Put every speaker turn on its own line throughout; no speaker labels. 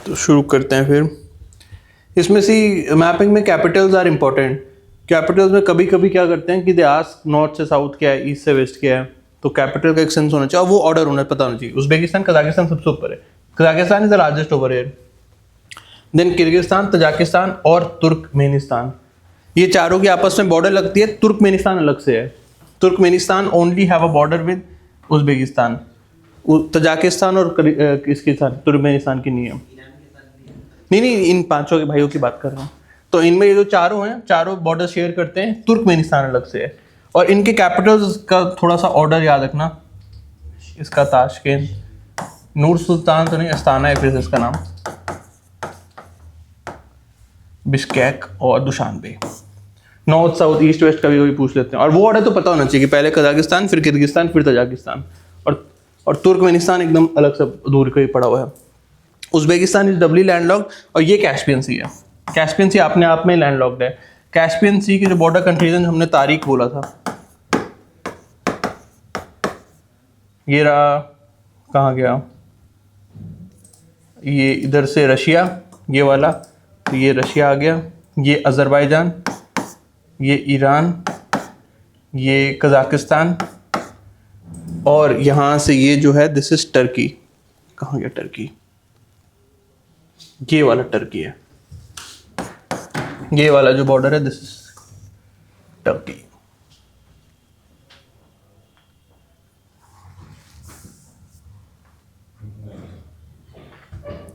तो शुरू करते हैं फिर। इसमें सी मैपिंग में कैपिटल्स आर इम्पोर्टेंट। कैपिटल्स में कभी कभी क्या करते हैं कि दे आस्क नॉर्थ से साउथ क्या है, ईस्ट से वेस्ट क्या है, तो कैपिटल का एक सेंस होना चाहिए और वो ऑर्डर होना पता होना चाहिए। उज्बेकिस्तान कजाकिस्तान सबसे ऊपर है, Kazakhstan is the largest over here, then Kyrgyzstan, Tajikistan और तुर्कमेनिस्तान। ये चारों की आपस में बॉर्डर लगती है, तुर्कमेनिस्तान अलग से है। Turkmenistan only have a border with Uzbekistan, Tajikistan और इसके साथ तुर्कमेनिस्तान की नहीं है। नहीं, इन पांचों के भाइयों की बात कर रहा हूँ। तो इनमें ये जो चारों हैं, चारों बॉर्डर शेयर करते हैं, तुर्कमेनिस्तान अलग से है। और इनके कैपिटल्स का थोड़ा सा ऑर्डर याद रखना, इसका ताशकेंत, नूर सुल्तान तो नहीं, अस्ताना है फिर इसका नाम, बिश्केक और Dushanbe. North south east west कभी कभी पूछ लेते हैं, और वो ऑर्डर तो पता होना चाहिए कि पहले कजाकिस्तान, फिर किर्गिस्तान, फिर तजाकिस्तान, और तुर्कमेनिस्तान एकदम अलग से दूर कहीं पड़ा हुआ है। उज्बेकिस्तान इज डबली लैंडलॉक्ड, और ये कैस्पियन सी है। कैस्पियन सी अपने आप में लैंडलॉक्ड है। कैस्पियन सी के जो बॉर्डर कंट्रीज हैं, हमने तारीख बोला था, ये रहा, कहाँ गया, ये इधर से रशिया, ये वाला, तो ये रशिया आ गया, ये अज़रबैजान, ये ईरान, ये कजाकिस्तान, और यहाँ से ये जो है दिस इज टर्की। कहाँ गया टर्की, ये वाला टर्की है, ये वाला जो बॉर्डर है दिस इज टर्की।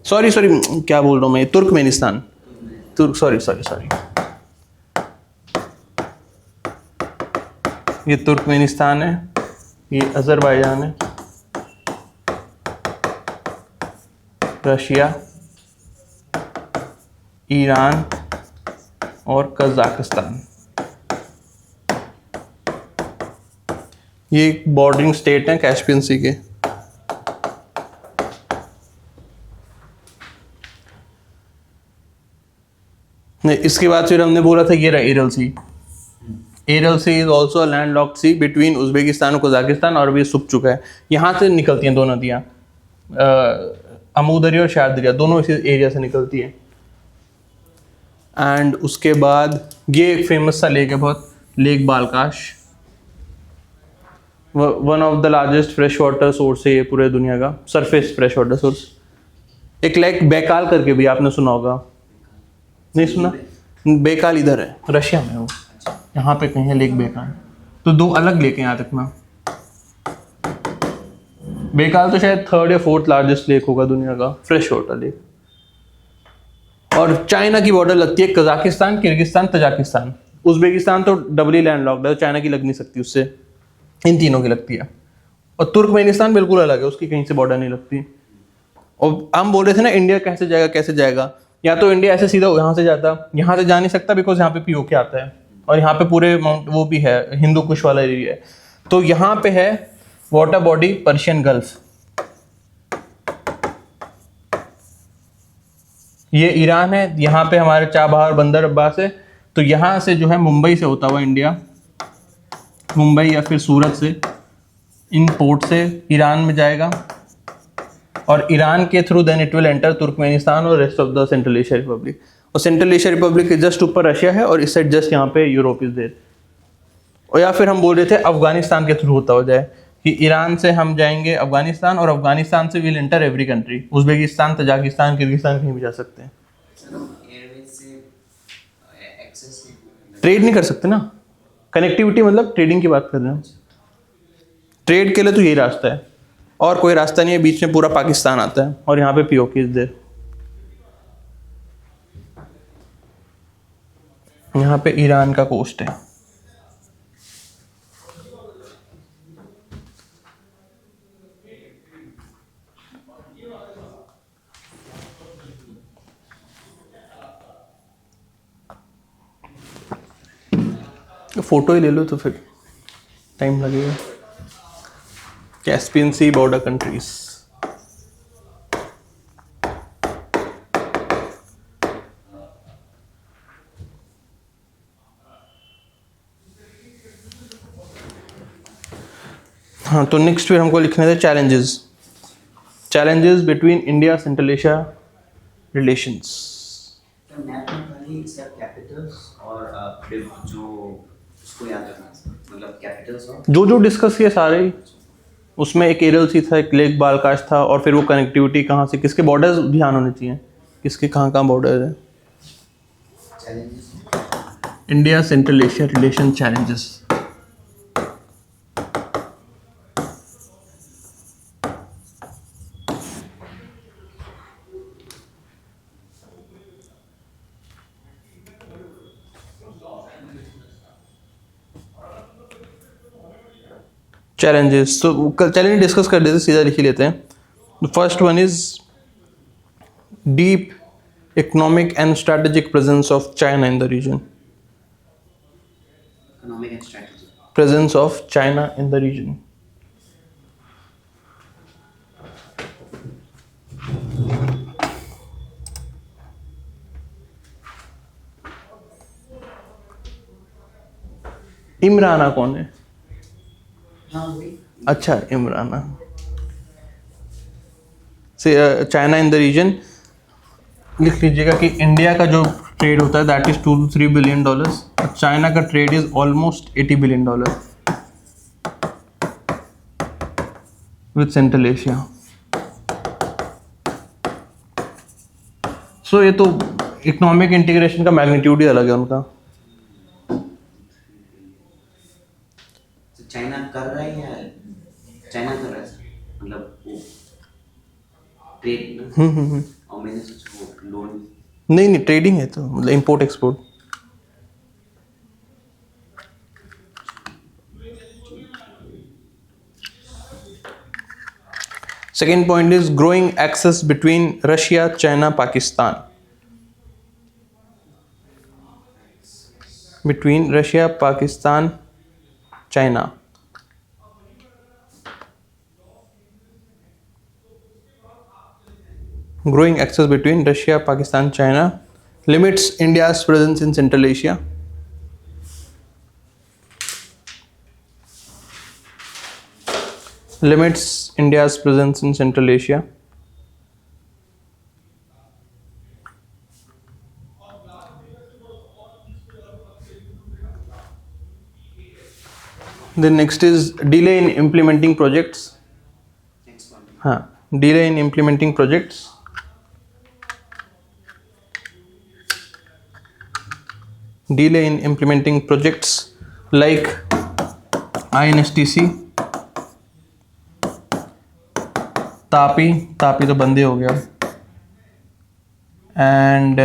सॉरी क्या बोल रहा हूँ मैं, तुर्कमेनिस्तान, सॉरी ये तुर्कमेनिस्तान है, ये अज़रबैजान है, रशिया, ईरान और कजाकिस्तान। ये बॉर्डरिंग स्टेट हैं कैस्पियन सी के। नहीं, इसके बाद फिर हमने बोला था ये रहा Aral sea. Aral sea is also land locked sea between Uzbekistan और कजाकिस्तान, और भी सूख चुका है। यहाँ से निकलती हैं दो नदियाँ, अमू दरिया और शार दरिया, दोनों इसी एरिया से निकलती हैं। एंड उसके बाद ये एक फेमस सा लेक है बहुत, lake Balkhash, one of the largest fresh water source है ये पूरे दुनिया का, सरफेस फ्रेश वाटर सोर्स। एक लेक बैकाल करके भी आपने सुना होगा, नहीं सुना? बैकाल इधर है, रशिया में, वो यहाँ पे कहीं है लेक बैकाल। तो दो अलग लेक हैं यहाँ तक ना। बैकाल तो शायद थर्ड या फोर्थ लार्जेस्ट लेक होगा दुनिया का, फ्रेश वाटर लेक। और चाइना की बॉर्डर लगती है, कजाकिस्तान, किर्गिस्तान, तजाकिस्तान। उज्बेकिस्तान तो डबली लैंड लॉक्ड है, चाइना की लग नहीं सकती उससे, इन तीनों की लगती है। और तुर्कमेनिस्तान बिल्कुल अलग है, उसकी कहीं से बॉर्डर नहीं लगती। और हम बोल रहे थे ना इंडिया कैसे जाएगा, या तो इंडिया ऐसे सीधा यहाँ से जाता, यहाँ से जा नहीं सकता बिकॉज यहाँ पे पीओके आता है, और यहाँ पे पूरे माउंट वो भी है, हिंदू कुश वाला एरिया है। तो यहाँ पे है वाटर बॉडी पर्शियन गल्फ, ये ईरान है, यहाँ पे हमारे चाबहार बंदर अब्बास है। तो यहाँ से जो है मुंबई से होता हुआ इंडिया, मुंबई या फिर सूरत से, इन पोर्ट से ईरान में जाएगा, और ईरान के through then it will enter Turkmenistan और rest of the central Asia republic. और सेंट्रल एशिया रिपब्लिक के जस्ट ऊपर रशिया है, और इस साइड जस्ट यहाँ पे यूरोप इज देयर। और या फिर हम बोल रहे थे अफगानिस्तान के थ्रू होता हो जाए, कि ईरान से हम जाएंगे अफगानिस्तान, और अफगानिस्तान से will enter every country, Uzbekistan, Tajikistan, Kyrgyzstan, कहीं भी जा सकते हैं। ट्रेड नहीं कर सकते ना, कनेक्टिविटी मतलब ट्रेडिंग की बात कर रहे हैं। ट्रेड के लिए तो यही रास्ता है, और कोई रास्ता नहीं है, बीच में पूरा पाकिस्तान आता है, और यहाँ पे पीओके इज देयर। यहाँ पे ईरान का कोस्ट है। फोटो ही ले लो तो फिर टाइम लगेगा। कैस्पियन सी बॉर्डर कंट्रीज, हाँ। तो नेक्स्ट फिर हमको लिखने थे challenges between India, central Asia relations.
तो मैप में खाली सब कैपिटल्स और जो उसको याद रखना है, मतलब कैपिटल्स और
जो जो डिस्कस किए सारे ही, उसमें एक एरियल सी था, एक लेक बालकाश था, और फिर वो कनेक्टिविटी कहाँ से, किसके बॉर्डर्स ध्यान होने चाहिए, किसके कहाँ कहाँ बॉर्डर है.
Challenges.
India central Asia relation challenges. Challenges तो चैलेंज डिस्कस कर लेते, सीधा लिख ही लेते हैं. First one is deep economic and strategic presence of China in the region.
Economic and strategy.
Presence of China in the region. Imrana कौन है?
हाँ वही.
अच्छा, इमराना. से चाइना इन द रीजन लिख लीजिएगा कि इंडिया का जो ट्रेड होता है दैट इज $2 to 3 billion, और चाइना का trade is almost $80 billion with central Asia. So ये तो इकोनॉमिक इंटीग्रेशन का मैग्नीट्यूड ही अलग है उनका.
तो चाइना कर रहा है या चाइना कर रहा है सर? मतलब वो ट्रेड ना. और मैंने सोचा वो लोन.
नहीं नहीं, ट्रेडिंग है तो मतलब import export. Second point is growing access between Russia, China, Pakistan. Between Russia, Pakistan, China. Growing access between Russia, Pakistan, China limits India's presence in Central Asia. Limits India's presence in Central Asia. Then next is delay in implementing projects.
Next one.
हाँ, delay in implementing projects. Delay in implementing projects like INSTC. Tapi तो बंद ही हो गया. And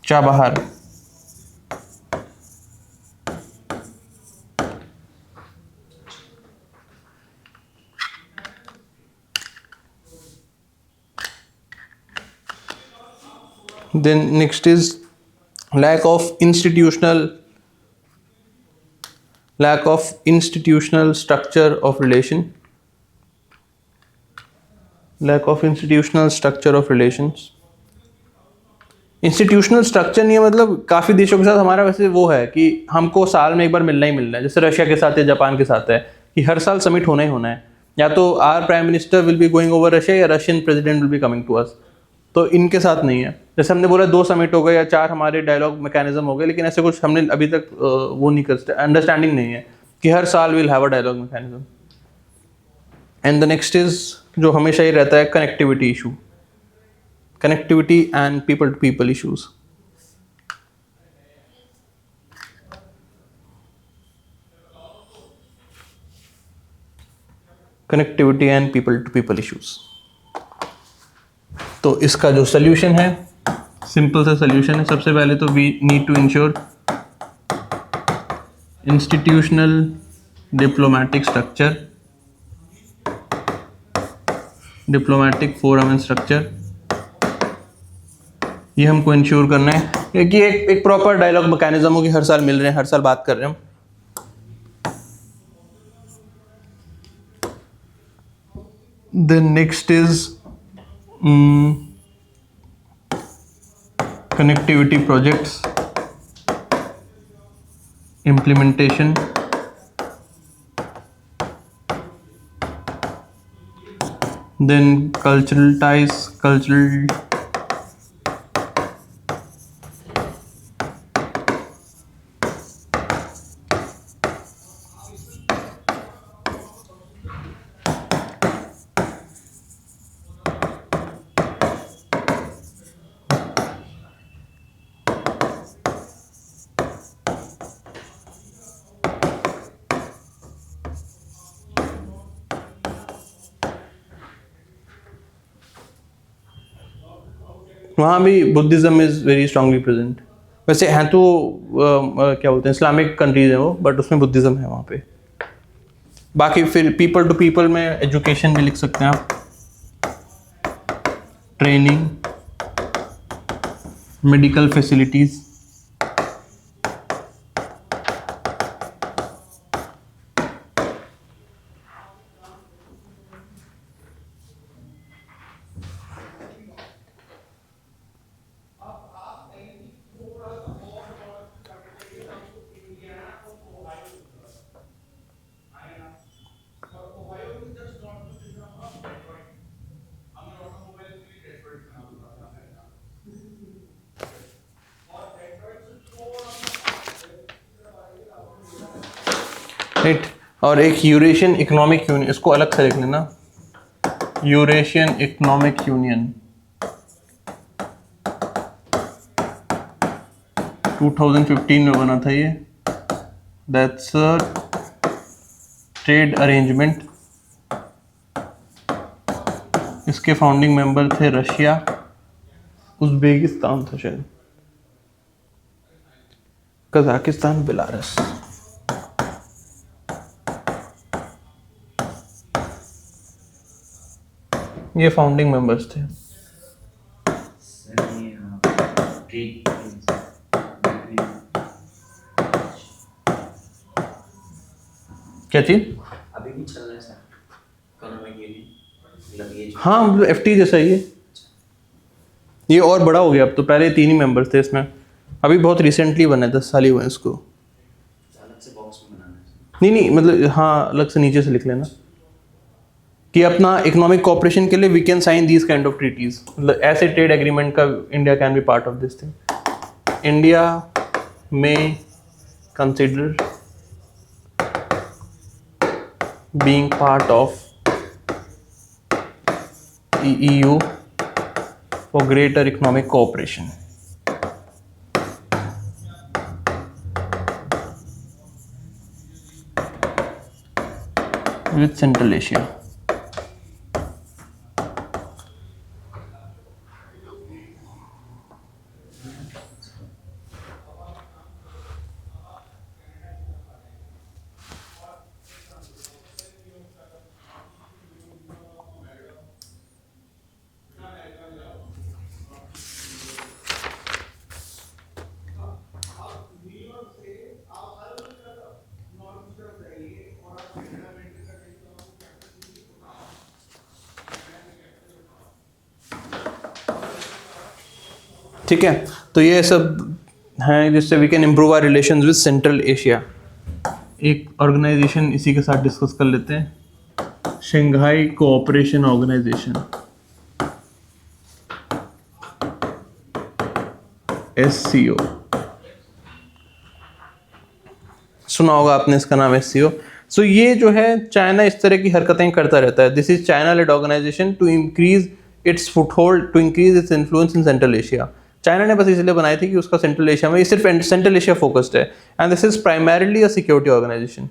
Chabahar. Then next is lack of institutional structure of relation. Lack of institutional structure of relations. Institutional structure नहीं है, मतलब काफ़ी देशों के साथ हमारा वैसे वो है कि हमको साल में एक बार मिलना ही मिलना है. जैसे रशिया के साथ या जापान के साथ है कि हर साल समिट होना ही होना है. या तो our prime minister will be going over Russia या Russian president will be coming to us. तो इनके साथ नहीं है. जैसे हमने बोला 2 समिट हो गए या 4 हमारे डायलॉग मैकेनिज्म हो गए, लेकिन ऐसे कुछ हमने अभी तक वो नहीं कर, अंडरस्टैंडिंग नहीं है कि हर साल will have a dialogue mechanism. And the next is जो हमेशा ही रहता है, connectivity issue. Connectivity and people to people issues. Connectivity and people to people issues. तो इसका जो सल्यूशन है, सिंपल सा सल्यूशन है. सबसे पहले तो we need to ensure institutional diplomatic structure, diplomatic forum and structure. ये हमको इंश्योर करना है कि एक प्रॉपर डायलॉग मैकेनिज्म हो कि हर साल मिल रहे हैं, हर साल बात कर रहे हैं. Then next is connectivity projects Then cultural ties, cultural. वहाँ भी Buddhism is very strongly present. वैसे हैं तो क्या बोलते हैं, इस्लामिक कंट्रीज हैं वो, बट उसमें बुद्धिज्म है वहाँ पे। बाकी फिर पीपल टू पीपल में एजुकेशन भी लिख सकते हैं आप, ट्रेनिंग, मेडिकल फैसिलिटीज। राइट। और एक यूरेशियन इकोनॉमिक यूनियन, इसको अलग से लिख लेना, यूरेशियन इकोनॉमिक यूनियन 2015 में बना था ये। That's a trade arrangement. इसके फाउंडिंग मेंबर थे रशिया, उज्बेकिस्तान था शायद, कजाकिस्तान, बेलारूस। ये फाउंडिंग मेंबर्स थे।
सर ये ट्रेड
क्या चीज?
अभी भी चल रहा है सर, इकोनॉमिक यूनियन, मतलब ये जो
हाँ, मतलब एफटी जैसा ही है ये, और बड़ा हो गया अब तो। पहले 3 ही मेंबर्स थे इसमें, अभी बहुत रिसेंटली बना है, 10 साल ही हुए हैं इसको।
अलग से बॉक्स में बनाना है।
नहीं नहीं, मतलब हाँ, अलग से नीचे से लिख लेना कि अपना इकोनॉमिक कोऑपरेशन के लिए we can sign these kind of treaties. मतलब ऐसे ट्रेड एग्रीमेंट का India can be part of this thing. India में consider being part of EU for greater economic cooperation. With Central Asia. ठीक है, तो ये सब हैं जिससे we can improve our relations with central Asia. एक ऑर्गेनाइजेशन इसी के साथ डिस्कस कर लेते हैं, शंघाई कोऑपरेशन ऑर्गेनाइजेशन, SCO। सुना होगा आपने इसका नाम, SCO। सो ये जो है, चाइना इस तरह की हरकतें करता रहता है। This is China led organisation to increase its foothold, to increase its influence in Central Asia. China ने बस इसलिए बनाई थी कि उसका सेंट्रल एशिया में, ये सिर्फ सेंट्रल एशिया फोकस्ड है, and this is primarily a security organisation.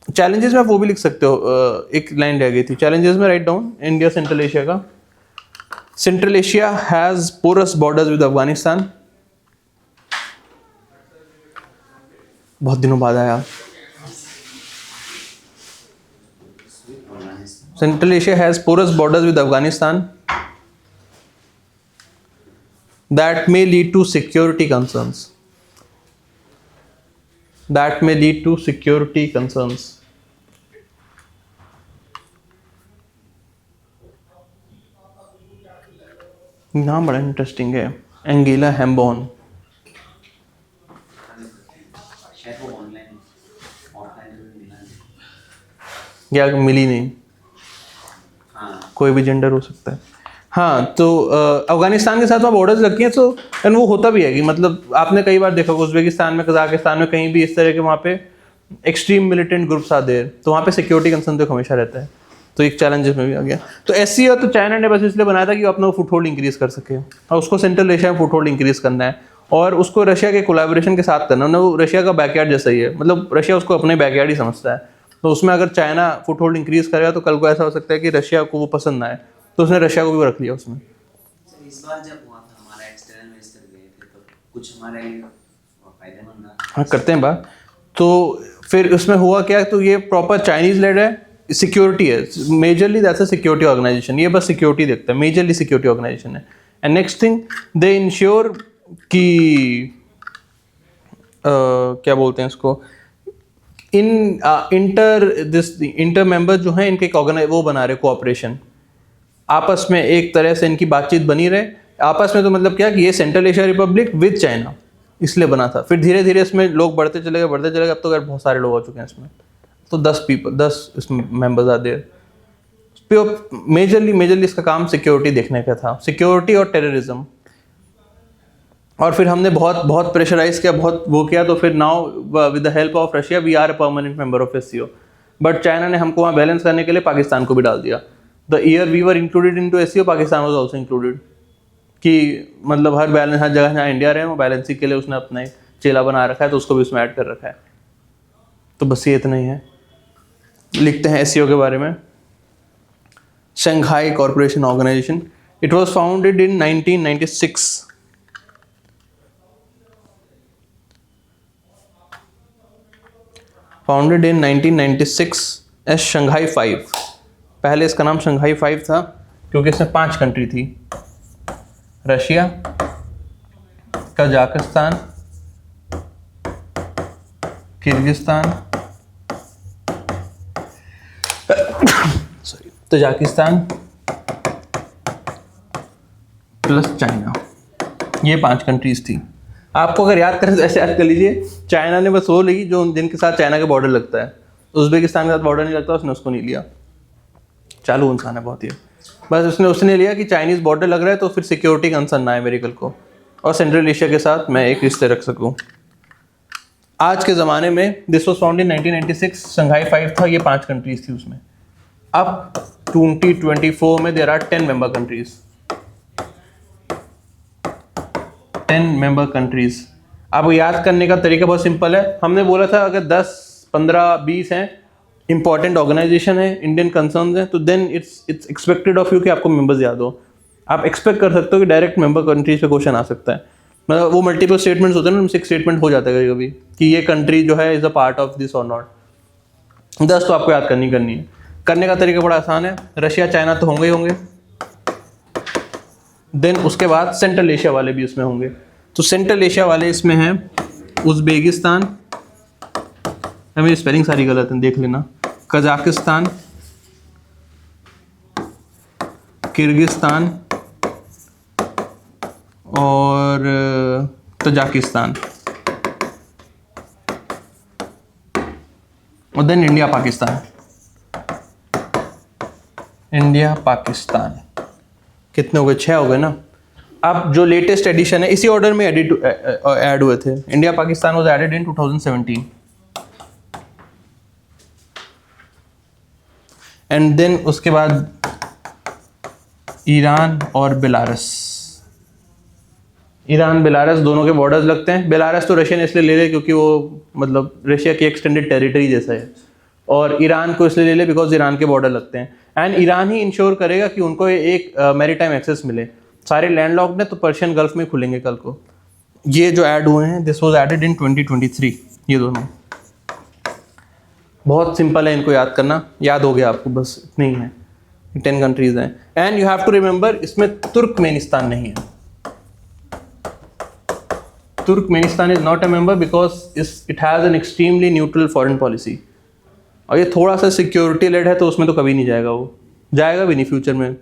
Challenges में आप वो भी लिख सकते हो, एक लाइन रह गई थी चैलेंजेस में, right down. India central Asia का, central Asia has porous borders with Afghanistan. बहुत दिनों बाद आया। Central Asia has porous borders with Afghanistan that may lead to security concerns. That may lead to security concerns. नाम बड़ा interesting है, Angela हैम्बॉन।
शायद वो ऑनलाइन ऑफलाइन में मिला नहीं।
या मिली नहीं।
हाँ
कोई भी जेंडर हो सकता है। हाँ, तो अफगानिस्तान के साथ वहाँ बॉर्डर्स रखी हैं, तो एंड वो होता भी है कि मतलब आपने कई बार देखा उज़्बेकिस्तान में, कजाकिस्तान में, कहीं भी इस तरह के वहाँ पे एक्सट्रीम मिलिटेंट ग्रुप्स आते हैं, तो वहाँ पे सिक्योरिटी कंसर्न तो हमेशा रहता है, तो एक चैलेंजेस में भी आ गया। तो एससीओ तो चाइना ने बस इसलिए बनाया था कि वो अपना फुटहोल्ड इंक्रीज कर सके, और उसको सेंट्रल एशिया में फुटहोल्ड इंक्रीज करना है, और उसको रशिया के कोलैबोरेशन के साथ करना है। वो रशिया का बैकयार्ड जैसा ही है, मतलब रशिया उसको अपने बैकयार्ड ही समझता है, तो उसमें अगर चाइना फुटहोल्ड इंक्रीज करेगा तो कल को ऐसा हो सकता है कि रशिया को वो पसंद ना आए, तो उसने रशिया को भी रख लिया उसमें।
सर इस बार जब हुआ था हमारा एक्सटर्नल मिनिस्टर गए थे तो कुछ हमारे लिए फायदेमंद रहा।
हाँ, करते हैं बात। तो फिर उसमें हुआ क्या, तो ये प्रॉपर चाइनीज लेड है, सिक्योरिटी है, majorly that's a security organisation, ये बस सिक्योरिटी देखता है, मेजरली सिक्योरिटी ऑर्गेनाइजेशन है। And next thing they ensure कि क्या बोलते हैं इसको, इंटर मेंबर जो हैं इनके एक वो बना रहे कोऑपरेशन, आपस में एक तरह से इनकी बातचीत बनी रहे आपस में। तो मतलब क्या कि ये central Asia Republic with China इसलिए बना था। फिर धीरे धीरे इसमें लोग बढ़ते चले गए, अब तो यार बहुत सारे लोग हो चुके हैं इसमें, तो 10 इसमें मेंबर्स आते हैं। मेजरली इसका काम सिक्योरिटी देखने का था, सिक्योरिटी और टेररिज्म। और फिर हमने बहुत प्रेशराइज किया, बहुत वो किया, तो फिर now with the help of Russia we are a permanent member of SCO. But China ने हमको वहाँ बैलेंस करने के लिए पाकिस्तान को भी डाल दिया। The year we were included into SCO, Pakistan was also included, कि मतलब हर जगह जहाँ इंडिया रहे वो बैलेंसिंग के लिए उसने अपना एक चेला बना रखा है, तो उसको भी उसमें ऐड कर रखा है। तो बस ये इतना ही है। लिखते हैं एससीओ के बारे में। Shanghai corporation organisation, it was founded in 1996। Founded in 1996 as Shanghai 5। पहले इसका नाम शंघाई 5 था क्योंकि इसमें 5 कंट्री थी, Russia, Kazakhstan, Kyrgyzstan, Tajikistan plus China, ये 5 कंट्रीज थी। आपको अगर याद करें तो ऐसे याद कर लीजिए, चाइना ने बस वो ली जो जिनके साथ चाइना का बॉर्डर लगता है। उज़्बेकिस्तान के साथ बॉर्डर नहीं लगता, उसने उसको नहीं लिया। चालू इंसान है बहुत ही, बस उसने लिया कि चाइनीज बॉर्डर लग रहा है तो फिर सिक्योरिटी कंसर्न ना है मेरे कल को, और सेंट्रल एशिया के साथ मैं एक रिश्ते रख सकूं। आज के ज़माने में this was found in 1996, Shanghai 5 था, ये 5 कंट्रीज थी उसमें। अब 2024 में there are 10 member countries, 10 member countries. अब याद करने का तरीका बहुत सिंपल है। हमने बोला था अगर 10, 15, 20 हैं इंपॉर्टेंट ऑर्गेनाइजेशन है, इंडियन कंसर्न्स हैं, तो then it's expected of you कि आपको मेंबर्स याद हो। आप एक्सपेक्ट कर सकते हो कि डायरेक्ट मेंबर कंट्रीज पे क्वेश्चन आ सकता है। मतलब वो मल्टीपल स्टेटमेंट्स होते हैं ना, उनसे एक स्टेटमेंट हो जाता है कभी कभी कि ये कंट्री जो है is a part of this और नॉट। 10 तो आपको याद करनी है। करने का तरीका बड़ा आसान है, रशिया चाइना तो होंगे ही होंगे, देन उसके बाद सेंट्रल एशिया वाले भी इसमें होंगे। तो सेंट्रल एशिया वाले इसमें हैं उज़्बेकिस्तान, मेरी स्पेलिंग सारी गलत है देख लेना, कजाकिस्तान, किर्गिस्तान और तजाकिस्तान, और देन इंडिया पाकिस्तान। कितने हो गए? 6 हो गए ना। अब जो लेटेस्ट एडिशन है इसी ऑर्डर में ऐड हुए थे। India Pakistan was added in 2017 and then उसके बाद ईरान और बेलारस। ईरान बेलारस दोनों के बॉर्डर्स लगते हैं। बेलारस तो रशिया ने इसलिए ले लिया क्योंकि वो मतलब रशिया की एक्सटेंडेड टेरिटरी जैसा है, और ईरान को इसलिए ले लिया बिकॉज ईरान के बॉर्डर लगते हैं। एंड ईरान ही इंश्योर करेगा कि उनको एक मैरीटाइम एक्सेस मिले। सारे लैंडलॉक्ड हैं तो पर्शियन गल्फ में खुलेंगे कल को। ये जो ऐड हुए हैं दिस वाज एडेड इन 2023, ये दोनों। बहुत सिंपल है इनको याद करना, याद हो गया आपको, बस इतने ही है। 10 कंट्रीज हैं and you have to remember इसमें तुर्कमेनिस्तान नहीं है। Turkmenistan is not a member because it has an extremely neutral foreign policy, और ये थोड़ा सा सिक्योरिटी लेड है तो उसमें तो कभी नहीं जाएगा, वो जाएगा भी नहीं फ्यूचर में।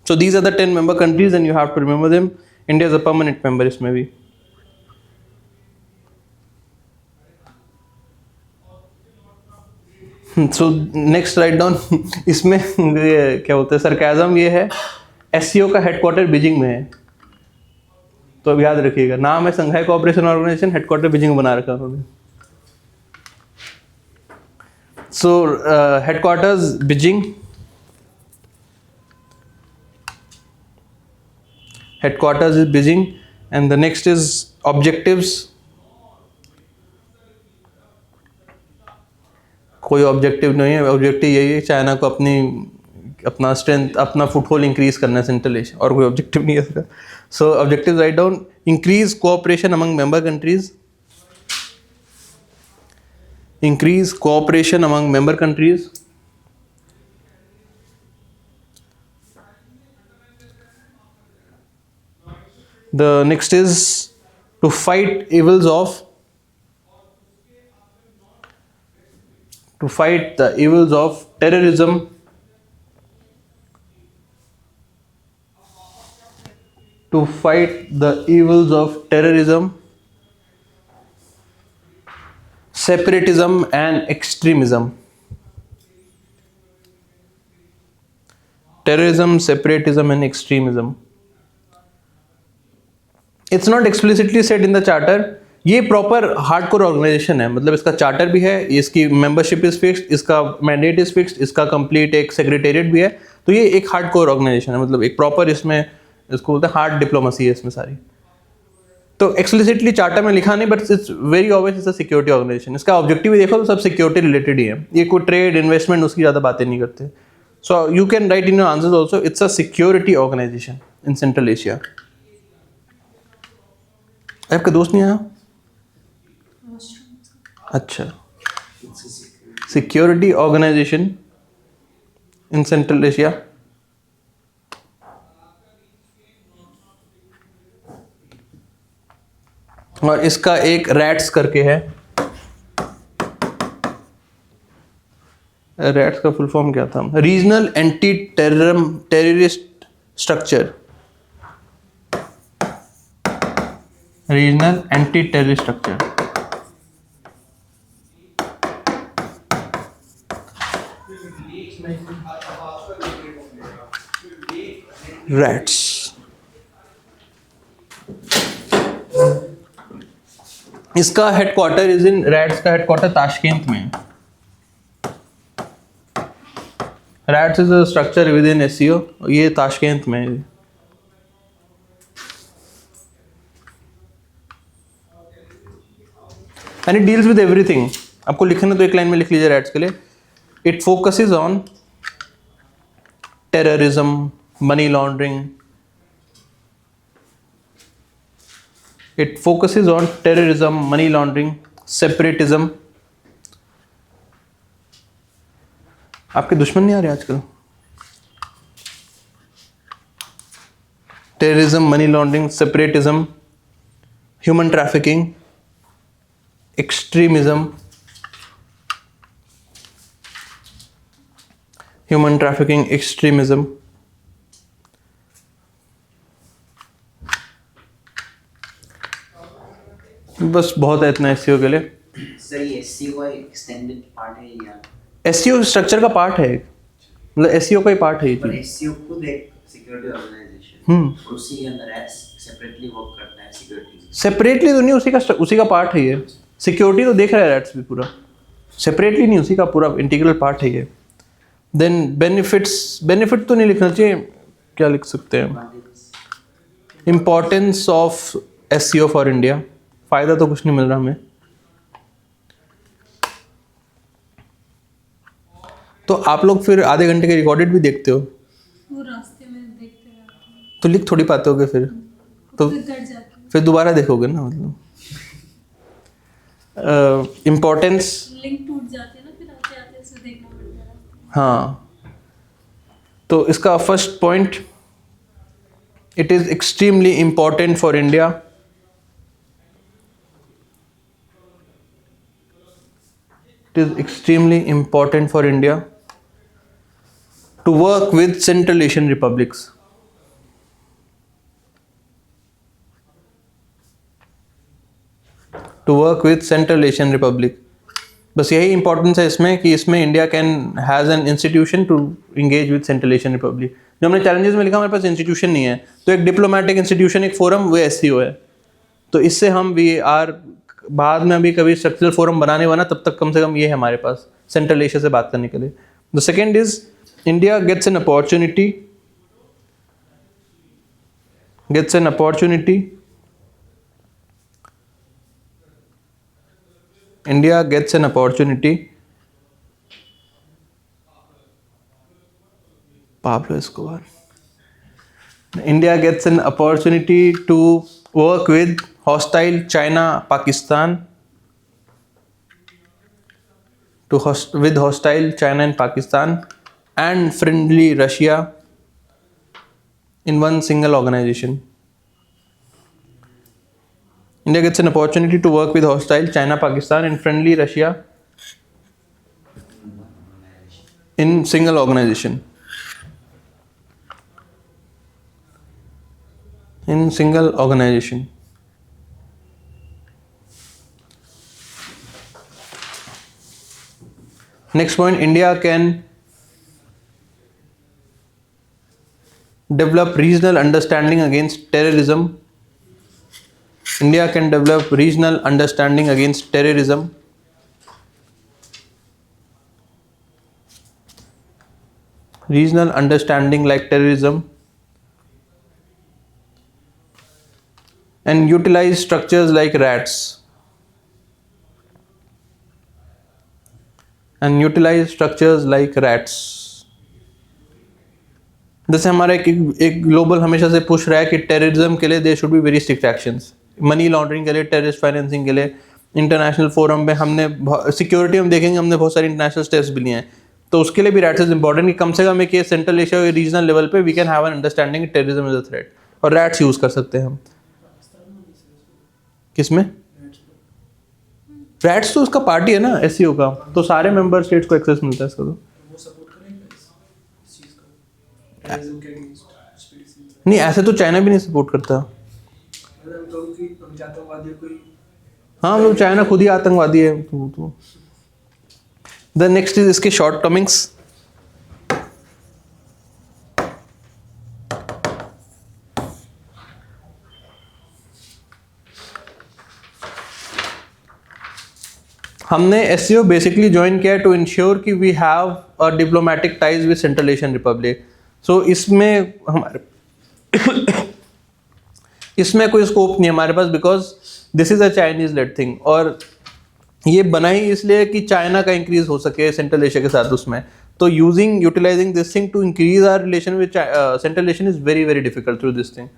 So these are the 10 member countries and you have to remember them. India is a permanent member इसमें भी। सो नेक्स्ट राइट डाउन इसमें ये क्या बोलते हैं सरकाजम ये है एससीओ का हेडक्वार्टर बीजिंग में है, तो अब याद रखिएगा नाम है Shanghai cooperation organisation, headquarter Beijing में बना रखा उन्होंने। So headquarters Beijing, headquarters is Beijing, and the next is objectives. कोई ऑब्जेक्टिव नहीं है, ऑब्जेक्टिव यही है चाइना को अपना स्ट्रेंथ, अपना फुटहोल्ड इंक्रीज करना है सेंट्रल एशिया, और कोई ऑब्जेक्टिव नहीं है इसका। सो objective write down, increase cooperation among member countries, increase cooperation among member countries, the next is to fight the evils of terrorism, to fight the evils of terrorism, separatism and extremism. Terrorism, separatism and extremism. It's not explicitly set in the charter, ये proper hardcore organisation है, मतलब इसका charter भी है, इसकी membership is fixed, इसका mandate is fixed, इसका complete एक सेक्रेटेरिएट भी है, तो ये एक हार्डकोर ऑर्गेनाइजेशन है, मतलब एक प्रॉपर इसमें इसको बोलते हैं हार्ड डिप्लोमेसी है इसमें सारी। तो एक्सप्लिसिटली चार्टर में लिखा नहीं, but it's very obvious it's a security organisation. इसका ऑब्जेक्टिव भी देखो तो सब सिक्योरिटी रिलेटेड ही है, ये कोई ट्रेड इन्वेस्टमेंट उसकी ज़्यादा बातें नहीं करते। So you can write in your answers also, it's a security organisation in Central Asia. आपका दोस्त नहीं आया? अच्छा, security organisation in Central Asia. और इसका एक रैट्स करके है, रैट्स का फुल फॉर्म क्या था? Regional anti terrorist structure, regional anti terrorist structure. Rats, इसका हेडक्वार्टर इज इन, रैट्स का हेडक्वार्टर ताशकेंत में। Rats is a structure with in SCO, ये ताशकेंत में है। And it deals with everything. आपको लिखना तो एक लाइन में लिख लीजिए रैट्स के लिए। It focuses on terrorism, money laundering, it focuses on terrorism, money laundering, separatism. आपके दुश्मन नहीं आ रहे आजकल? Terrorism, money laundering, separatism, human trafficking, extremism, human trafficking, extremism। बस बहुत है इतना एससीओ के लिए।
सर ये एससीओ का एक्सटेंडेड पार्ट है या
एससीओ स्ट्रक्चर का पार्ट है, मतलब एससीओ का ही पार्ट है ये
पर
चीज।
एससीओ खुद एक सिक्योरिटी ऑर्गेनाइजेशन, और उसी के अंदर सेपरेटली वर्क करता है सिक्योरिटी।
सेपरेटली तो नहीं, उसी का पार्ट है ये। सिक्योरिटी तो देख रहा है रैट्स भी पूरा, सेपरेटली नहीं, उसी का पूरा इंटीग्रल पार्ट है ये। देन बेनिफिट्स, बेनिफिट तो नहीं लिखना चाहिए, क्या लिख सकते हैं? Importance of SCO for India, फायदा तो कुछ नहीं मिल रहा हमें। तो आप लोग फिर आधे घंटे के रिकॉर्डेड भी देखते हो?
वो रास्ते में देखते हैं
तो लिख थोड़ी पाते होगे फिर, तो फिर दोबारा देखोगे ना, मतलब इम्पोर्टेंस
लिंक टूट जाते हैं ना, फिर आते आते इसे देखना पड़ता है।
हाँ, तो इसका first point, it is extremely important for India, it is extremely important for India to work with central Asian republics. To work with Central Asian Republic. बस यही इंपॉर्टेंस है इसमें कि इसमें India can has an institution to engage with central Asian republic. जो हमने challenges में लिखा हमारे पास इंस्टीट्यूशन नहीं है, तो एक डिप्लोमेटिक इंस्टीट्यूशन, एक फोरम, वो SCO है। तो इससे हम वी आर बाद में अभी कभी स्ट्रक्चरल फोरम बनाने वाला, तब तक कम से कम ये है हमारे पास सेंट्रल एशिया से बात करने के लिए। The second is India gets an opportunity India gets an opportunity. Pablo Escobar. India gets an opportunity to work with hostile China, Pakistan. With hostile China and Pakistan and friendly Russia in one single organization. India gets an opportunity to work with hostile China, Pakistan and friendly Russia in single organization. Next point, India can develop regional understanding against terrorism. India can develop regional understanding against terrorism. Regional understanding like terrorism. And utilize structures like RATS. जैसे हमारा एक global हमेशा से push रहा है कि terrorism के लिए there should be very strict actions, money laundering के लिए, टेररिस्ट फाइनेंसिंग के लिए। इंटरनेशनल फोरम पे हमने सिक्योरिटी में देखेंगे, हमने बहुत सारे इंटरनेशनल स्टेप्स भी लिए हैं, तो उसके लिए भी रैट्स इज इंपॉर्टेंट कि कम से कम एक सेंट्रल एशिया और रीजनल लेवल पे we can have an understanding terrorism is a threat, और रैट्स यूज कर सकते हैं हम। किसमें? रैट्स तो उसका पार्टी है ना SCO का, तो सारे मेंबर स्टेट्स को एक्सेस मिलता है इसका। तो नहीं, ऐसे तो चाइना भी नहीं सपोर्ट करता। हाँ, मतलब चाइना खुद ही आतंकवादी है। तो द नेक्स्ट इज इसके शॉर्ट टर्मिंग्स। हमने SCO बेसिकली ज्वाइन किया टू इंश्योर कि we have a diplomatic ties with central Asian republic. So इसमें हमारे इसमें कोई स्कोप नहीं है हमारे पास, because this is a Chinese led thing, और ये बना ही इसलिए कि चाइना का इंक्रीज हो सके सेंट्रल एशिया के साथ उसमें। तो utilising this thing to increase our relation with central Asian is very very difficult through this thing.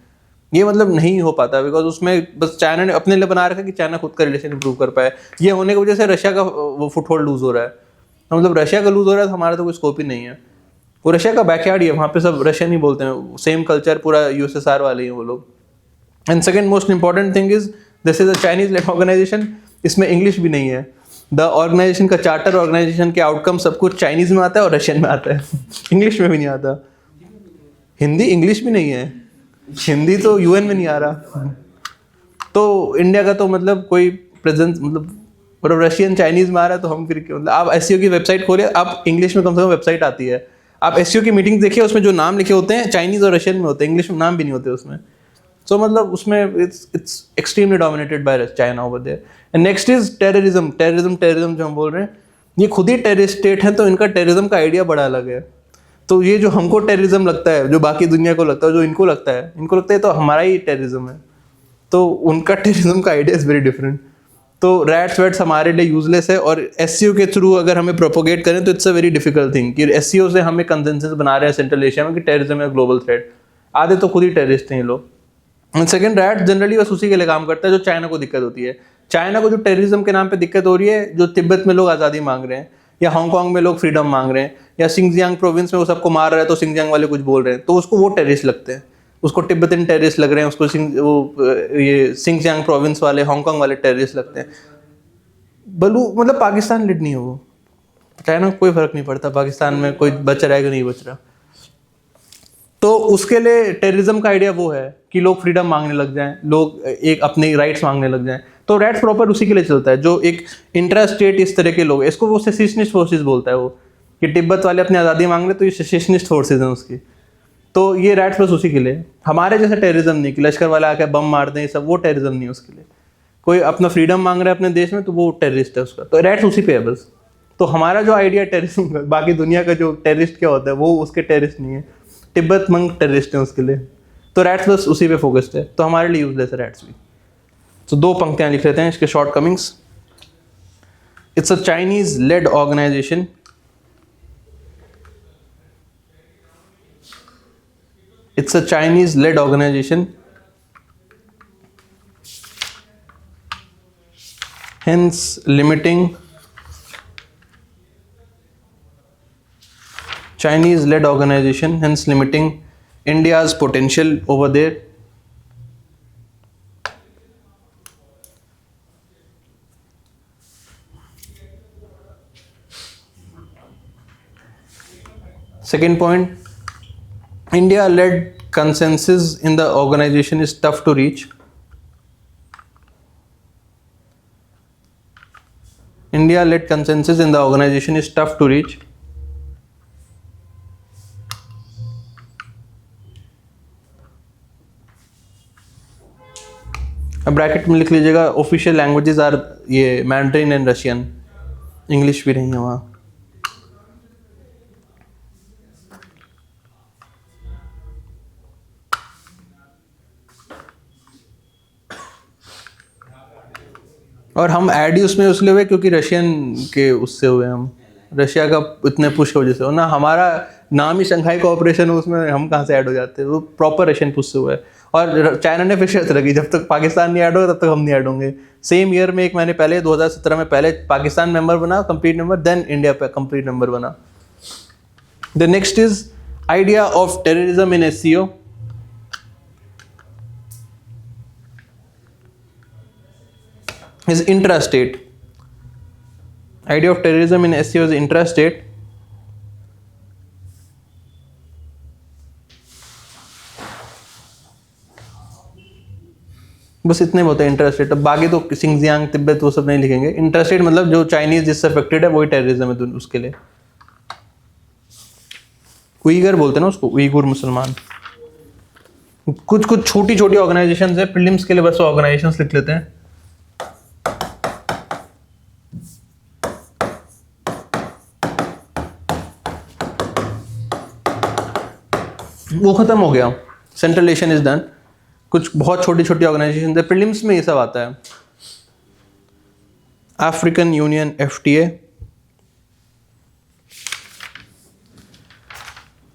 ये मतलब नहीं हो पाता, बिकॉज उसमें बस चाइना ने अपने लिए बना रखा कि चाइना खुद का रिलेशन इंप्रूव कर पाए। ये होने की वजह से रशिया का वो फुटहोल्ड लूज हो रहा है। मतलब रशिया का लूज हो रहा है तो हमारा तो कोई स्कोप ही नहीं है। वो रशिया का बैकयार्ड ही है, वहाँ पे सब रशियन ही बोलते हैं, सेम कल्चर, पूरा USSR वाले ही वो लोग। And second most important thing is this is a Chinese led organisation, इसमें इंग्लिश भी नहीं है। द ऑर्गेनाइजेशन का चार्टर, ऑर्गेनाइजेशन के आउटकम सब कुछ चाइनीज में आता है और रशियन में आता है इंग्लिश में भी नहीं आता। हिंदी इंग्लिश भी नहीं है, हिंदी तो UN में नहीं आ रहा। तो इंडिया का तो मतलब कोई प्रेजेंस, मतलब रशियन चाइनीज में आ रहा है, तो हम फिर मतलब आप SCO की वेबसाइट खोलिए, आप इंग्लिश में कम से कम वेबसाइट आती है, आप SCO की मीटिंग देखिए, उसमें जो नाम लिखे होते हैं चाइनीज और रशियन में होते हैं, इंग्लिश में नाम भी नहीं होते उसमें। सो मतलब उसमें it's extremely dominated by China over there. And next is terrorism जो हम बोल रहे हैं, ये खुद ही टेररिस्ट स्टेट है, तो इनका टेररिज्म का आइडिया बड़ा अलग है। तो ये जो हमको टेररिज्म लगता है, जो बाकी दुनिया को लगता है, जो इनको लगता है तो हमारा ही टेररिज्म है, तो उनका टेररिज्म का आइडिया इज वेरी डिफरेंट। तो रैट्स वैट्स हमारे लिए यूजलेस है, और SCO के थ्रू अगर हमें प्रोपोगेट करें तो it's a very difficult thing कि SCO से हमें कंसेंसस बना रहे हैं सेंट्रल एशिया में कि टेररिज्म है ग्लोबल थ्रेट। आधे तो खुद ही टेररिस्ट हैं ये लोग। एंड सेकंड, रैट जनरली बस उसी के लिए काम करता है जो चाइना को दिक्कत होती है। चाइना को जो टेररिज्म के नाम पे दिक्कत हो रही है, जो तिब्बत में लोग आज़ादी मांग रहे हैं, या हांगकांग में लोग फ्रीडम मांग रहे हैं, या सिंगजियांग प्रोविंस में वो सबको मार रहा है तो सिंगजियांग वाले कुछ बोल रहे हैं, तो उसको वो टेररिस्ट लगते हैं, उसको तिब्बतन टेररिस्ट लग रहे हैं, उसको ये सिंगजियांग प्रोविंस वाले, हांगकांग वाले टेररिस्ट लगते हैं। मतलब पाकिस्तान लिड नहीं है वो, चाइना कोई फर्क नहीं पड़ता पाकिस्तान में कोई बच रहा है कि नहीं बच रहा। तो उसके लिए टेररिज्म का आइडिया वो है कि लोग फ्रीडम मांगने लग जाएं, लोग एक अपने राइट्स मांगने लग जाएं। तो रैट्स प्रॉपर उसी के लिए चलता है, जो एक इंट्रा स्टेट इस तरह के लोग, इसको वो सेसिशनिस्ट फोर्सेस बोलता है वो, कि तिब्बत वाले अपनी आज़ादी मांग रहे तो ये सेसिशनिस्ट फोर्सेस हैं उसकी। तो ये रैट्स बस उसी के लिए, हमारे जैसा टेररिज्म नहीं कि लश्कर वाला आके बम मार दें, सब वो टेररिज्म नहीं है उसके लिए। कोई अपना फ्रीडम मांग रहा है अपने देश में तो वो टेररिस्ट है उसका, तो रैट्स उसी पे है बस। तो हमारा जो आइडिया टेररिज्म का, बाकी दुनिया का जो टेररिस्ट क्या होता है वो उसके टेररिस्ट नहीं है, तिब्बत मंग टेररिस्ट है उसके लिए। तो रैट्स बस उसी पे फोकस्ड है, तो हमारे लिए यूजलेस है रैट्स भी। तो 2 पंक्तियां लिख लेते हैं इसके shortcomings. It's a Chinese led organisation, it's a Chinese led organization, hence limiting India's potential over there. Second point, India-led consensus in the organization is tough to reach. India-led consensus in the organization is tough to reach. अब bracket में लिख लीजिएगा, official languages are ये mandarin and Russian, English भी नहीं है वहाँ। और हम ऐड ही उसमें इसलिए हुए क्योंकि रशियन के उससे हुए, हम रशिया का इतने पुश की वजह से हो ना, हमारा नाम ही शंघाई कोऑपरेशन है, उसमें हम कहाँ से ऐड हो जाते हैं, वो प्रॉपर रशियन पुश से हुआ है। और चाइना ने फिर शर्त रखी जब तक पाकिस्तान नहीं ऐड होगा तब तक हम नहीं ऐड होंगे। सेम ईयर में एक महीने पहले 2017 में पहले पाकिस्तान मेंबर बना कंप्लीट मेंबर, देन इंडिया पे कंप्लीट मेंबर बना। The next is idea of terrorism in SCO। is intrastate. Idea of terrorism in SCO is intrastate. बस इतने बहुत है इंटरस्टेट। अब बाकी तो सिंगजियांग तिब्बत वो सब नहीं लिखेंगे। इंटरस्टेट मतलब जो चाइनीज जिससे अफेक्टेड है वही टेररिज्म है उसके लिए। उइगर बोलते हैं ना उसको, उइगुर मुसलमान। कुछ कुछ छोटी छोटी ऑर्गेनाइजेशंस है, प्रीलिम्स के लिए बस ऑर्गेनाइजेशंस लिख लेते हैं। वो खत्म हो गया, सेंट्रलेशन इज डन। कुछ बहुत छोटी छोटी ऑर्गेनाइजेशन है, प्रीलिम्स में ये सब आता है। अफ्रीकन यूनियन FTA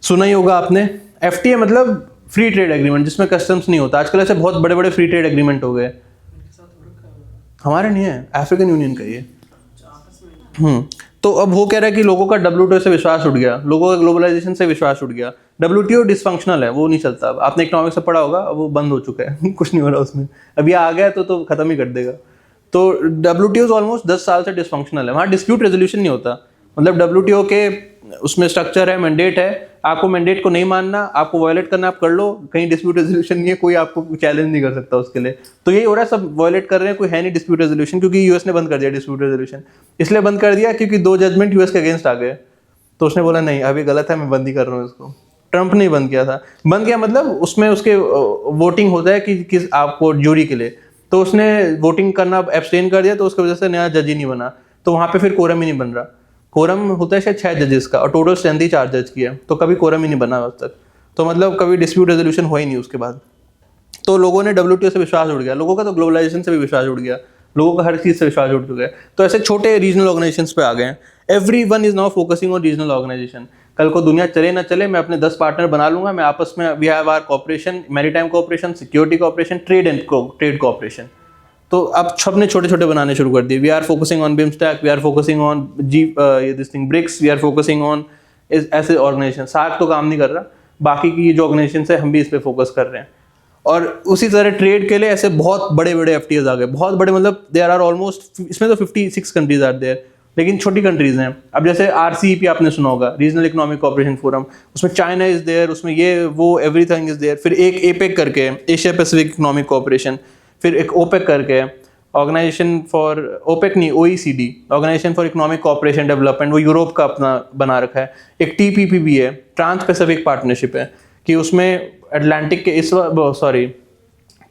सुना ही होगा आपने। FTA मतलब फ्री ट्रेड एग्रीमेंट जिसमें कस्टम्स नहीं होता। आजकल ऐसे बहुत बड़े बड़े फ्री ट्रेड एग्रीमेंट हो गए। हमारे नहीं है, अफ्रीकन यूनियन का ये। तो अब वो कह रहा है कि लोगों का WTO से विश्वास उठ गया, लोगों का ग्लोबलाइजेशन से विश्वास उठ गया। WTO डिसफंक्शनल है, वो नहीं चलता। अब आपने इकोनॉमिक्स से पढ़ा होगा, अब वो बंद हो चुका है कुछ नहीं हो रहा उसमें। अब ये आ गया तो खत्म ही कर देगा। तो WTO ऑलमोस्ट 10 साल से डिसफंक्शनल है, वहाँ डिस्प्यूट रेजोल्यूशन नहीं होता। मतलब WTO के उसमें स्ट्रक्चर है, मैंडेट है, आपको मैंडेट को नहीं मानना, आपको वायलेट करना आप कर लो, कहीं डिस्प्यूट रेजोल्यूशन नहीं है, कोई आपको चैलेंज नहीं कर सकता उसके लिए। तो यही हो रहा है, सब वायलेट कर रहे हैं, कोई है नहीं डिस्प्यूट रेजोल्यूशन, क्योंकि यूएस ने बंद कर दिया डिस्प्यूट रेजोल्यूशन। इसलिए बंद कर दिया क्योंकि 2 जजमेंट यूएस के अगेंस्ट आ गए, तो उसने बोला नहीं अभी गलत है, मैं बंद ही कर रहा हूँ इसको। ट्रंप ने बंद किया था। बंद किया मतलब उसमें उसके वोटिंग होता है कि किस आपको ज्यूरी के लिए, तो उसने वोटिंग करना एब्सटेन कर दिया, तो उसकी वजह से नया जज ही नहीं बना। तो वहाँ पे फिर कोरम ही नहीं बन रहा। कोरम होता है शायद 6 जजेस का, और टोटल स्ट्रेंथ ही 4 जज की है, तो कभी कोरम ही नहीं बना आज तक। तो मतलब कभी डिस्प्यूट रेजोल्यूशन हुआ ही नहीं उसके बाद। तो लोगों ने WTO से विश्वास उड़ गया, लोगों का तो ग्लोबलाइजेशन से भी विश्वास उड़ गया, लोगों का हर चीज़ से विश्वास उड़ चुका है। तो ऐसे छोटे रीजनल ऑर्गेनाइजेशंस पे आ गए हैं। Everyone is now focusing on regional organisation. कल को दुनिया चले ना चले, मैं अपने 10 पार्टनर बना लूंगा, मैं आपस में we have our cooperation, maritime cooperation, security cooperation, trade cooperation. तो अब सबने छोटे छोटे बनाने शुरू कर दिए। We are focusing on BIMSTEC, we are focusing on BRICS, we are focusing on ऐसे ऑर्गेनाइजेशन। सार्क तो काम नहीं कर रहा, बाकी की जो ऑर्गेनाइजेशन है हम भी इस पे फोकस कर रहे हैं। और उसी तरह ट्रेड के लिए ऐसे बहुत बड़े बड़े FTAs आ गए, बहुत बड़े, मतलब देयर आर ऑलमोस्ट, इसमें तो 56 कंट्रीज आर देयर, लेकिन छोटी कंट्रीज हैं। अब जैसे RCEP आपने सुना होगा, रीजनल इकोनॉमिक कोऑपरेशन फोरम, उसमें चाइना इज देयर, उसमें ये वो एवरीथिंग इज देयर। फिर एक APEC करके, एशिया पैसिफिक इकोनॉमिक कोऑपरेशन, फिर एक OPEC करके, ऑर्गेनाइजेशन फॉर ओपेक नहीं, OECD, organisation for economic cooperation development, वो यूरोप का अपना बना रखा है। एक TPP भी है, ट्रांस पैसिफिक पार्टनरशिप है, कि उसमें अटलांटिक के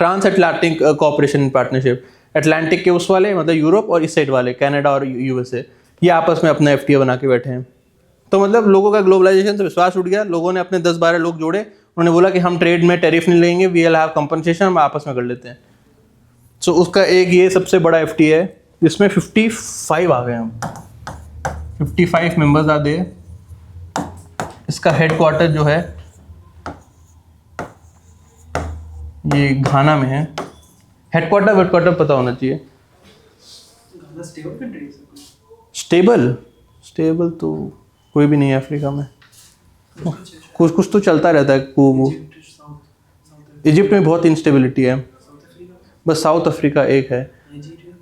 trans Atlantic cooperation partnership, Atlantic के उस वाले मतलब यूरोप और इस साइड वाले कनाडा और USA, ये आपस में अपना FTA बना के बैठे हैं। तो मतलब लोगों का ग्लोबलाइजेशन से विश्वास उठ गया, लोगों ने अपने 10-12 लोग जोड़े, उन्होंने बोला कि हम ट्रेड में टैरिफ नहीं लेंगे, वी विल हैव कंपनसेशन, हम आपस में कर लेते हैं। सो उसका एक ये सबसे बड़ा FTA है, जिसमें 55 आ गए हम, 55 मेंबर्स आ गए। इसका हेडक्वार्टर जो है ये घाना में है। हेडक्वार्टर पता होना चाहिए। स्टेबल तो कोई भी नहीं है अफ्रीका में, कुछ तो चलता रहता है। वो इजिप्ट में बहुत इंस्टेबिलिटी है, बस साउथ अफ्रीका एक है,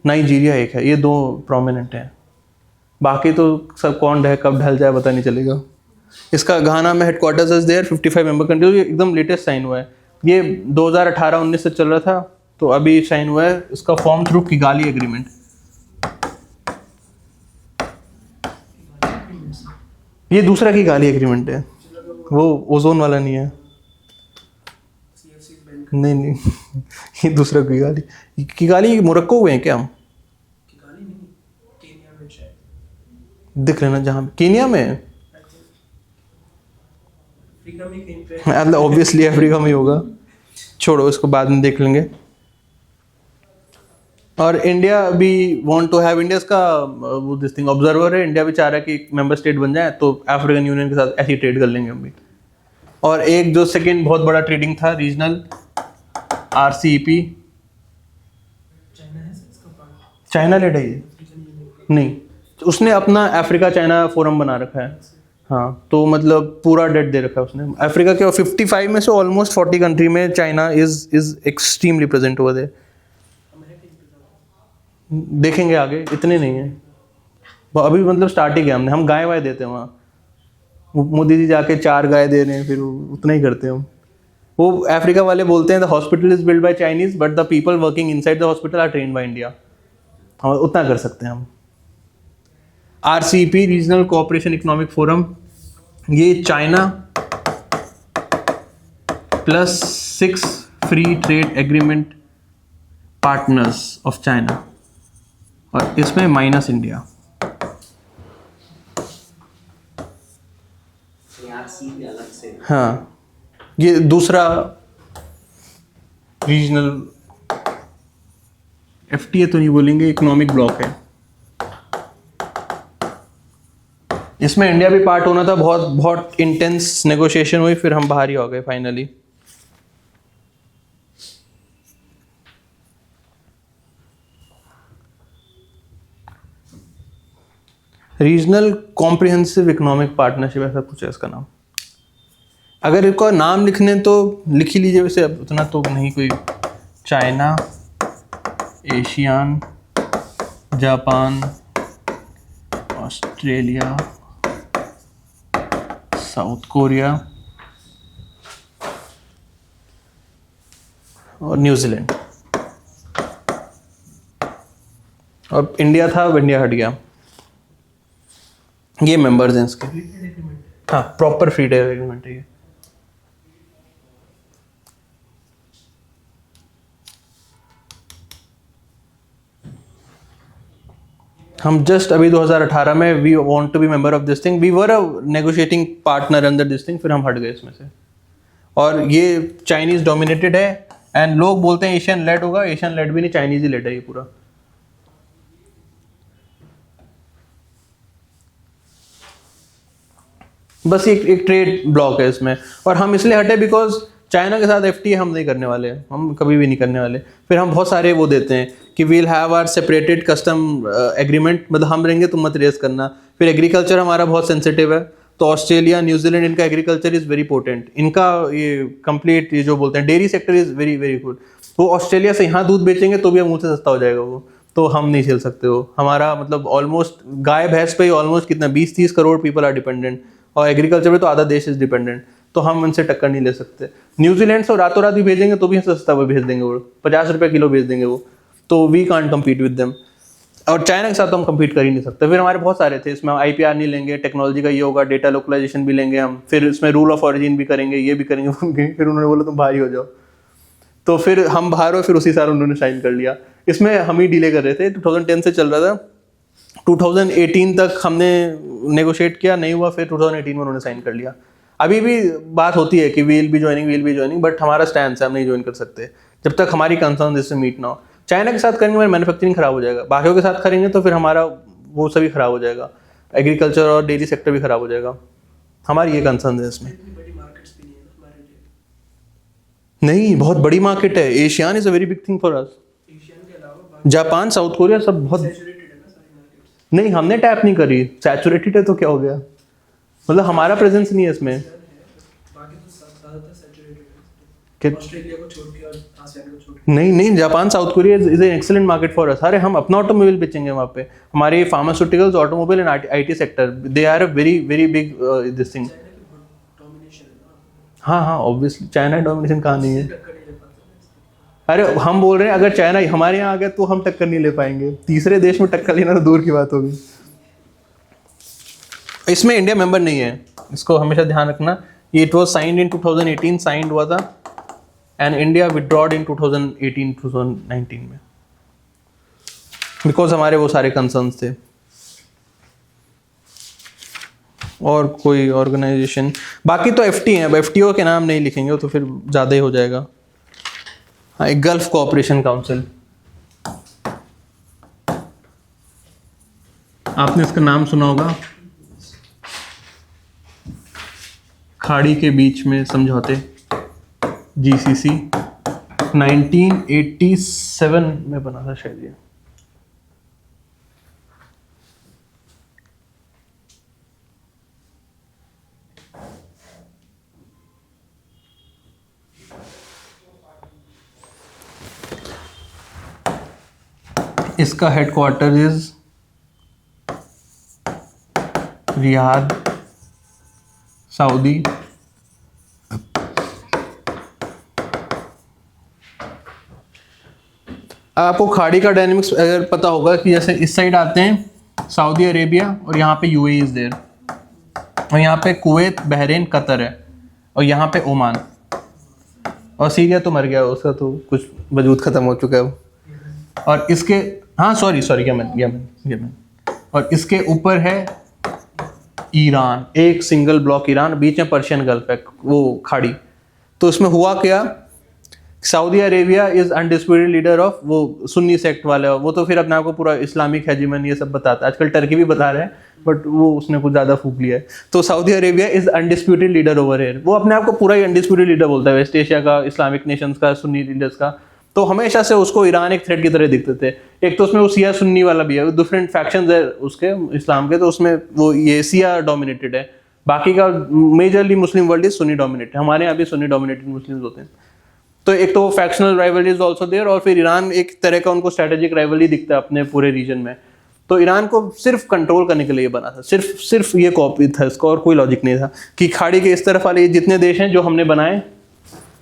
नाइजीरिया एक है, ये 2 प्रोमिनेंट हैं, बाकी तो सब कौन कब ढल जाए पता नहीं चलेगा। इसका घाना में headquarters is there, 55 member countries, ये एकदम लेटेस्ट साइन हुआ है, ये 2018-19 से चल रहा था, तो अभी साइन हुआ है। इसका फॉर्म थ्रू किगाली एग्रीमेंट, ये दूसरा किगाली एग्रीमेंट है, वो ओजोन वाला नहीं है, नहीं ये दूसरा किगाली मोरक्को हुए हैं क्या हम? दिख रहे ना जहाँ केनिया में, मतलब ऑब्वियसली अफ्रीका में ही होगा, छोड़ो इसको बाद में देख लेंगे। और इंडिया भी वांट टू हैव, इंडिया का वो दिस थिंग ऑब्जर्वर है, इंडिया भी चाह रहा है कि मेंबर स्टेट बन जाए तो अफ्रीकन यूनियन के साथ ऐसी ट्रेड कर लेंगे हम भी। और एक जो सेकंड बहुत बड़ा ट्रेडिंग था रीजनल, RCEP, चाइना लेड है ये नहीं, उसने अपना अफ्रीका चाइना फोरम बना रखा है। हाँ, तो मतलब पूरा डेट दे रखा है उसने अफ्रीका के, और 55 में से ऑलमोस्ट 40 कंट्री में China is extremely present over there. देखेंगे आगे, इतने नहीं है अभी, मतलब स्टार्ट ही किया हमने, हम गाय वाय देते हैं वहाँ, मोदी जी जाके 4 गाय दे रहे हैं, फिर उतना ही करते हैं हम। वो अफ्रीका वाले बोलते हैं the hospital is build by Chinese but the people working inside the hospital are trained by India, हम उतना कर सकते हैं हम। RCEP, regional cooperation economic forum, ये China plus 6 free trade agreement partners of China, और इसमें माइनस इंडिया।
अलग से,
हाँ, ये दूसरा रीजनल FTA तो नहीं बोलेंगे, इकोनॉमिक ब्लॉक है। इसमें इंडिया भी पार्ट होना था, बहुत इंटेंस नेगोशिएशन हुई, फिर हम बाहर ही हो गए finally. Regional comprehensive economic partnership, ऐसा कुछ है इसका नाम। अगर इसका नाम लिखने तो लिख ही लीजिए, वैसे अब उतना तो नहीं कोई। China, ASEAN, Japan, Australia, South Korea और न्यूजीलैंड, और इंडिया था, इंडिया हट गया। ये मेंबर्स हैं इसके। हाँ, प्रॉपर फ्री ट्रेड एग्रीमेंट है ये। हम जस्ट अभी 2018 में we want to be member of this thing, we were a negotiating partner under this thing, फिर हम हट गए इसमें से। और ये चाइनीज डोमिनेटेड है, एंड लोग बोलते हैं एशियन लेड होगा, एशियन लेड भी नहीं, चाइनीज ही लेड है ये पूरा। बस एक ट्रेड ब्लॉक है इसमें, और हम इसलिए हटे बिकॉज चाइना के साथ FTA हम नहीं करने वाले, हम कभी भी नहीं करने वाले। फिर हम बहुत सारे वो देते हैं कि we'll have our separated custom agreement, मतलब हम रहेंगे तुम मत रेस करना। फिर एग्रीकल्चर हमारा बहुत सेंसिटिव है, तो ऑस्ट्रेलिया, न्यूजीलैंड, इनका एग्रीकल्चर इज़ वेरी पोटेंट, इनका ये कंप्लीट ये जो बोलते हैं dairy sector is very very good. वो ऑस्ट्रेलिया से यहाँ दूध बेचेंगे तो भी हम मुँह से सस्ता हो जाएगा वो, तो हम नहीं झेल सकते हो। हमारा मतलब ऑलमोस्ट गाय भैंस पे ही ऑलमोस्ट कितना 20-30 करोड़ पीपल आर डिपेंडेंट, और एग्रीकल्चर पे तो आधा देश इज डिपेंडेंट, तो हम उनसे टक्कर नहीं ले सकते। न्यूजीलैंड से रातों रात भी भेजेंगे तो भी सस्ता वो भेज देंगे, वो 50 रुपये किलो भेज देंगे वो, तो we can't compete with them. और चाइना के साथ तो हम कम्पीट कर ही नहीं सकते। फिर हमारे बहुत सारे थे इसमें, IPR नहीं लेंगे, टेक्नोलॉजी का ये होगा, डेटा लोकलाइजेशन भी लेंगे हम, फिर इसमें रूल ऑफ ऑरिजिन भी करेंगे, ये भी करेंगे फिर उन्होंने बोला तुम बाहर ही हो जाओ। तो फिर हम बाहर हो, फिर उसी साल उन्होंने साइन कर लिया। इसमें हम ही डिले कर रहे थे, 2010 से चल रहा था, 2018 तक हमने नेगोशिएट किया, नहीं हुआ, फिर 2018 में उन्होंने साइन कर लिया। अभी भी बात होती है कि वील बी ज्वाइनिंग, बट हमारा स्टैंड है हम नहीं ज्वाइन कर सकते जब तक हमारी कंसर्न इससे मीट ना हो। चाइना के साथ करेंगे हमारी मैन्युफैक्चरिंग खराब हो जाएगा, बाकियों के साथ करेंगे तो फिर हमारा वो सभी खराब हो जाएगा, एग्रीकल्चर और डेयरी सेक्टर भी खराब हो जाएगा। हमारी ये कंसर्न है इसमें। नहीं, बहुत बड़ी मार्केट है, ASEAN is a very big thing for us. Japan, South Korea सब बहुत, नहीं हमने टैप नहीं करी, सैचुरेटेड है तो क्या हो गया, मतलब हमारा प्रेजेंस नहीं है इसमें।
ऑस्ट्रेलिया को छोड़ के और आसियान को छोड़ के।
नहीं, Japan, South Korea is an excellent market for us. अरे हम अपना ऑटोमोबाइल बेचेंगे वहाँ पे, हमारे pharmaceuticals, automobile and IT sector, they are a very very big this thing. हाँ, ऑब्वियसली चाइना डोमिनेशन कहाँ नहीं है। अरे हम बोल रहे हैं अगर चाइना हमारे यहाँ आ गया तो हम टक्कर नहीं ले पाएंगे, तीसरे देश में टक्कर लेना तो दूर की बात होगी। इसमें इंडिया मेंबर नहीं है, इसको हमेशा ध्यान रखना। It was signed in 2018, signed हुआ था, एंड इंडिया विड्रॉड इन 2018-2019 में, बिकॉज हमारे वो सारे कंसर्न्स थे। और कोई ऑर्गेनाइजेशन बाकी तो FT है, अब FTO के नाम नहीं लिखेंगे तो फिर ज़्यादा ही हो जाएगा। हाँ, एक गल्फ कोऑपरेशन काउंसिल, आपने इसका नाम सुना होगा, खाड़ी के बीच में समझौते, GCC 1987 में बना था शायद ये। इसका हेडक्वार्टर इज रियाद, सऊदी। आपको खाड़ी का डायनेमिक्स अगर पता होगा कि जैसे इस साइड आते हैं सऊदी अरेबिया और यहाँ पे UAE इज देयर, और यहाँ पे कुवैत, बहरीन, कतर है, और यहाँ पे ओमान, और सीरिया तो मर गया, उसका तो कुछ वजूद खत्म हो चुका है। और इसके हाँ सॉरी यमन, और इसके ऊपर है ईरान, एक सिंगल ब्लॉक ईरान, बीच में पर्शियन गल्फ है वो खाड़ी। तो इसमें हुआ क्या, Saudi Arabia is undisputed leader of वो सुन्नी सेक्ट वाले, वो तो फिर अपने आप को पूरा इस्लामिक हेजिमन ये सब बताता है, आजकल टर्की भी बता रहे हैं बट वो उसने कुछ ज़्यादा फूक लिया है। तो Saudi Arabia is undisputed leader over here, वो अपने आप को पूरा ही अनडिस्प्यूटेड लीडर बोलता है वेस्ट एशिया का, इस्लामिक नेशंस का, सुन्नी लीडर्स का। तो हमेशा से उसको ईरान एक थ्रेट की तरह दिखते थे। एक तो उसमें वो सिया सुन्नी वाला भी है, डिफरेंट फैक्शंस है उसके इस्लाम के, तो उसमें वो ये सिया डोमिनेटेड है, बाकी का majorly Muslim world is Sunni dominated, हमारे यहाँ भी सुन्नी डोमिनेटेड मुस्लिम्स होते हैं। तो एक तो फैक्शनल राइवलरी इज आल्सो देयर, और फिर ईरान एक तरह का उनको स्ट्रेटेजिक राइवलरी दिखता है अपने पूरे रीजन में। तो ईरान को सिर्फ कंट्रोल करने के लिए बना था, सिर्फ ये कॉपी था इसका, और कोई लॉजिक नहीं था कि खाड़ी के इस तरफ वाले जितने देश हैं जो हमने बनाए,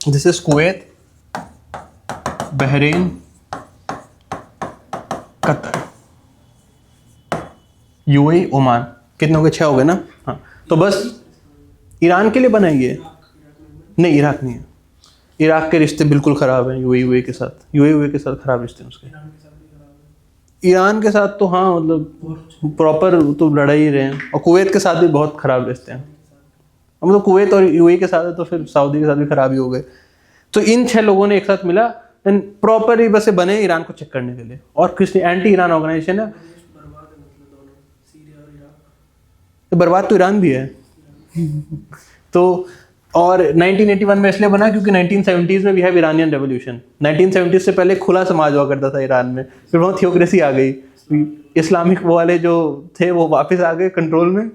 this is Kuwait, Bahrain, Qatar, UAE, Oman, कितने हो गए, 6 हो गए ना। हाँ, तो बस ईरान के लिए बनाइए, नहीं इराक नहीं है, इराक के रिश्ते बिल्कुल ख़राब हैं UAE के साथ, UAE के साथ ख़राब रिश्ते हैं उसके। ईरान के साथ तो हाँ मतलब प्रॉपर तो लड़ा ही रहे हैं, और कुवैत के साथ भी बहुत ख़राब रिश्ते हैं, मतलब कुवैत और UAE के साथ है तो फिर सऊदी के साथ भी ख़राब ही हो गए। तो इन 6 लोगों ने एक साथ मिला, एंड प्रॉपर ही बस बने ईरान को चेक करने के लिए, और किस एंटी ईरान ऑर्गेनाइजेशन है। बर्बाद तो ईरान भी है तो और 1981 में इसलिए बना क्योंकि 1970s में भी है ईरानियन रेवोल्यूशन। 1970s से पहले खुला समाज हुआ करता था ईरान में, फिर वहाँ थियोक्रेसी आ गई, इस्लामिक वाले जो थे वो वापस आ गए कंट्रोल में,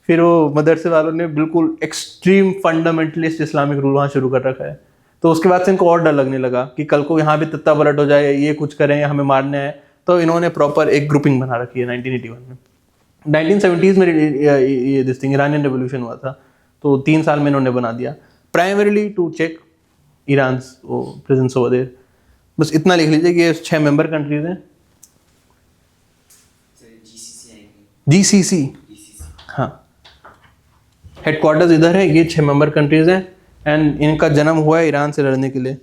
फिर वो मदरसे वालों ने बिल्कुल एक्सट्रीम फंडामेंटलिस्ट इस्लामिक रूल वहाँ शुरू कर रखा है। तो उसके बाद से इनको और डर लगने लगा कि कल को यहाँ भी तत्ता पलट हो जाए, ये कुछ करें, हमें मारने है, तो इन्होंने प्रॉपर एक ग्रुपिंग बना रखी है 1981 में। 1970s में ये दिस थिंग ईरानियन रेवोल्यूशन हुआ था, तो 3 साल में इन्होंने बना दिया, primarily to check Iran presence over there. बस इतना लिख लीजिए कि ये 6 मेंबर कंट्रीज हैं।
जीसीसी आएंगे।
जीसीसी,
जीसीसी
हाँ, हेडक्वार्टर्स इधर है, ये 6 मेंबर कंट्रीज हैं एंड इनका जन्म हुआ है ईरान से लड़ने के लिए।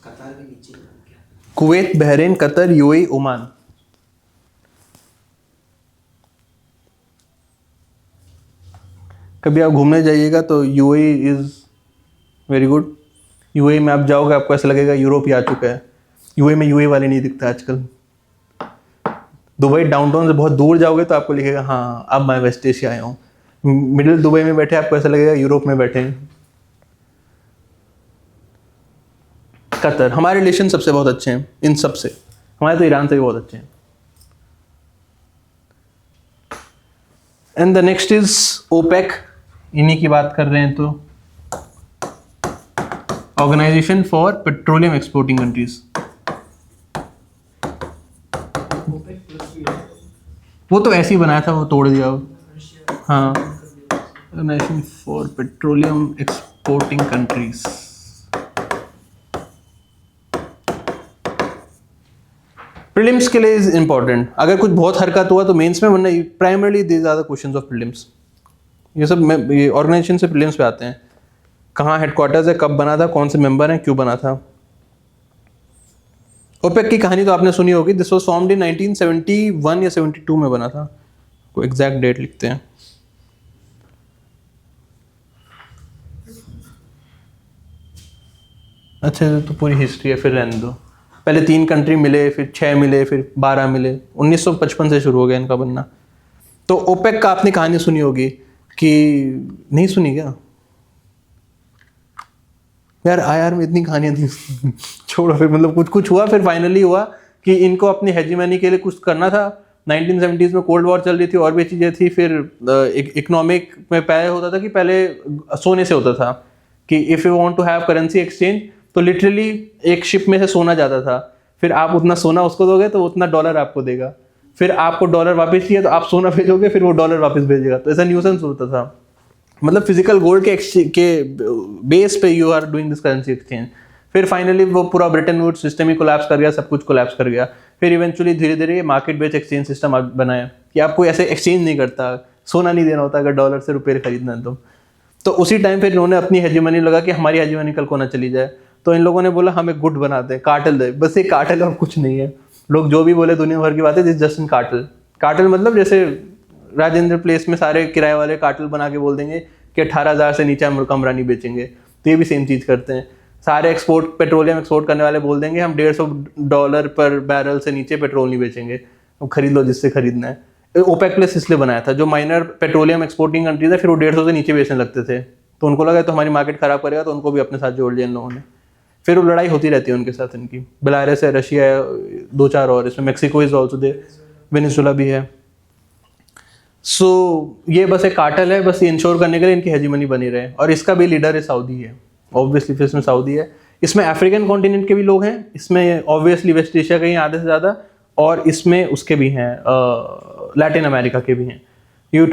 कतार के नीचे नाम क्या है?
Kuwait, Bahrain, Qatar, UAE, Oman. कभी आप घूमने जाइएगा तो UAE is very good. UAE में आप जाओगे आपको ऐसा लगेगा यूरोप ही आ चुका है। यूएई में यूएई वाले नहीं दिखता आजकल। दुबई डाउनटाउन से बहुत दूर जाओगे तो आपको लिखेगा हाँ अब मैं वेस्ट एशिया आया हूँ। मिडिल दुबई में बैठे आपको ऐसा लगेगा यूरोप में बैठे हैं। कतर, हमारे रिलेशन सबसे बहुत अच्छे हैं इन सब से, हमारे तो ईरान से भी बहुत अच्छे हैं। And the next is OPEC, इन्हीं की बात कर रहे हैं तो organisation for petroleum exporting countries.
OPEC plus भी है,
वो तो ऐसे ही बनाया था, वो तोड़ दिया वो।
रशिया
हाँ,
कर दिया उसने।
Organisation for petroleum exporting countries. Prelims के लिए इज इम्पॉर्टेंट, अगर कुछ बहुत हरकत हुआ तो मेंस में, वरना primarily these are the questions of prelims. ये सब ये ऑर्गेनाइजेशन से प्रीलिम्स पे आते हैं। कहाँ हेडक्वार्टर्स है, कब बना था, कौन से मेंबर हैं, क्यों बना था। ओपेक की कहानी तो आपने सुनी होगी। दिस वाज फॉर्म्ड इन 1971 या 72 में बना था, कोई एग्जैक्ट डेट लिखते हैं। अच्छा तो पूरी हिस्ट्री है, फिर रहने दो। पहले 3 कंट्री मिले, फिर 6 मिले, फिर 12 मिले। 1955 से शुरू हो गया इनका बनना। तो ओपेक का आपने कहानी सुनी होगी कि नहीं सुनी क्या यार? आईआर में इतनी कहानियां थी छोड़ो। फिर मतलब कुछ कुछ हुआ, फिर फाइनली हुआ कि इनको अपनी हेजीमनी के लिए कुछ करना था। 1970s में कोल्ड वॉर चल रही थी, और भी चीज़ें थी। फिर इकोनॉमिक में पहले होता था कि पहले सोने से होता था कि if you want to have currency exchange तो लिटरली एक शिप में से सोना जाता था। फिर आप उतना सोना उसको दोगे तो उतना डॉलर आपको देगा। फिर आपको डॉलर वापस चाहिए तो आप सोना भेजोगे, फिर वो डॉलर वापस भेजेगा। तो ऐसा न्यूसेंस होता था। मतलब फिजिकल गोल्ड के बेस पे you are doing this currency exchange. फिर फाइनली वो पूरा ब्रिटेन वुड्स सिस्टम ही कोलैप्स कर गया, सब कुछ कोलैप्स कर गया। फिर इवेंचुअली धीरे धीरे ये मार्केट बेस्ड एक्सचेंज सिस्टम बनाया कि आपको ऐसे एक्सचेंज नहीं करता, सोना नहीं देना होता अगर डॉलर से रुपये खरीदना है तो उसी टाइम फिर इन्होंने अपनी हेजीमनी लगा कि हमारी हेजीमनी कल को ना चली जाए। तो इन लोगों ने बोला हम एक गुट बनाते हैं, कार्टेल दे। बस ये कार्टेल और कुछ नहीं है। लोग जो भी बोले दुनिया भर की बातें, this just in cartel. Cartel मतलब जैसे राजेंद्र प्लेस में सारे किराए वाले कार्टेल बना के बोल देंगे कि 18,000 से नीचे हम कमरा नहीं बेचेंगे, तो ये भी सेम चीज़ करते हैं। सारे एक्सपोर्ट पेट्रोलियम एक्सपोर्ट करने वाले बोल देंगे हम $150 पर बैरल से नीचे पेट्रोल नहीं बेचेंगे, अब खरीद लो जिससे खरीदना है। ओपेक प्लस इसलिए बनाया था, जो माइनर पेट्रोलियम एक्सपोर्टिंग कंट्रीज है फिर वो 150 से नीचे बेचने लगते थे, तो उनको लगा तो हमारी मार्केट खराब करेगा, तो उनको भी अपने साथ जोड़ लिया इन लोगों ने। फिर वो लड़ाई होती रहती है उनके साथ इनकी, बेलारस है, रशिया है, 2-4 और, इसमें Mexico is also there, Venezuela भी है। सो ये बस एक कार्टेल है, बस ये इंश्योर करने के लिए इनकी हेजीमनी बनी रहे। और इसका भी लीडर है सऊदी है, ऑब्वियसली फिर इसमें सऊदी है। इसमें अफ्रीकन कॉन्टिनेंट के भी लोग हैं, इसमें ऑब्वियसली वेस्ट एशिया के ही आधे से ज़्यादा, और इसमें उसके भी हैं, लैटिन अमेरिका के भी हैं। यो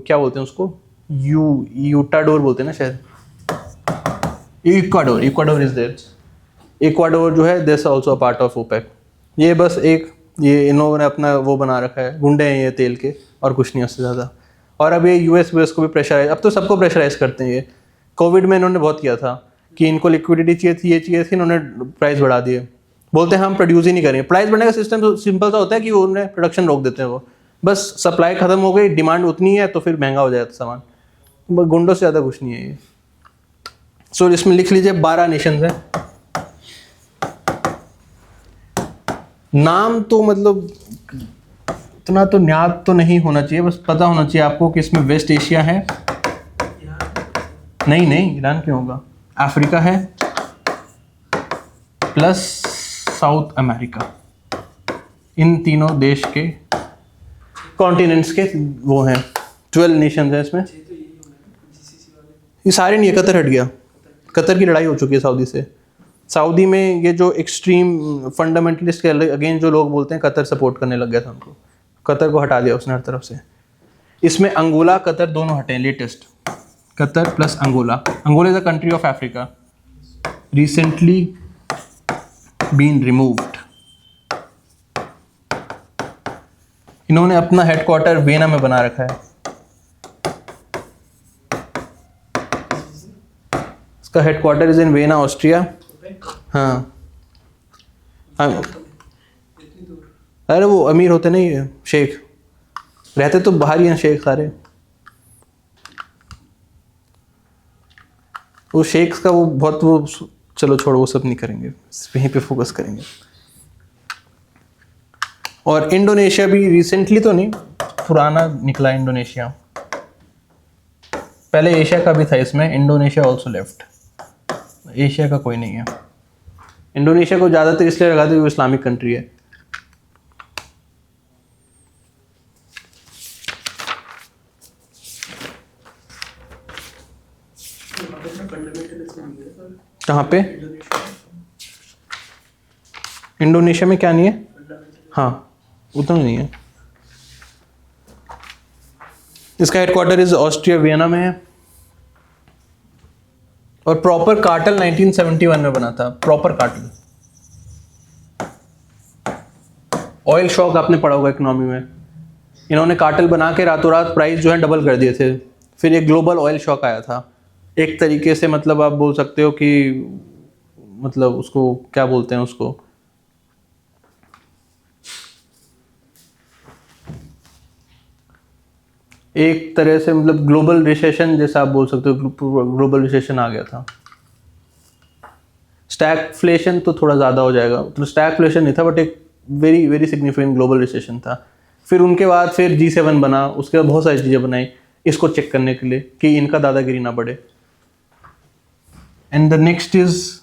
क्या बोलते हैं उसको, यूटाडोर बोलते हैं ना शायद, इक्वाडोर इज देयर। इक्वाडोर जो है this also a part of OPEC. ये बस एक ये इन लोगों ने अपना वो बना रखा है, गुंडे हैं ये तेल के, और कुछ नहीं उससे ज़्यादा। और अब ये यूएस को भी प्रेशराइज, अब तो सबको प्रेशराइज करते हैं ये। कोविड में इन्होंने बहुत किया था कि इनको लिक्विडिटी चाहिए थी, ये चाहिए थी, इन्होंने प्राइस बढ़ा दिए। बोलते हैं हम प्रोड्यूस ही नहीं करेंगे। प्राइस बढ़ने का सिस्टम तो सिंपल सा होता है कि वो उन्हें प्रोडक्शन रोक देते हैं, वो बस सप्लाई खत्म हो गई, डिमांड उतनी है तो फिर महंगा हो जाता सामान। गुंडों से ज़्यादा कुछ नहीं है ये। सो इसमें लिख लीजिए 12 नेशंस हैं। नाम तो मतलब इतना तो न्याद तो नहीं होना चाहिए, बस पता होना चाहिए आपको कि इसमें वेस्ट एशिया है, नहीं ईरान क्यों होगा, अफ्रीका है प्लस साउथ अमेरिका। इन तीनों देश के कॉन्टिनेंट्स के वो हैं, 12 नेशंस हैं इसमें। ये सारे नहीं है, कतर हट गया, कतर की लड़ाई हो चुकी है सऊदी से। सऊदी में ये जो एक्सट्रीम फंडामेंटलिस्ट के अगेंस्ट जो लोग बोलते हैं, कतर सपोर्ट करने लग गया था उनको। कतर को हटा दिया उसने हर तरफ से। इसमें अंगोला कतर दोनों हटे हैं latest, Qatar plus Angola. Angola is a country of Africa, recently been removed. इन्होंने अपना हेडक्वार्टर वियना में बना रखा है। इसका headquarter is in Vienna Austria. हाँ
इतनी दूर?
अरे वो अमीर होते नहीं है शेख, रहते तो बाहर ही हैं शेख सारे। वो शेख्स का वो बहुत वो, चलो छोड़ो वो सब नहीं करेंगे, यहीं पे फोकस करेंगे। और इंडोनेशिया भी रिसेंटली तो नहीं, पुराना निकला इंडोनेशिया, पहले एशिया का भी था इसमें, इंडोनेशिया ऑल्सो लेफ्ट। एशिया का कोई नहीं है। इंडोनेशिया को ज़्यादातर इसलिए लगा था वो इस्लामिक कंट्री है।
वहाँ पे अपना फंडामेंटलिज्म नहीं है सर,
कहाँ पे?
इंडोनेशिया
इंडोनेशिया में क्या नहीं है?
फंडामेंटलिज्म।
हाँ उतना नहीं है। इसका हेडक्वार्टर इज ऑस्ट्रिया वियना में है। और प्रॉपर कार्टल 1971 में बना था, प्रॉपर कार्टल। ऑयल शॉक आपने पढ़ा होगा इकोनॉमी में, इन्होंने कार्टल बना के रातों रात प्राइस जो है डबल कर दिए थे। फिर एक ग्लोबल ऑयल शॉक आया था एक तरीके से, मतलब आप बोल सकते हो कि मतलब उसको क्या बोलते हैं उसको, एक तरह से मतलब ग्लोबल रिसेशन जैसा आप बोल सकते हो, ग्लोबल रिसेशन आ गया था। स्टैगफ्लेशन तो थोड़ा ज़्यादा हो जाएगा, तो स्टैगफ्लेशन नहीं था बट एक very very significant global recession था। फिर उनके बाद फिर G7 बना, उसके बाद बहुत सारी चीज़ें बनाई इसको चेक करने के लिए कि इनका दादागिरी ना बढ़े। And the next is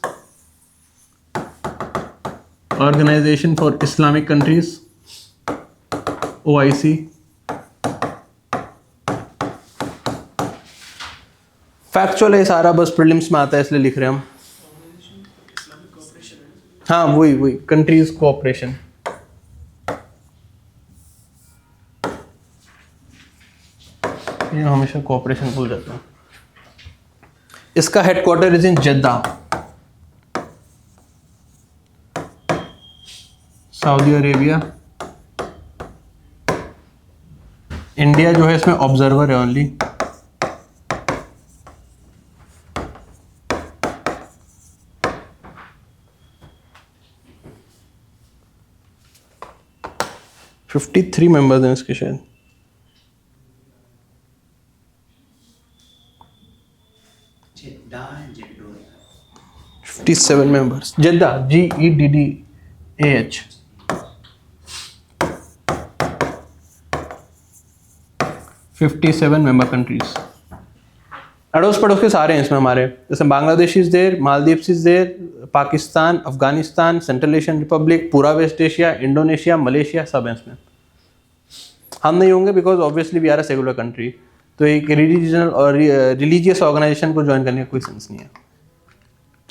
organisation for Islamic countries, OIC। Factual है सारा, बस प्रीलिम्स में आता है इसलिए लिख रहे हैं हम।
इस्लामिक कोऑपरेशन है।
हाँ वही वही कंट्रीज कोऑपरेशन। ये हमेशा कोऑपरेशन भूल जाता हूँ। इसका headquarter is in Jeddah, Saudi Arabia. India जो है इसमें ऑब्जर्वर है ओनली। 53 मेंबर्स हैं इसके शायद।
जेड्डा है, जेड्डो है।
57 members, Jeddah GEDDAH। 57 member countries. अड़ोस पड़ोस के सारे हैं इसमें हमारे, जैसे Bangladesh is there, Maldives is there, Pakistan, Afghanistan, Central Asian republic, पूरा वेस्ट एशिया, इंडोनेशिया, मलेशिया, सब हैं इसमें। हम नहीं होंगे because obviously we are a secular country, तो एक रिलीजनल और रिलीजियस ऑर्गेनाइजेशन को ज्वाइन करने का कोई सेंस नहीं है।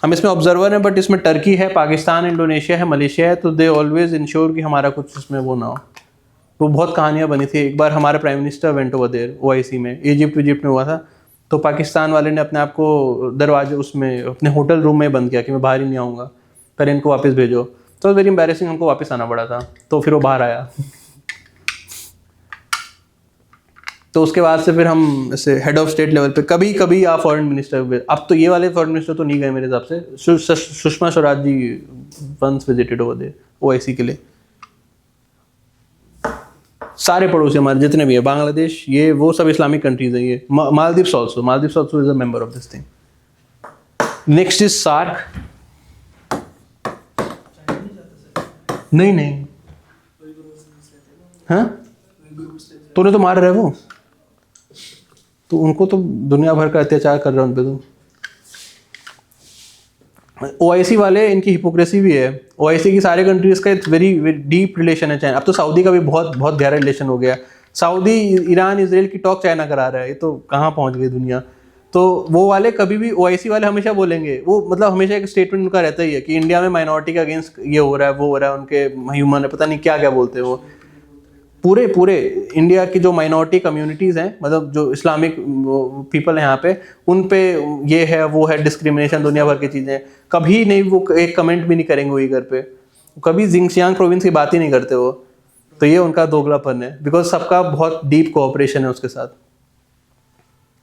हम इसमें ऑब्जर्वर हैं, बट इसमें टर्की है, पाकिस्तान, इंडोनेशिया है, मलेशिया है, तो दे ऑलवेज इंश्योर कि हमारा कुछ इसमें वो ना हो। वो बहुत कहानियाँ बनी थी। एक बार हमारे prime minister went over there OIC में, इजिप्ट में हुआ था, तो पाकिस्तान वाले ने अपने आप को दरवाजे उसमें अपने होटल रूम में बंद किया कि मैं बाहर ही नहीं आऊँगा, पर इनको वापस भेजो। तो वेरी एम्बैरेसिंग, हमको वापस आना पड़ा था, तो फिर वो बाहर आया। तो उसके बाद से फिर हम ऐसे हेड ऑफ स्टेट लेवल पे कभी कभी आप फॉरेन मिनिस्टर, अब तो ये वाले फॉरेन मिनिस्टर तो नहीं गए मेरे हिसाब से। Sushma Swaraj ji once visited over there OIC के लिए। सारे पड़ोसी हमारे जितने भी है, बांग्लादेश, ये वो सब इस्लामिक कंट्रीज है। ये Maldives also is a member of this thing. Next is SAARC. नहीं नहीं, हाँ तूने तो मार रहे वो, तो उनको तो दुनिया भर का अत्याचार कर रहा है उन पे। तो OIC वाले, इनकी हिपोक्रेसी भी है। OIC की सारे कंट्रीज का इट्स वेरी डीप रिलेशन है चाइना। अब तो सऊदी का भी बहुत बहुत गहरा रिलेशन हो गया। सऊदी, ईरान, इसराइल की टॉक चाइना करा रहा है। ये तो कहाँ पहुँच गई दुनिया। तो वो वाले कभी भी, OIC वाले हमेशा बोलेंगे, वो मतलब हमेशा एक स्टेटमेंट उनका रहता ही है कि इंडिया में माइनॉरिटी के अगेंस्ट ये हो रहा है, वो हो रहा है, उनके ह्यूमन है, पता नहीं क्या क्या बोलते हैं वो। पूरे पूरे इंडिया की जो माइनॉरिटी कम्युनिटीज़ हैं, मतलब जो इस्लामिक पीपल हैं यहाँ पे, उन पे ये है वो है डिस्क्रिमिनेशन, दुनिया भर की चीज़ें। कभी नहीं वो एक कमेंट भी नहीं करेंगे वो इधर पे, कभी जिंगजियांग प्रोविंस की बात ही नहीं करते वो। तो ये उनका दोगलापन है, बिकॉज सबका बहुत डीप कोऑपरेशन है उसके साथ।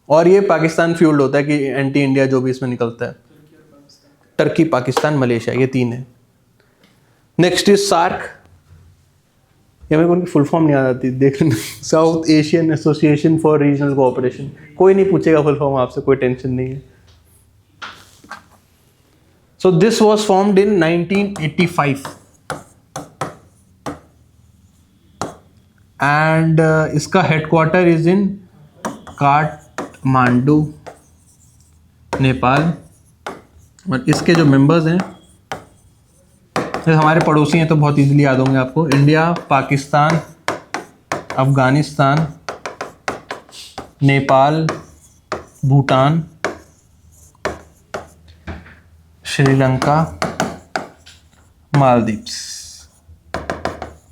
और ये पाकिस्तान फ्यूल्ड होता है कि एंटी इंडिया जो भी इसमें निकलता है। टर्की, पाकिस्तान, मलेशिया, ये 3 है। Next is SAARC. ये मेरे को उनकी फुल फॉर्म नहीं आ जाती, देख लेना। South Asian association for regional cooperation. कोई नहीं पूछेगा फुल फॉर्म आपसे, कोई टेंशन नहीं है। So this was formed in 1985 and इसका headquarter is in Kathmandu, Nepal. और इसके जो मेंबर्स हैं, हमारे पड़ोसी हैं तो बहुत इजीली याद होंगे आपको। इंडिया, पाकिस्तान, अफगानिस्तान, नेपाल, भूटान, श्रीलंका, मालदीव्स।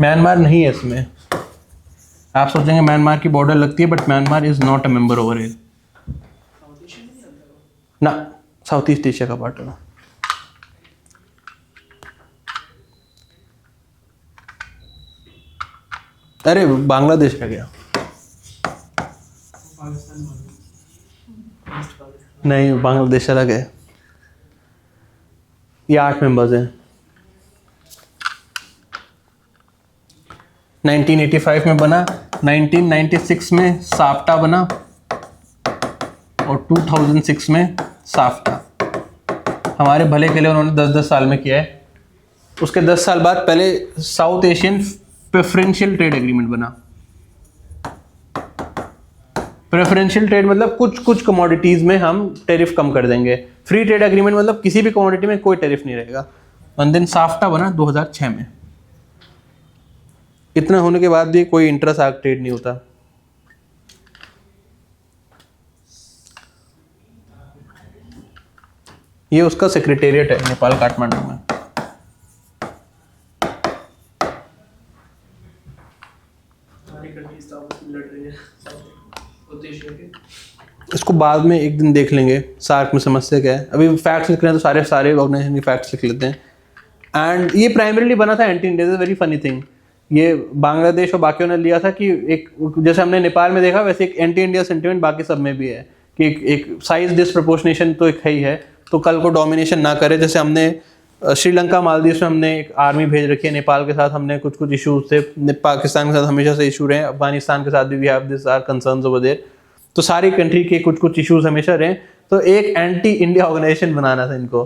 म्यांमार नहीं है इसमें। आप सोचेंगे म्यांमार की बॉर्डर लगती है, but Myanmar is not a member over here. ना, साउथ ईस्ट एशिया का पार्ट है। अरे बांग्लादेश का गया नहीं, बांग्लादेश अलग है। ये 8 मेंबर्स हैं। 1985 में बना, 1996 में साफ्टा बना और 2006 में साफ्टा। हमारे भले के लिए उन्होंने 10-10 साल में किया है। उसके 10 साल बाद पहले south Asian preferential trade agreement बना। प्रेफरेंशियल ट्रेड मतलब कुछ कुछ कमोडिटीज में हम टैरिफ कम कर देंगे। फ्री ट्रेड एग्रीमेंट मतलब किसी भी कमोडिटी में कोई टैरिफ नहीं रहेगा। एंड देन साफ्टा बना 2006 में। इतना होने के बाद भी कोई इंट्रा सार्क ट्रेड नहीं होता। ये उसका सेक्रेटेरिएट है नेपाल, काठमांडू में।
हमारी कंट्रीज तो आपस में लड़ रही है साउथ एशिया के।
इसको बाद में एक दिन देख लेंगे सार्क में समस्या क्या है। अभी फैक्ट्स लिख रहे हैं तो सारे ऑर्गेनाइजेशन के फैक्ट्स लिख लेते हैं। एंड ये प्राइमरीली बना था anti India. Very funny thing, ये बांग्लादेश और बाकियों ने लिया था कि एक, जैसे हमने नेपाल में देखा वैसे एक एंटी इंडिया सेंटिमेंट बाकी सब में भी है कि एक साइज डिसप्रपोर्शनेशन तो एक है। तो कल को डोमिनेशन ना करे। जैसे हमने श्रीलंका, मालदीव्स में हमने एक आर्मी भेज रखी है। नेपाल के साथ हमने कुछ कुछ इशूज थे, पाकिस्तान के साथ हमेशा से इशू रहे, अफगानिस्तान के साथ भी we have this are concerns over there. तो सारी कंट्री के कुछ कुछ इश्यूज हमेशा रहे। तो एक एंटी इंडिया ऑर्गेनाइजेशन बनाना था इनको।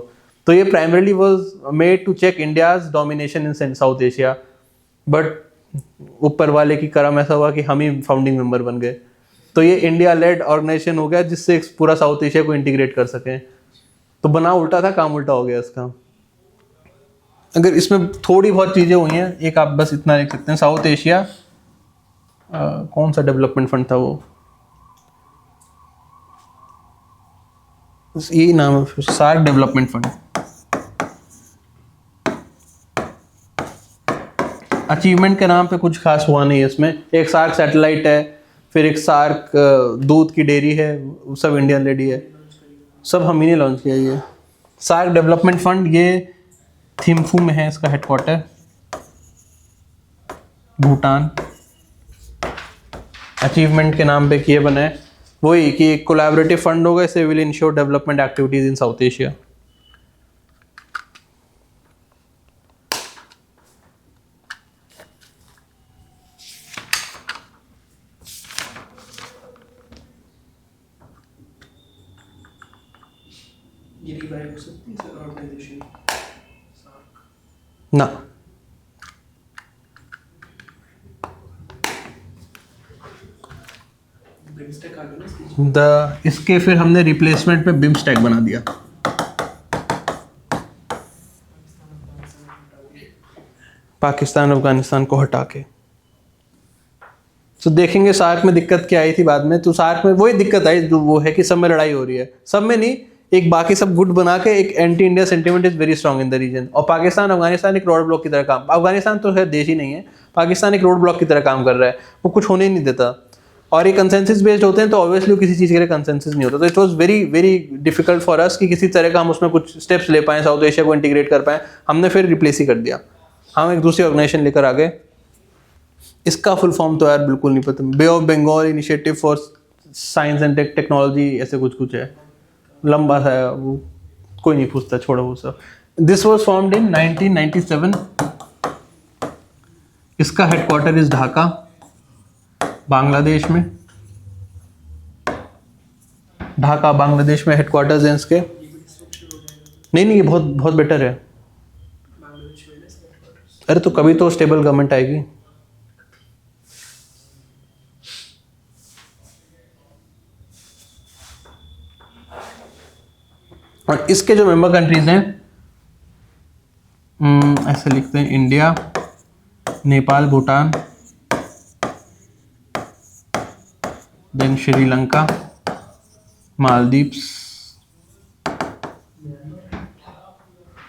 तो ये primarily was made to check India's domination in South Asia. But ऊपर वाले की करम ऐसा हुआ कि हम ही फाउंडिंग मेंबर बन गए। तो ये इंडिया लेड ऑर्गेनाइजेशन हो गया जिससे पूरा साउथ एशिया को इंटीग्रेट कर सकें। तो बना उल्टा था, काम उल्टा हो गया इसका। अगर इसमें थोड़ी बहुत चीज़ें हुई हैं, एक आप बस इतना लिख सकते हैं, साउथ एशिया कौन सा डेवलपमेंट फंड था वो, यही नाम है, सार्क डेवलपमेंट फंड। अचीवमेंट के नाम पे कुछ खास हुआ नहीं है इसमें। एक सार्क सैटेलाइट है, फिर एक सार्क दूध की डेयरी है, वो सब इंडियन लेडी है, सब हम ही ने लॉन्च किया। ये सार्क डेवलपमेंट फंड ये थिम्फू में है, इसका हेडक्वार्टर भूटान। अचीवमेंट के नाम पे किए बना है वही कि एक कोलैबोरेटिव फंड होगा, इसे will ensure development activities in South Asia.
ये रिवाइव हो सकती है सर ऑर्गेनाइजेशन सार्क
ना,
बिमस्टेक आ गया ना
इसके फिर हमने रिप्लेसमेंट पे बिम्स्टेक बना दिया। पाकिस्तान अफगानिस्तान को हटा के। तो देखेंगे सार्क में दिक्कत क्या आई थी बाद में। तो सार्क में वही दिक्कत आई जो वो है कि सब में लड़ाई हो रही है, सब में नहीं, एक बाकी सब गुट बना के एक anti India sentiment is very strong in the region. और पाकिस्तान अफगानिस्तान एक रोड ब्लॉक की तरह काम। अफगानिस्तान तो है देश ही नहीं है, पाकिस्तान एक रोड ब्लॉक की तरह काम कर रहा है, वो कुछ होने ही नहीं देता। और ये कंसेंसस बेस्ड होते हैं तो ऑब्वियसली किसी चीज़ के लिए कंसेंसस नहीं होता। तो it was very very difficult for us कि किसी तरह का हम उसमें कुछ स्टेप्स ले पाएँ, साउथ एशिया को इंटीग्रेट कर पाएँ। हमने फिर रिप्लेस ही कर दिया, हम एक दूसरी ऑर्गेनाइजेशन लेकर आ गए। इसका फुल फॉर्म तो यार बिल्कुल नहीं पता, bay of Bengal initiative for science and technology ऐसे कुछ कुछ है, लंबा सा है वो, कोई नहीं पूछता, छोड़ो वो सब। दिस वाज फॉर्म्ड इन 1997। इसका हेडक्वार्टर इज ढाका, बांग्लादेश में। ढाका बांग्लादेश में हेडक्वार्टर्स हैं इसके। नहीं नहीं, ये बहुत बहुत बेटर है।
बांग्लादेश में इसका headquarters।
अरे तो कभी तो स्टेबल गवर्नमेंट आएगी। और इसके जो मेंबर कंट्रीज हैं, ऐसे लिखते हैं, India, Nepal, Bhutan, then Sri Lanka, Maldives,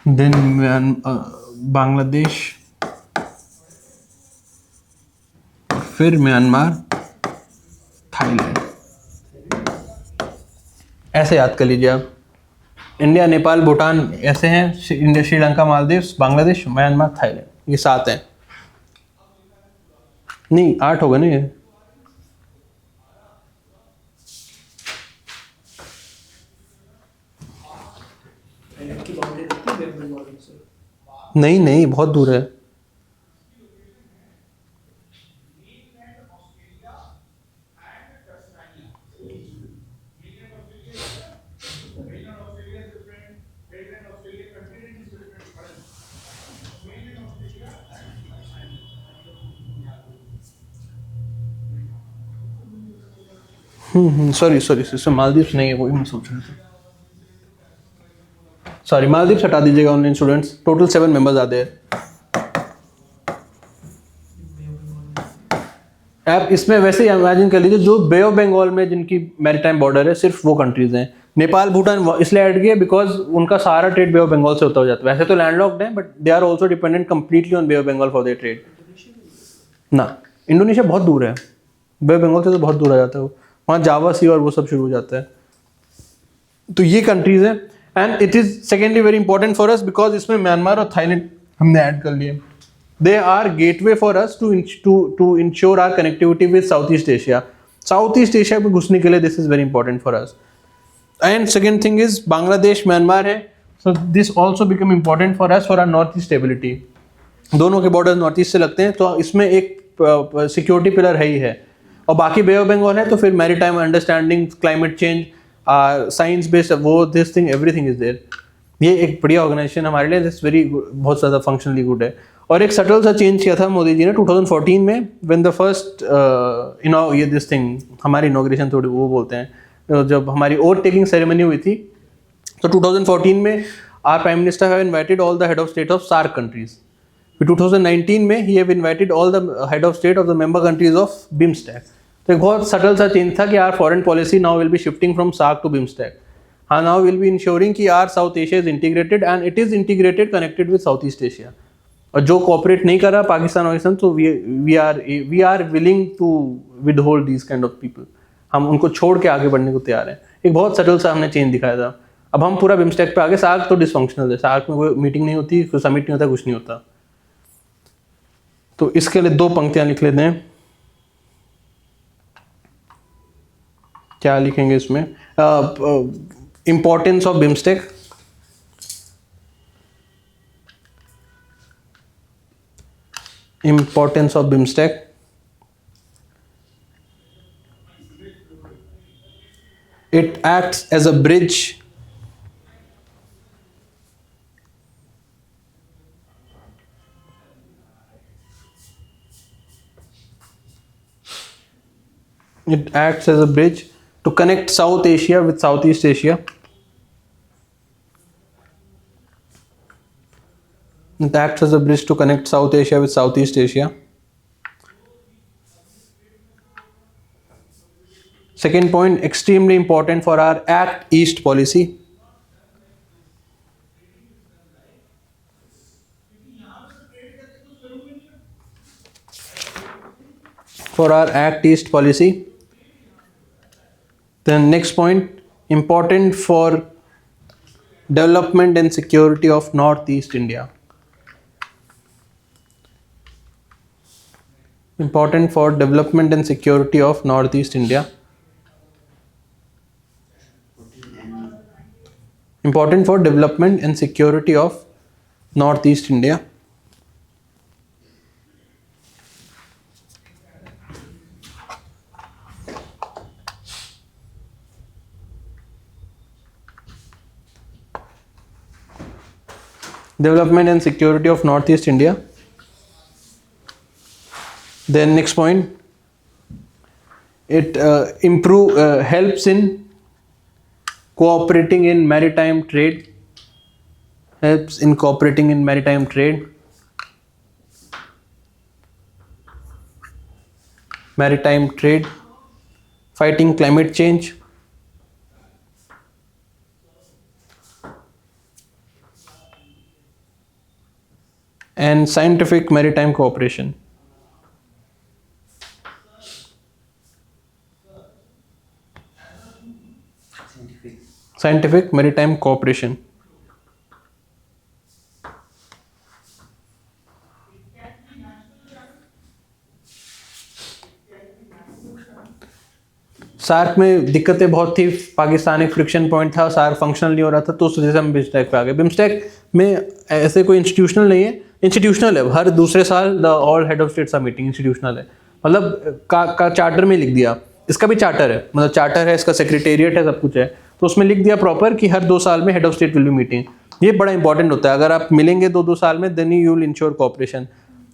then Bangladesh, फिर म्यांमार, थाईलैंड। ऐसे याद कर लीजिए आप, इंडिया, नेपाल, भूटान ऐसे हैं, India, Sri Lanka, Maldives, Bangladesh, Myanmar, Thailand, ये 7 हैं। नहीं 8 हो गए ना ये।
थाईलैंड की बाउंड्री दिखती है वेस्ट बंगाल से।
नहीं नहीं, बहुत दूर है। सॉरी सॉरी सॉरी, मालदीव्स नहीं है, वही मैं सोच रहा था। सॉरी, मालदीव्स हटा दीजिएगा ऑनलाइन स्टूडेंट्स। टोटल 7 मेंबर्स आते हैं। आप इसमें वैसे ही इमेजिन कर लीजिए, जो बे ऑफ बंगाल में जिनकी मैरीटाइम बॉर्डर है, सिर्फ वो कंट्रीज हैं। नेपाल, भूटान इसलिए ऐड किया बिकॉज उनका सारा ट्रेड बे ऑफ बंगाल से होता हो जाता है। वैसे तो लैंडलॉक्ड है, but they are also dependent completely on Bay of Bengal for their trade. ना, इंडोनेशिया बहुत दूर है, बे ऑफ बंगाल से तो बहुत दूर आ जाता है वो, वहाँ जावा सी और वो सब शुरू हो जाता है। तो ये कंट्रीज है, and it is secondly very important for us because इसमें म्यांमार और थाईलैंड हमने ऐड कर लिए। They are gateway for us to ensure our connectivity with south east Asia. South east Asia में घुसने के लिए this is very important for us. And second thing is Bangladesh, Myanmar है, so this also become important for us for our north east stability. दोनों के border north east से लगते हैं, तो इसमें एक सिक्योरिटी पिलर है ही है। और बाकी बे ऑफ बंगाल है तो फिर maritime understanding, climate change, science based, वो this thing, everything is there. ये एक बढ़िया ऑर्गेनाइजेशन हमारे लिए, दिस वेरी बहुत ज़्यादा फंक्शनली गुड है। और एक सटल सा चेंज किया था मोदी जी ने 2014 में, व्हेन द फर्स्ट ये दिस थिंग, हमारी इनॉग्रेशन थोड़ी वो बोलते हैं, जब हमारी ओवर टेकिंग सेरेमनी हुई थी, तो 2014 में our prime minister have invited all the head of state of SAARC countries. 2019 में ही have invited all the head of state of the member countries of BIMSTEC. तो एक बहुत सटल सा चेंज था कि our foreign policy now will be shifting from SAARC to BIMSTEC. हाँ, now will be ensuring कि our South Asia is integrated and it is connected with south east Asia. और जो कोऑपरेट नहीं कर रहा पाकिस्तान, तो we are willing to withhold these kind of people. हम उनको छोड़ के आगे बढ़ने को तैयार हैं। एक बहुत सटल सा हमने चेंज दिखाया था। अब हम पूरा बिम्स्टेक पे आगे। सार्क तो डिसफंक्शनल है, सार्क में कोई मीटिंग नहीं होती, कोई समिट नहीं होता, कुछ नहीं होता। तो इसके लिए 2 पंक्तियां लिख लेते हैं। क्या लिखेंगे इसमें? Importance of BIMSTEC, importance of BIMSTEC, it acts as a bridge to connect South Asia with Southeast Asia. It acts as a bridge to connect South Asia with Southeast Asia. Second point, extremely important for our Act East policy. for our Act East policy. Then next point, important for development and security of Northeast India. Important for development and security of Northeast India. Important for development and security of Northeast India. Development and security of Northeast India. Then next point, it helps in cooperating in maritime trade. Helps in cooperating in maritime trade. Maritime trade. Fighting climate change. And scientific maritime cooperation. Scientific maritime cooperation. SAARC में दिक्कतें बहुत थी, पाकिस्तान एक friction point था, SAARC functional नहीं हो रहा था, तो उस वजह से हम बिम्स्टेक पे आ गए। बिम्स्टेक में ऐसे कोई इंस्टीट्यूशनल नहीं है, इंस्टीट्यूशनल है, हर दूसरे साल the all head of states are meeting, institutional है, मतलब का चार्टर में लिख दिया। इसका भी चार्टर है, मतलब चार्टर है, इसका सेक्रेटेरिएट है, सब कुछ है, तो उसमें लिख दिया प्रॉपर कि हर 2 साल में head of state will be meeting. ये बड़ा इंपॉर्टेंट होता है, अगर आप मिलेंगे 2-2 साल में, then you will ensure cooperation.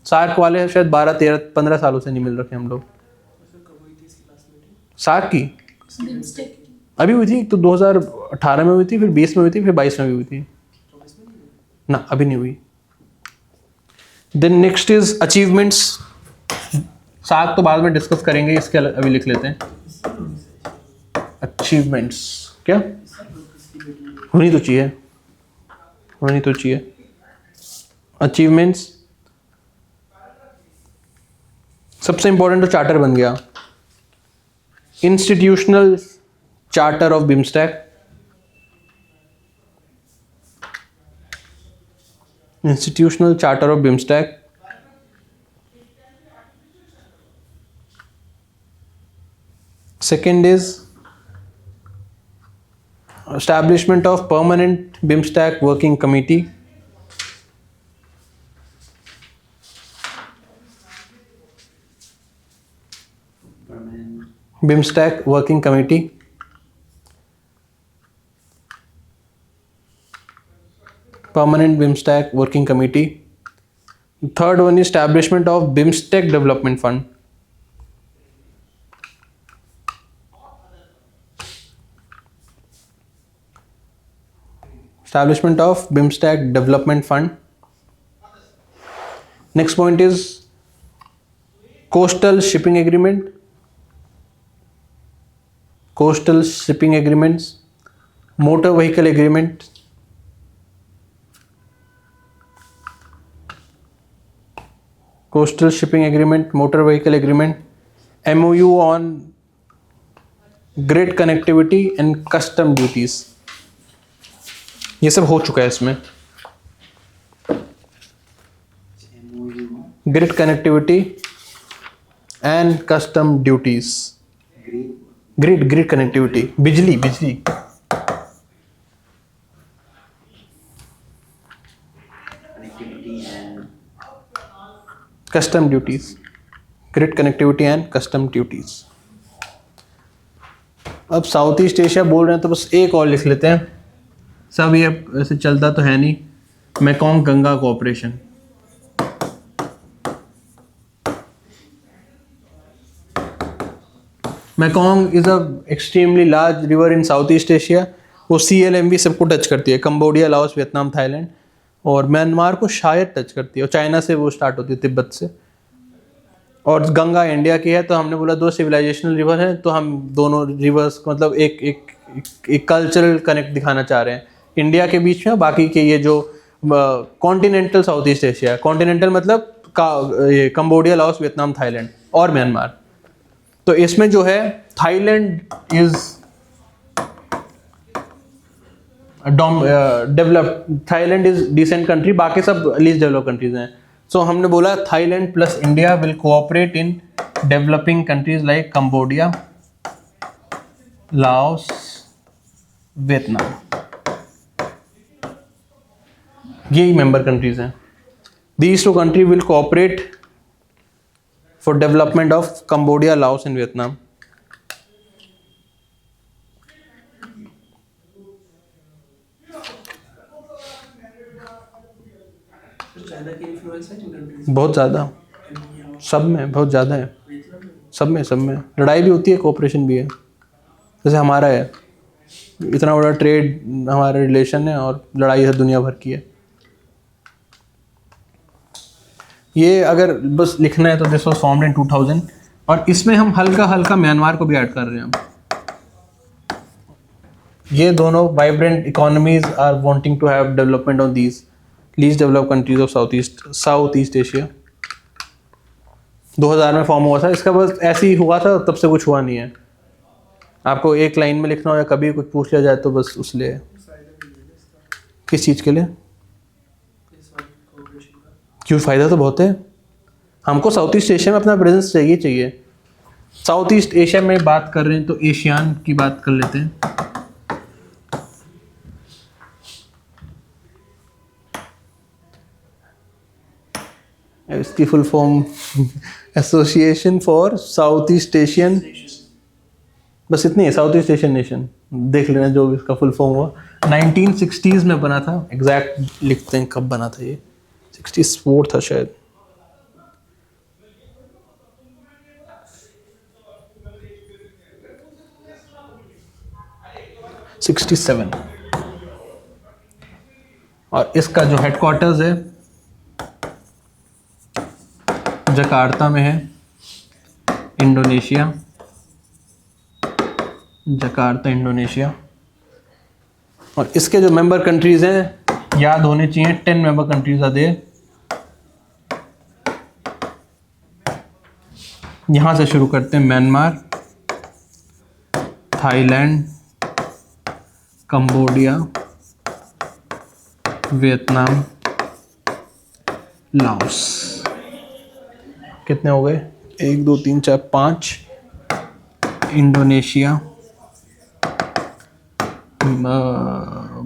SAARC वाले शायद 12-13-15 सालों से नहीं मिल रखे हम लोग। सार्क की अभी हुई थी, तो 2018 में हुई थी, फिर 20 में हुई थी, फिर 22 में भी हुई थी ना, अभी नहीं हुई। Then next is achievements. SAARC तो बाद में डिस्कस करेंगे, इसके अभी लिख लेते हैं अचीवमेंट्स। क्या होनी तो चाहिए, होनी तो चाहिए अचीवमेंट्स। सबसे इंपॉर्टेंट तो चार्टर बन गया, institutional charter of BIMSTEC, institutional charter of BIMSTEC. Second is establishment of permanent BIMSTEC working committee. BIMSTEC working committee. Permanent BIMSTEC working committee. Third one is establishment of BIMSTEC development fund. Establishment of BIMSTEC development fund. Next point is coastal shipping agreement, coastal shipping agreements, motor vehicle agreement, coastal shipping agreement, motor vehicle agreement, MOU on grid connectivity and custom duties. ये सब हो चुका है इसमें। Grid connectivity and custom duties. Grid connectivity, बिजली custom duties, grid connectivity and custom duties. अब south east Asia बोल रहे हैं तो बस एक और लिख लेते हैं, सब ये ऐसे चलता तो है नहीं। Mekong Ganga cooperation. Mekong is a extremely large river in South east Asia. वो CLMV सबको टच करती है, कंबोडिया, लाओस, वियतनाम, थाईलैंड और म्यांमार को शायद टच करती है, और चाइना से वो स्टार्ट होती है, तिब्बत से। और गंगा इंडिया की है, तो हमने बोला 2 सिविलाइजेशनल रिवर है, तो हम दोनों रिवर्स मतलब एक कल्चरल कनेक्ट दिखाना चाह रहे हैं इंडिया के बीच में, बाकी के ये जो कॉन्टिनेंटल साउथ ईस्ट एशिया है। कॉन्टिनेंटल मतलब ये कंबोडिया, लाओस, वियतनाम, थाईलैंड और म्यांमार, तो इसमें जो है Thailand is developed, Thailand is decent country, बाकी सब लीस्ट डेवलप कंट्रीज हैं. सो हमने बोला Thailand plus India will cooperate in developing countries like Cambodia, Laos, Vietnam. यही मेंबर कंट्रीज हैं. These two countries will cooperate for development of Cambodia, Laos and Vietnam.
तो China की influence है इन countries
बहुत ज़्यादा, सब में बहुत ज़्यादा है, सब में लड़ाई भी होती है, कोऑपरेशन भी है. जैसे हमारा है, इतना बड़ा ट्रेड हमारा रिलेशन है और लड़ाई है दुनिया भर की है. ये अगर बस लिखना है तो दिस वाज फॉर्म्ड इन 2000 और इसमें हम हल्का हल्का म्यांमार को भी ऐड कर रहे हैं. ये दोनों vibrant economies are wanting to have development on these least developed countries of South east Asia. 2000 में फॉर्म हुआ था. इसका बस ऐसे ही हुआ था, तब से कुछ हुआ नहीं है. आपको एक लाइन में लिखना हो या कभी कुछ पूछ लिया जाए तो बस उस लिए. किस चीज़ के लिए? क्यों, फ़ायदा तो बहुत है. हमको साउथ ईस्ट एशिया में अपना प्रेजेंस चाहिए. साउथ ईस्ट एशिया में बात कर रहे हैं तो एशियान की बात कर लेते हैं. इसकी full form association for south east Asian, बस इतनी है, साउथ ईस्ट एशियन नेशन. देख लेना जो इसका फुल फॉर्म हुआ. 1960s में बना था. एग्जैक्ट लिखते हैं कब बना था. ये 64 था शायद. '67. और इसका जो हेडक्वार्टर्स है जकार्ता में है, इंडोनेशिया. Jakarta, Indonesia. और इसके जो मेंबर कंट्रीज हैं याद होने चाहिए. 10 मेंबर कंट्रीज आर देयर. यहाँ से शुरू करते हैं. Myanmar, Thailand, Cambodia, Vietnam, Laos. कितने हो गए? 1 2 3 4 5. इंडोनेशिया,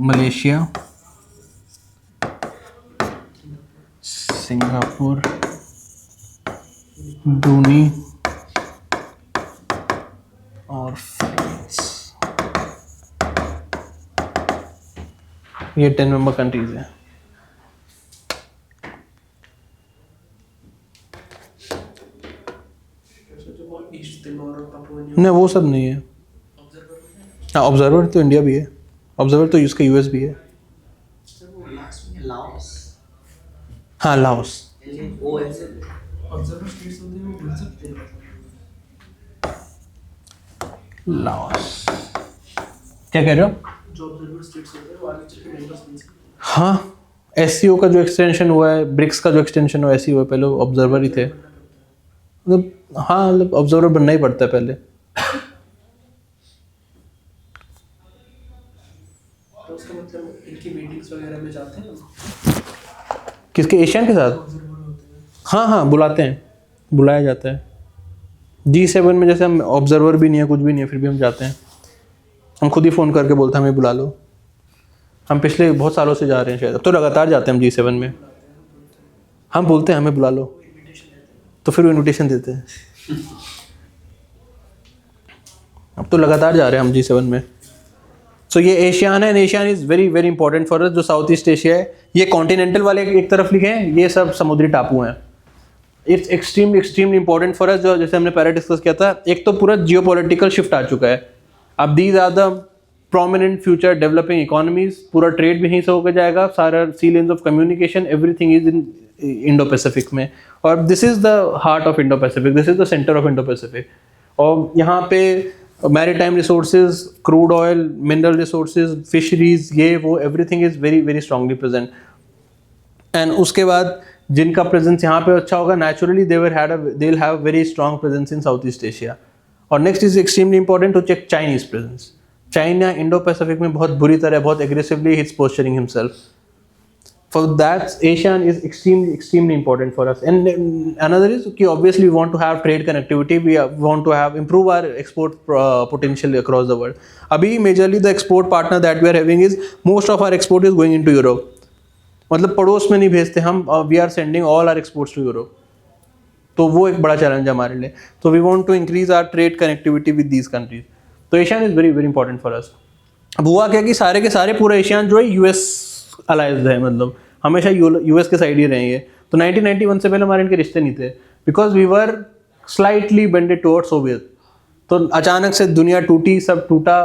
मलेशिया, सिंगापुर, ब्रूनी और फ्रांस. ये 10 मेंबर कंट्रीज हैं.
जो ईस्ट तिमोर और पापुआ न्यू
नहीं, वो सब नहीं है. हाँ, ऑब्जर्वर तो इंडिया भी है. ऑब्जर्वर तो उसका यूएस भी है.
लाओस,
हाँ, लाओस.
ऑब्जर्वर स्टेट्स होते हैं वो भूल सकते हैं.
लाओस क्या कह रहे हो?
जो ऑब्जर्वर स्टेट्स होते हैं वो आगे चल के मेंबर्स बन सकते हैं.
हाँ, एससीओ का जो एक्सटेंशन हुआ है, ब्रिक्स का जो एक्सटेंशन हुआ है, ऐसे हुआ है. पहले ऑब्जर्वर ही थे. मतलब हाँ, मतलब ऑब्जर्वर बनना ही पड़ता है पहले.
तो उसका मतलब इनकी मीटिंग्स वगैरह में जाते हैं.
किसके? एशियन के साथ?
ऑब्जर्वर होते हैं.
हाँ हाँ, बुलाते हैं, बुलाया जाता है. G7 में जैसे हम ऑब्जर्वर भी नहीं है, कुछ भी नहीं है, फिर भी हम जाते हैं. हम खुद ही फ़ोन करके बोलते हैं हमें बुला लो. हम पिछले बहुत सालों से जा रहे हैं शायद. अब तो लगातार जाते हैं हम G7 में. हम बोलते हैं हमें बुला लो, तो फिर वो इन्विटेशन देते हैं. अब तो लगातार जा रहे हैं हम G7 में. सो ये एशियान है. And ASEAN is very very important for us. जो साउथ ईस्ट एशिया है, ये कॉन्टिनेंटल वाले एक तरफ लिखे हैं, ये सब समुद्री टापू हैं. It's extremely extremely important for us. जो जैसे हमने पहले डिस्कस किया था, एक तो पूरा जियोपॉलिटिकल शिफ्ट आ चुका है. अब these are the prominent future developing economies. पूरा ट्रेड भी यहीं से होकर जाएगा. सारा sea lanes of communication, everything is in Indo Pacific में. और this is the heart of Indo Pacific. This is the centre of Indo Pacific. और यहाँ पे maritime resources, crude oil, mineral resources, fisheries, ये वो everything is very very strongly present. And उसके बाद जिनका प्रेजेंस यहाँ पे अच्छा होगा, naturally they will have very strong presence in South east Asia. और next is extremely important to check Chinese presence. China Indo Pacific में बहुत बुरी तरह, बहुत aggressively hits posturing himself. For that, ASEAN is extremely important for us. And another is कि obviously we want to have trade connectivity. We want to improve our export potential across the world. अभी majorly the export partner that we are having is most of our export is going into Europe. मतलब पड़ोस में नहीं भेजते हम. We are sending all our exports to Europe. तो वो एक बड़ा चैलेंज है हमारे लिए. तो we want to increase our trade connectivity with these countries. तो ASEAN is very very important for us. अब हुआ क्या कि सारे के सारे पूरा एशियान जो है यूएस अलाइज है, मतलब हमेशा यूएस के साइड ही रहेंगे. तो 1991 से पहले हमारे इनके रिश्ते नहीं थे, because we were slightly bended towards Soviet. तो अचानक से दुनिया टूटी, सब टूटा,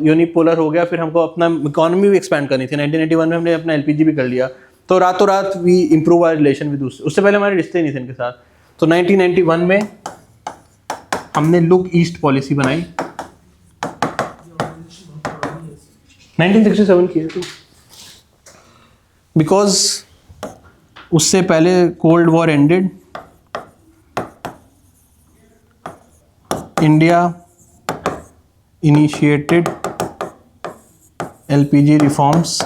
यूनिपोलर हो गया. फिर हमको अपना इकोनॉमी भी एक्सपैंड करनी थी. 1991 में हमने अपना एलपीजी भी कर लिया. तो रातों रात we improve our relation with. उससे पहले हमारे रिश्ते नहीं थे इनके साथ. तो 1991 में हमने लुक ईस्ट पॉलिसी बनाई. 1967 की है तो, बिकॉज उससे पहले cold war ended. India initiated LPG reforms.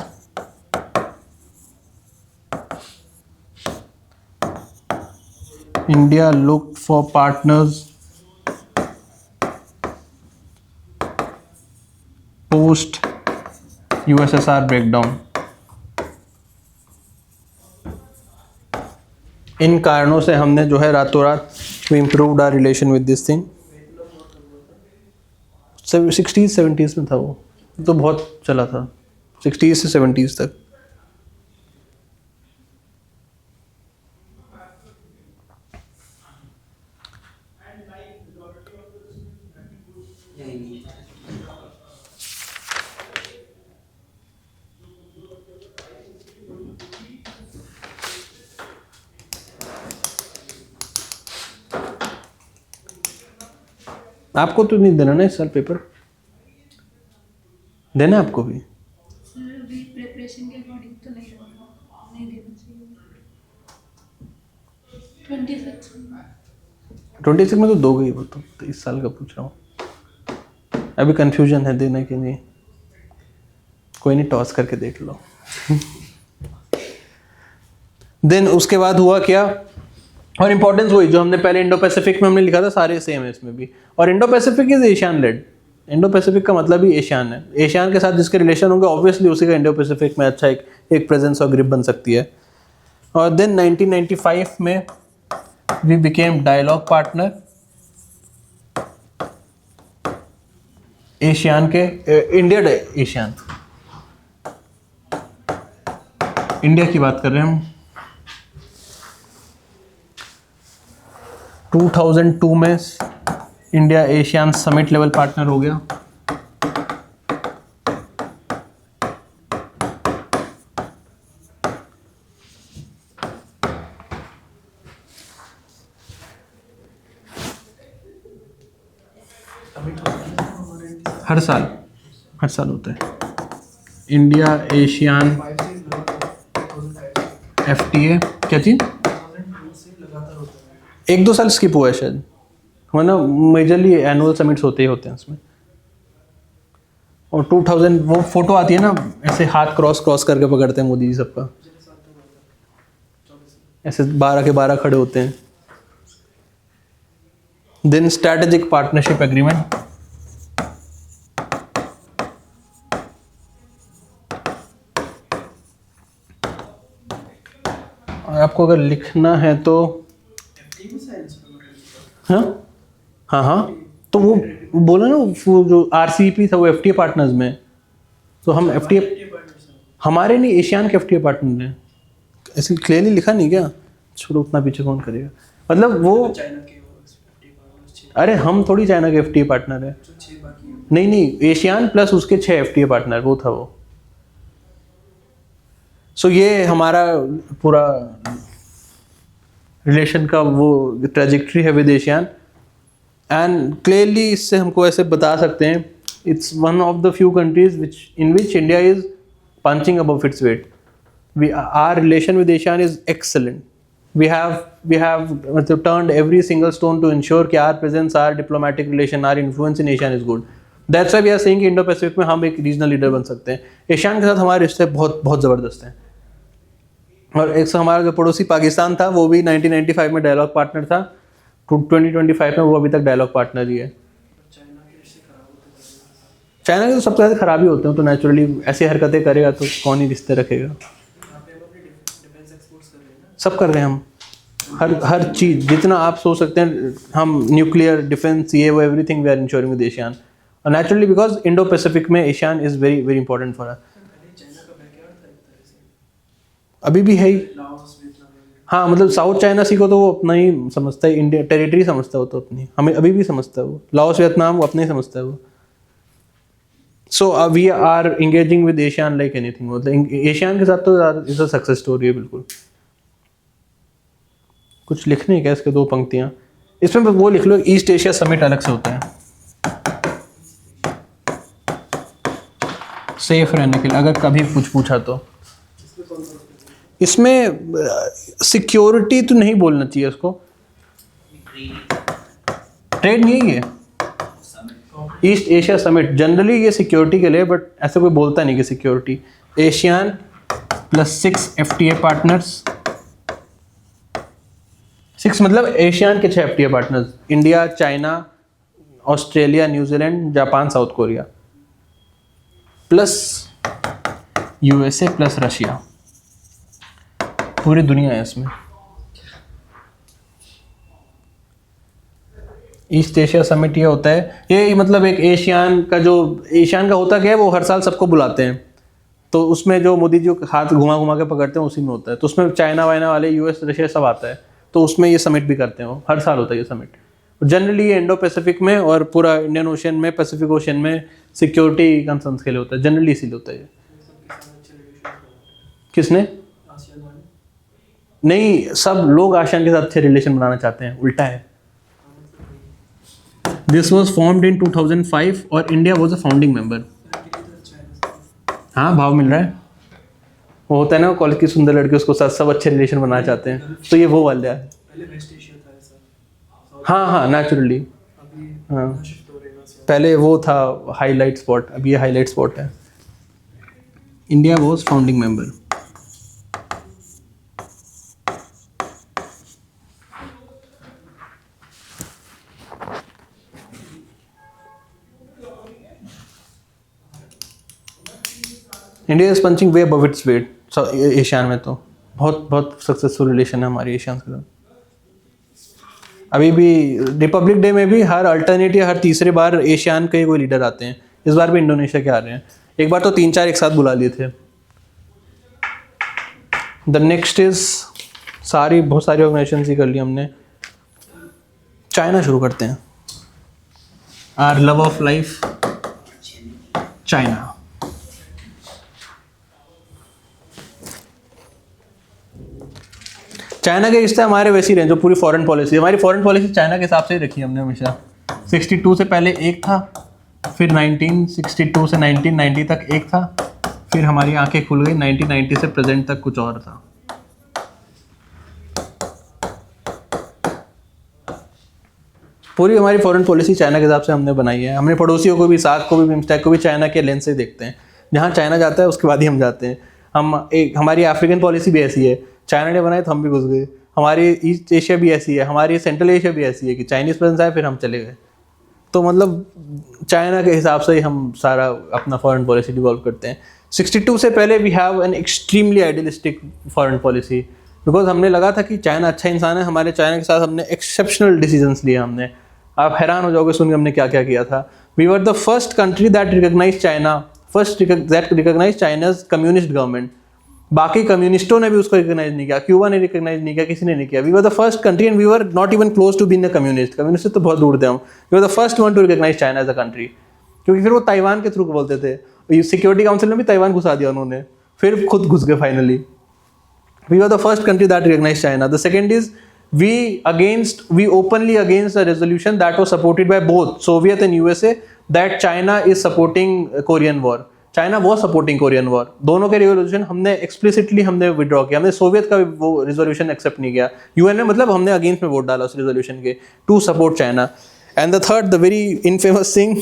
India looked for partners post USSR breakdown. इन कारणों से हमने जो है रातों रात we improved our relation with this thing. 60s 70s में था वो, तो बहुत चला था 60s से 70s तक. आपको तो नहीं देना ना इस साल पेपर, देना आपको भी.
सर अभी प्रिपरेशन के अकॉर्डिंग तो नहीं रहूँगा, नहीं देना चाहिए.
26 में तो दो गई वो. तो इस साल का पूछ रहा हूँ. अभी कंफ्यूजन है देना कि नहीं. कोई नहीं, टॉस करके देख लो. देन उसके बाद हुआ क्या, और इंपॉर्टेंस वही जो हमने पहले इंडो पैसिफिक में हमने लिखा था, सारे सेम है इसमें भी. और Indo Pacific is ASEAN led. Indo Pacific का मतलब ही एशियन है. एशियन के साथ जिसके रिलेशन होंगे ऑब्वियसली उसी का इंडो पैसिफिक में अच्छा एक प्रेजेंस और ग्रिप बन सकती है. और देन 1995 में we became dialogue partner ASEAN के. इंडिया एशियन, इंडिया की बात कर रहे हैं हम. 2002 में India ASEAN summit level partner हो गया. हर साल होता है इंडिया एशियन FTA. क्या चीज? 1-2 साल स्किप हुआ है शायद, है ना. मेजरली एनुअल समिट्स होते ही होते हैं उसमें. और 2000 वो फोटो आती है ना, ऐसे हाथ क्रॉस करके पकड़ते हैं मोदी जी सबका, ऐसे 12 के 12 खड़े होते हैं. Then strategic partnership agreement. और आपको अगर लिखना है तो हाँ, तो वो बोला ना, वो जो RCEP था वो FTA पार्टनर्स में. तो हम FTA हमारे नहीं, एशियन के FTA पार्टनर हैं. ऐसे क्लियरली लिखा नहीं क्या? छोड़ो, उतना पीछे कौन करेगा. मतलब वो, अरे हम थोड़ी चाइना के FTA पार्टनर है. नहीं, एशियन प्लस उसके 6 FTA पार्टनर, वो था वो. सो ये हमारा पूरा रिलेशन का वो ट्रेजेक्ट्री है विद एशियन. एंड क्लियरली इससे हमको ऐसे बता सकते हैं, it's one of the few countries in which India is punching above its weight. Our relation with ASEAN is excellent. We have we have मतलब turned every single stone to ensure कि our presence, our diplomatic relation, our influence in ASEAN is good. That's why we are saying कि Indo Pacific में हम एक regional leader बन सकते हैं. ASEAN के साथ हमारे रिश्ते बहुत बहुत ज़बरदस्त हैं. और एक से हमारा जो पड़ोसी पाकिस्तान था वो भी 1995 में डायलॉग पार्टनर था. 2025 में वो अभी तक डायलॉग पार्टनर ही है. चाइना के तो सबसे ज़्यादा खराबी होते हैं, तो नेचुरली ऐसी हरकतें करेगा तो कौन ही रिश्ते रखेगा. सब कर रहे हैं हम, हर चीज़ जितना आप सोच सकते हैं हम, न्यूक्लियर डिफेंस ये वो everything we are ensuring with ASEAN. और नेचुरली बिकॉज इंडो पैसिफिक में ASEAN is very very important for us. अभी भी है ही. हाँ मतलब साउथ चाइना सी को तो वो अपना ही समझता है, इंडिया टेरिटरी समझता है वो तो अपनी, हमें अभी भी समझता है वो. लाओस वियतनाम वो अपने ही समझता है वो. So we are engaging with ASEAN like anything. मतलब एशियान के साथ तो इज अ सक्सेस स्टोरी है बिल्कुल. कुछ लिखने क्या इसके 2 पंक्तियां इसमें वो लिख लो. ईस्ट एशिया समिट अलग से होता है सेफ रहने के लिए, अगर कभी कुछ पूछा तो. इसमें सिक्योरिटी तो नहीं बोलना चाहिए इसको. ट्रेड नहीं है ये. ईस्ट एशिया समिट जनरली ये सिक्योरिटी के लिए, बट ऐसे कोई बोलता नहीं कि security. ASEAN plus 6 FTA partners. 6 मतलब एशियान के 6 FTA partners. India, China, Australia, New Zealand, Japan, South Korea plus USA plus Russia. पूरी दुनिया है इसमें. ईस्ट एशिया समिट ये होता है, ये मतलब एक एशियान का एशियान का होता क्या है, वो हर साल सबको बुलाते हैं. तो उसमें जो मोदी जी हाथ घुमा घुमा के पकड़ते हैं उसी में होता है. तो उसमें चाइना वाइना वाले US रशिया सब आता है. तो उसमें ये समिट भी करते हैं, वो हर साल होता है ये समिट. जनरली ये इंडो पैसिफिक में और पूरा इंडियन ओशन में, पैसिफिक ओशन में सिक्योरिटी कंसर्न्स के लिए होता है. जनरली इसीलिए होता है. किसने नहीं, सब लोग आसियान के साथ अच्छे रिलेशन बनाना चाहते हैं, उल्टा है. दिस वॉज फॉर्म्ड इन 2005 और India was a founding member. हाँ भाव मिल रहा है. वो होता है ना कॉलेज की सुंदर लड़की, उसको साथ सब अच्छे रिलेशन बनाना चाहते हैं, तो ये वो वाला है. हाँ हाँ नेचुरली. हाँ पहले वो था हाईलाइट स्पॉट, अब ये हाईलाइट स्पॉट है. India was founding member. India is punching way above its weight. ASEAN में तो बहुत बहुत सक्सेसफुल रिलेशन है हमारी एशियान के साथ. अभी भी रिपब्लिक डे में भी हर अल्टरनेट या हर तीसरे बार एशियान के कोई लीडर आते हैं. इस बार भी इंडोनेशिया के आ रहे हैं. एक बार तो 3-4 एक साथ बुला लिए थे. द नेक्स्ट इज बहुत सारी ऑर्गेनाइजेशन ही कर ली हमने. चाइना शुरू करते हैं. Our love of life China. China के रिश्ते हमारे वैसे ही रहे जो पूरी फॉरेन पॉलिसी. हमारी फॉरेन पॉलिसी चाइना के हिसाब से ही रखी हमने हमेशा. 62 से पहले एक था, फिर 1962 से 1990 तक एक था, फिर हमारी आंखें खुल गई 1990 से प्रेजेंट तक कुछ और था. पूरी हमारी फॉरेन पॉलिसी चाइना के हिसाब से हमने बनाई है. हमने पड़ोसियों को भी, साथ को भी, बिम्स्टेक को भी चाइना के लेंस से देखते हैं. जहाँ चाइना जाता है उसके बाद ही हम जाते हैं. हमारी अफ्रीकन पॉलिसी भी ऐसी है. चाइना ने बनाई तो हम भी घुस गए. हमारी ईस्ट एशिया भी ऐसी है, हमारी सेंट्रल एशिया भी ऐसी है कि चाइनीज़ प्रेजेंस आए फिर हम चले गए. तो मतलब चाइना के हिसाब से ही हम सारा अपना फॉरेन पॉलिसी डिवॉल्व करते हैं. 62 से पहले we have an extremely idealistic foreign policy, because हमने लगा था कि चाइना अच्छा इंसान है. हमारे चाइना के साथ हमने एक्सेप्शनल डिसीजंस लिए हमने. आप हैरान हो जाओगे सुन के हमने क्या क्या किया था. We were the first country that recognise China, that recognise China's communist government. बाकी कम्युनिस्टों ने भी उसको रिकॉग्नाइज नहीं किया, क्यूबा ने रिकॉग्नाइज नहीं किया, किसी ने नहीं किया. We were the first country and we were not even close to being a communist. Communist से तो बहुत दूर थे हम. We were the first one to recognise China as a country. क्योंकि फिर वो ताइवान के थ्रू बोलते थे. सिक्योरिटी काउंसिल में भी ताइवान घुसा दिया उन्होंने, फिर खुद घुस गए finally. We were the first country that recognise China. The second is we openly against a resolution that was supported by both Soviet and USA that China is supporting Korean War. China was supporting Korean war, दोनों के resolution हमने explicitly हमने withdraw किया, हमने Soviet का भी वो resolution accept नहीं किया यूएन में, मतलब हमने अगेंस्ट में वोट डाला उस रिजोल्यूशन के to support China. And the third, the very infamous thing,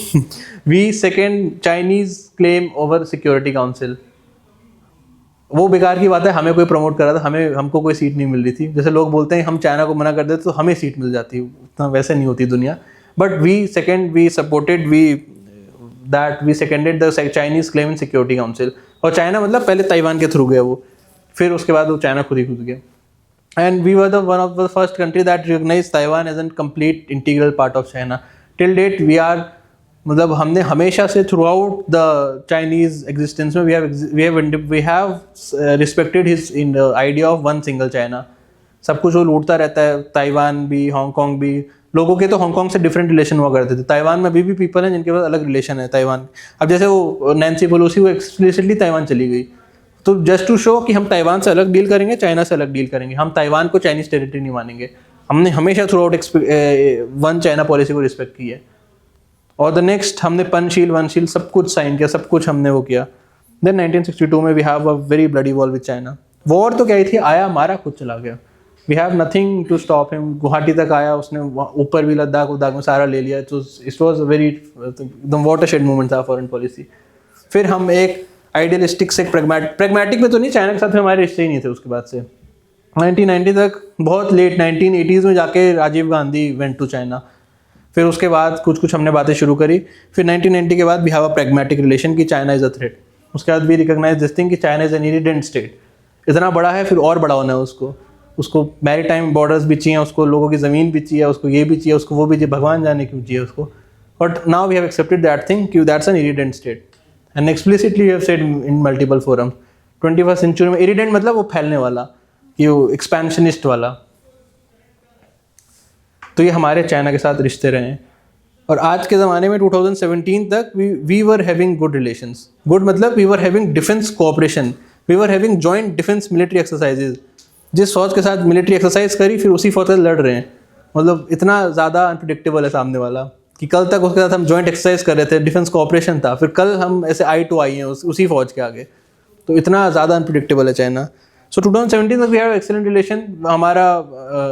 we second Chinese claim over security council. वो बेकार की बात है, हमें कोई प्रमोट कर रहा था, हमको कोई सीट नहीं मिल रही थी. जैसे लोग बोलते हैं हम चाइना को मना कर देते तो हमें सीट मिल जाती, उतना वैसे नहीं होती दुनिया. But we supported we seconded the Chinese claim in security council. और चाइना मतलब पहले ताइवान के थ्रू गया वो, फिर उसके बाद वो चाइना खुद ही घुस गया. And we were the one of the first country that recognise Taiwan as an complete integral part of China. Till date we are, मतलब हमने हमेशा से throughout the Chinese existence में we have respected his in the idea of one single China. सब कुछ वो लूटता रहता है, ताइवान भी, हांगकॉन्ग भी. लोगों के तो हांगकॉन्ग से डिफरेंट रिलेशन हुआ करते थे, ताइवान में अभी भी पीपल हैं जिनके पास अलग रिलेशन है ताइवान. अब जैसे वो नैन्सी पेलोसी, वो एक्सप्लिसिटली ताइवान चली गई, तो जस्ट टू शो कि हम ताइवान से अलग डील करेंगे, चाइना से अलग डील करेंगे, हम ताइवान को चाइनीज टेरिटरी नहीं मानेंगे. हमने हमेशा through out one China policy को रिस्पेक्ट की है. और द नेक्स्ट, हमने पंचशील वनशील सब कुछ साइन किया, सब कुछ हमने वो किया. देन 1962 में we have a very bloody war with China. War तो क्या ही थी, आया मारा खुद चला गया. We have nothing to stop him. Guwahati तक आया उसने, ऊपर भी लद्दाख में सारा ले लिया. तो इट वॉज वेरी एकदम वाटरशेड मूवमेंट था फॉरेन पॉलिसी. फिर हम एक आइडियलिस्टिक से प्रेगमेटिक में तो नहीं, चाइना के साथ हमारे रिश्ते ही नहीं थे. उसके बाद से 1990 तक, बहुत लेट 1980s में जाके Rajiv Gandhi went to China. फिर उसके बाद कुछ हमने बातें शुरू करी. फिर 1990 के बाद we have a pragmatic relation कि चाइना इज अ थ्रेट. उसके बाद वी रिकॉग्नाइज दिस थिंग कि चाइना इज एन इरिडेंट स्टेट. इतना बड़ा है, फिर और बड़ा होना है उसको मैरीटाइम बॉर्डर्स भी चाहिए, उसको लोगों की ज़मीन भी चाहिए, उसको ये भी चाहिए, उसको वो भी चाहिए, भगवान जाने क्यों चाहिए उसको. But now we have accepted that thing कि that's an इरिडेंट state. And explicitly we have said in multiple forum. 21st century में इरिडेंट मतलब वो फैलने वाला, कि वो एक्सपेंशनिस्ट वाला. तो ये हमारे चाइना के साथ रिश्ते रहे हैं. और आज के ज़माने में 2017 तक we were having good relations. Good मतलब we were having defence cooperation, we were having joint defence military exercises. जिस फौज के साथ मिलिट्री एक्सरसाइज करी, फिर उसी फौज से लड़ रहे हैं. मतलब इतना ज़्यादा अनप्रिडिक्टेबल है सामने वाला कि कल तक उसके साथ हम जॉइंट एक्सरसाइज कर रहे थे, डिफेंस कोऑपरेशन था, फिर कल हम ऐसे आई टू आई हैं उसी फौज के आगे. तो इतना ज़्यादा अनप्रिडिक्टेबल है चाइना. सो 2017 तक वी हैव एक्सेलेंट रिलेशन. हमारा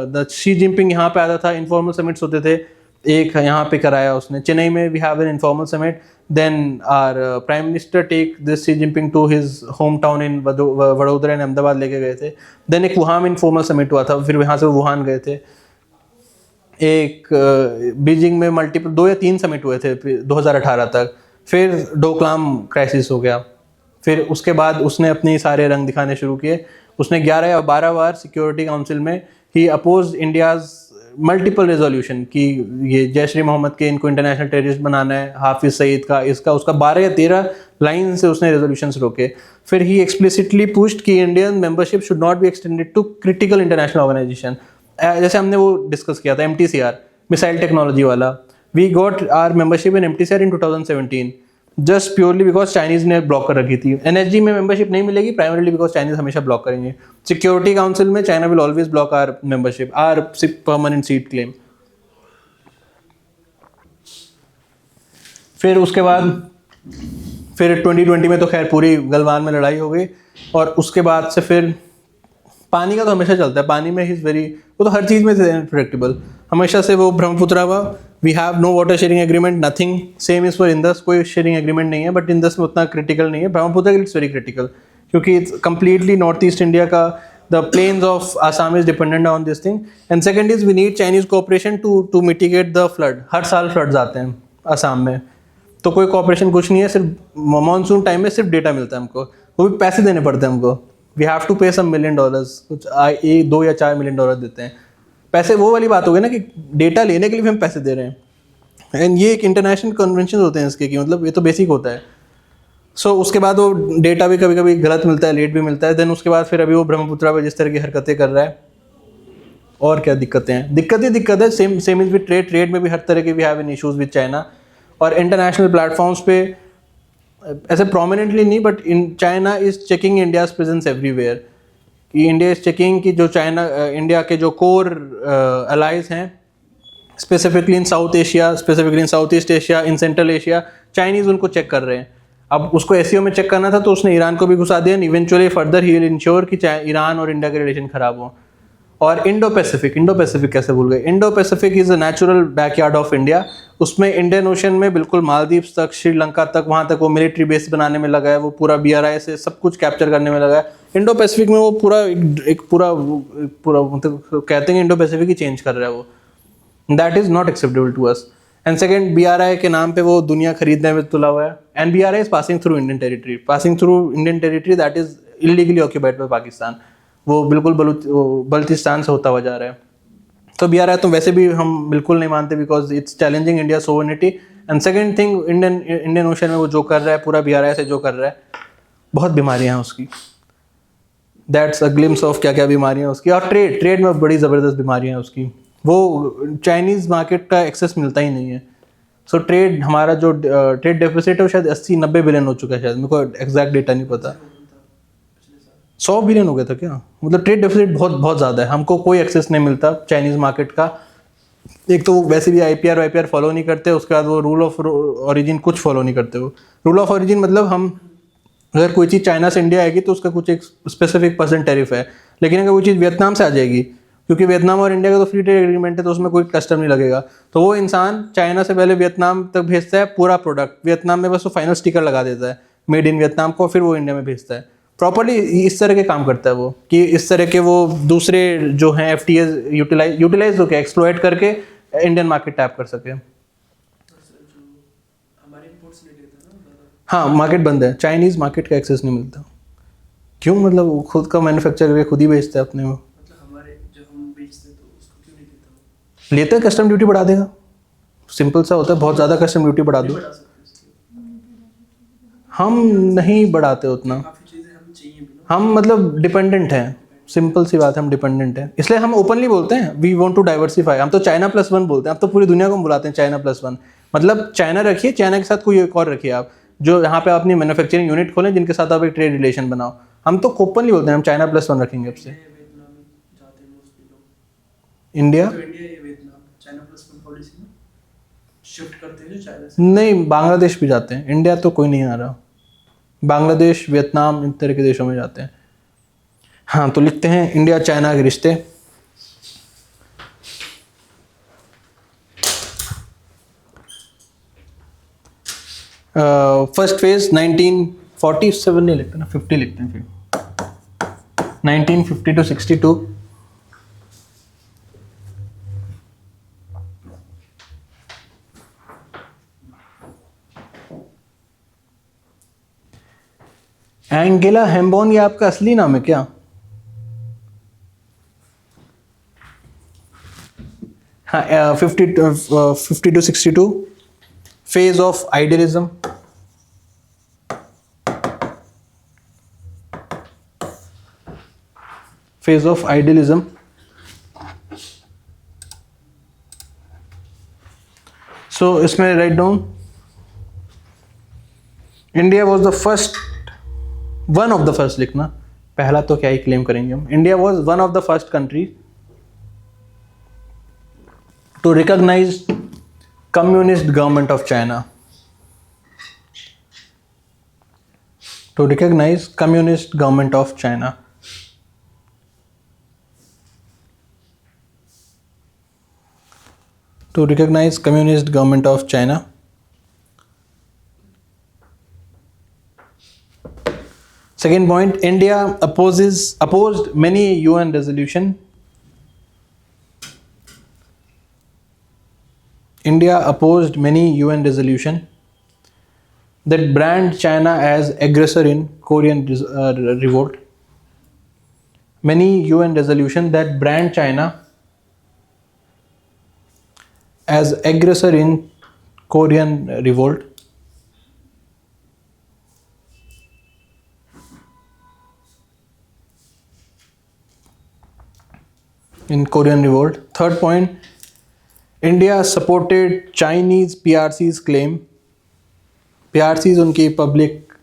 द शी जिनपिंग यहाँ पे आता था, इनफॉर्मल समिट्स होते थे. एक यहाँ पे कराया उसने चेन्नई में, we have an informal summit. Then our prime minister take this Xi Jinping to his home town in Vadodara and Ahmedabad लेके गए थे. देन एक वुहान में इनफॉर्मल समिट हुआ था, फिर यहाँ से वुहान गए थे. एक बीजिंग में मल्टीपल 2 या 3 समिट हुए थे 2018 तक. फिर डोकलाम क्राइसिस हो गया. फिर उसके बाद उसने अपने सारे रंग दिखाने शुरू किए. उसने 11 या 12 बार सिक्योरिटी काउंसिल में ही अपोज इंडियाज मल्टीपल रेजोल्यूशन कि ये जैश मोहम्मद के इनको इंटरनेशनल टेररिस्ट बनाना है, हाफिज सईद का, इसका उसका 12 या 13 लाइन से उसने रेजोल्यूशंस रोके. फिर ही एक्सप्लिसिटली पुश्ड कि Indian membership should not be extended to critical international organisation. जैसे हमने वो डिस्कस किया था MTCR, मिसाइल टेक्नोलॉजी वाला. We got our membership in MTCR in 2017 just purely because Chinese ने ब्लॉक कर रखी थी. NSG में मेंबरशिप नहीं मिलेगी प्राइमरीली बिकॉज चाइनीज हमेशा ब्लॉक करेंगे. सिक्योरिटी काउंसिल में China will always block our membership, our permanent seat claim. फिर उसके बाद फिर 2020 में तो खैर पूरी गलवान में लड़ाई हो गई. और उसके बाद से फिर पानी का तो हमेशा चलता है. पानी में ही इज़ वेरी, वो तो हर चीज़ में अनप्रेडिक्टेबल हमेशा से. वो ब्रह्मपुत्रा हुआ, we have no water sharing agreement, nothing. Same is for Indus, कोई शेयरिंग एग्रीमेंट नहीं है. बट इंदस में उतना क्रिटिकल नहीं है. ब्रह्मपुत्रा के लिए इट्स वेरी क्रिटिकल क्योंकि it's completely North East India का, the plains of Assam is dependent on this thing. And second is we need Chinese cooperation to mitigate the flood. हर साल फ्लड्स आते हैं आसाम में, तो कोई कोऑपरेशन कुछ नहीं है. सिर्फ मानसून टाइम में सिर्फ डेटा मिलता है हमको, वो भी पैसे देने पड़ते हैं हमको. वी हैव टू पे सम $1 million, कुछ 2 या 4 million डॉलर देते हैं. पैसे वो वाली बात हो गई ना कि डेटा लेने के लिए भी हम पैसे दे रहे हैं. एंड ये एक इंटरनेशनल कन्वेंशन होते हैं इसके, कि मतलब ये तो बेसिक होता है. सो उसके बाद वो डेटा भी कभी कभी गलत मिलता है, लेट भी मिलता है. देन उसके बाद फिर अभी वो ब्रह्मपुत्रा पे जिस तरह की हरकतें कर रहा है, और क्या दिक्कतें हैं. दिक्कत है. सेम इज विद ट्रेड में भी हर तरह के we have an issues with China. और इंटरनेशनल प्लेटफॉर्म्स पे ऐसे प्रोमिनेंटली नहीं, but in China is checking India's presence everywhere. कि इंडिया इज चेकिंग कि जो चाइना इंडिया के जो कोर अलाइज हैं, specifically in South Asia, specifically in South east Asia, in Central Asia, Chinese उनको चेक कर रहे हैं. अब उसको एससीओ में चेक करना था तो उसने ईरान को भी घुसा दिया, and eventually further he will ensure कि चाहे ईरान और इंडिया के रिलेशन खराब हो। और इंडो पैसिफिक कैसे भूल गए? Indo Pacific is a natural backyard of India. उसमें इंडियन ओशन में बिल्कुल मालदीव्स तक, श्रीलंका तक, वहाँ तक वो मिलिट्री बेस बनाने में लगा है, वो पूरा BRI से सब कुछ कैप्चर करने में लगा है। इंडो पैसिफिक में वो पूरा एक पूरा मतलब कहते हैं इंडो पैसिफिक ही चेंज कर रहा है वो। That is not acceptable to us. And second, BRI के नाम पे वो दुनिया खरीदने में तुला हुआ है, and BRI is passing through Indian territory that is illegally occupied by Pakistan. वो बिल्कुल बलूचिस्तान से होता हुआ जा रहा है। तो BRI तो वैसे भी हम बिल्कुल नहीं मानते, because it's challenging India sovereignty. And second thing, Indian ocean में वो जो कर रहा है, पूरा BRI से जो कर रहा है, बहुत बीमारियां हैं उसकी। दैट्स अ ग्लिम्स ऑफ क्या क्या बीमारियां उसकी। और ट्रेड में बड़ी ज़बरदस्त बीमारियां हैं उसकी। वो चाइनीज़ मार्केट का एक्सेस मिलता ही नहीं है। सो ट्रेड, हमारा जो ट्रेड डेफिसिट है वो शायद 80-90 बिलियन हो चुका है शायद, मेरे को एग्जैक्ट डेटा नहीं पता। 100 बिलियन हो गया था क्या? मतलब ट्रेड डेफिसिट बहुत बहुत ज़्यादा है, हमको कोई एक्सेस नहीं मिलता चाइनीज़ मार्केट का। एक तो वो वैसे भी IPR फॉलो नहीं करते, उसके बाद वो रूल ऑफ ओरिजिन कुछ फॉलो नहीं करते। वो रूल ऑफ ओरिजिन मतलब हम अगर कोई चीज़ चाइना से इंडिया आएगी तो उसका कुछ एक स्पेसिफिक % टैरिफ है, लेकिन अगर वो चीज़ वियतनाम से आ जाएगी, क्योंकि वियतनाम और इंडिया का तो फ्री ट्रेड एग्रीमेंट है, तो उसमें कोई कस्टम नहीं लगेगा, तो वो इंसान चाइना से पहले वियतनाम तक भेजता है पूरा प्रोडक्ट, वियतनाम में बस वो फाइनल स्टिकर लगा देता है मेड इन वियतनाम को, फिर वो इंडिया में भेजता है। प्रॉपर्ली इस तरह के काम करता है वो, कि इस तरह के वो दूसरे जो हैं FTAs यूटिलाइज होकर एक्सप्लॉइट करके इंडियन मार्केट टैप कर सके।
हमारे इंपोर्ट्स नहीं लेता ना ज़्यादा।
हाँ, मार्केट बंद है, चाइनीज़ मार्केट का एक्सेस नहीं मिलता। क्यों? मतलब वो खुद का मैन्युफैक्चर करके खुद ही बेचता है अपने में।
मतलब हमारे जब हम बेचते हैं तो उसको क्यों नहीं देता वो?
लेता है, कस्टम ड्यूटी बढ़ा देगा, सिंपल सा होता है, बहुत ज़्यादा कस्टम ड्यूटी बढ़ा दो।
बढ़ा सकते हैं उसकी।
हम नहीं बढ़ाते उतना,
काफ़ी चीज़ें हमें चाहिए भी ना।
हम मतलब डिपेंडेंट हैं, सिंपल सी बात है, हम डिपेंडेंट हैं, इसलिए हम ओपनली बोलते हैं वी वांट टू डाइवर्सिफाई। हम तो China+1 बोलते हैं, अब तो पूरी दुनिया को हम बुलाते हैं China+1। मतलब चाइना रखिए, चाइना के साथ कोई एक और रखिए आप, जो यहाँ पे अपनी मैन्युफैक्चरिंग यूनिट खोलें, जिनके साथ आप एक ट्रेड रिलेशन बनाओ। हम तो ओपनली बोलते हैं हम China+1 रखेंगे अब से।
वियतनाम जाते हैं मोस्टली लोग।
इंडिया
तो इंडिया या वियतनाम China+1 पॉलिसी में शिफ्ट करते हैं जो चाइना से।
नहीं, बांग्लादेश भी जाते हैं, इंडिया तो कोई नहीं आ रहा। बांग्लादेश, वियतनाम, इन तरह के देशों में जाते हैं। हाँ, तो लिखते हैं इंडिया चाइना के रिश्ते। फर्स्ट फेज 1947 नहीं लिखते ना, 50 लिखते हैं फिर 1950 to 62। एंगेला हेम्बोन, ये आपका असली नाम है क्या? हाँ, 50 to 62 phase of idealism. Phase of idealism. So इसमें write down, India was the first, one of the first लिखना, पहला तो क्या ही क्लेम करेंगे हम। India was one of the first country to recognize communist government of China. To recognize communist government of China. To recognize communist government of China. Second point, India opposed many UN resolution. India opposed many UN resolution that brand China as aggressor in Korean revolt. Many UN resolution that brand China as aggressor in Korean revolt. In Korean revolt. Third point, India supported Chinese PRC's claim. PRC's उनकी public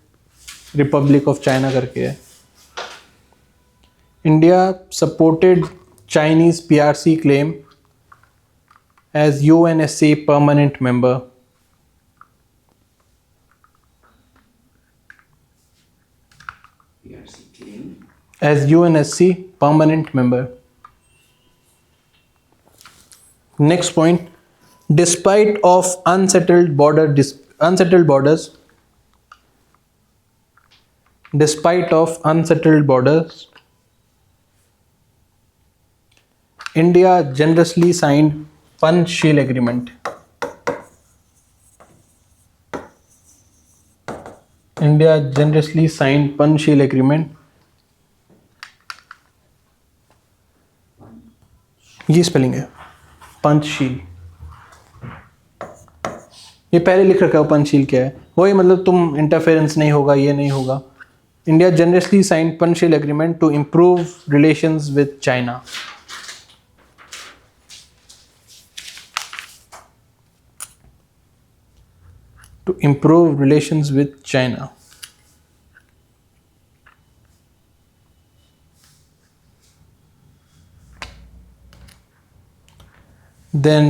Republic of China करके है। India supported Chinese PRC claim as UNSC permanent member. as UNSC permanent member. Next point, despite of unsettled borders, despite of unsettled borders, India generously signed Panchsheel Agreement. India generously signed Panchsheel Agreement. ये spelling है पंचशील, ये पहले लिख रखा है पंचशील क्या है, वही मतलब तुम इंटरफेरेंस नहीं होगा, ये नहीं होगा. India generously signed Panchsheel agreement to improve relations with China. To improve relations with China. Then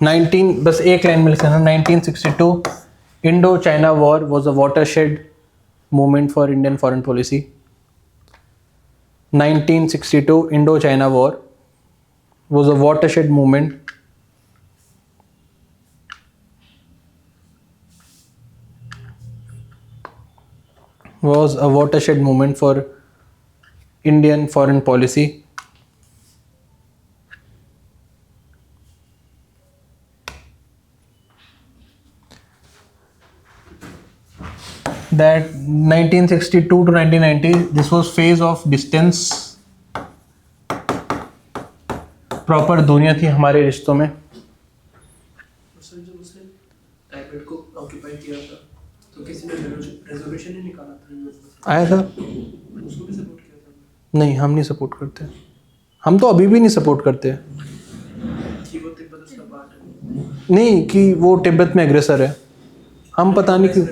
19 बस एक लाइन में लिखना है. 1962 Indo-China War was a watershed moment for Indian foreign policy. 1962 Indo-China War was a watershed moment for Indian foreign policy. That 1962 to 1990, this was phase of distance. Proper दुनिया थी हमारे रिश्तों में.
सर जब उसने टाइपेड को ऑक्यूपाई किया था तो किसी ने रेजोल्यूशन ही निकाला था,
आया था,
उसको भी सपोर्ट किया था.
नहीं हम नहीं सपोर्ट करते, हम तो अभी भी नहीं सपोर्ट करते.
कि वो तिब्बत उसका पार्ट है,
नहीं कि वो तिब्बत में एग्रेसर है, हम पता नहीं क्यों.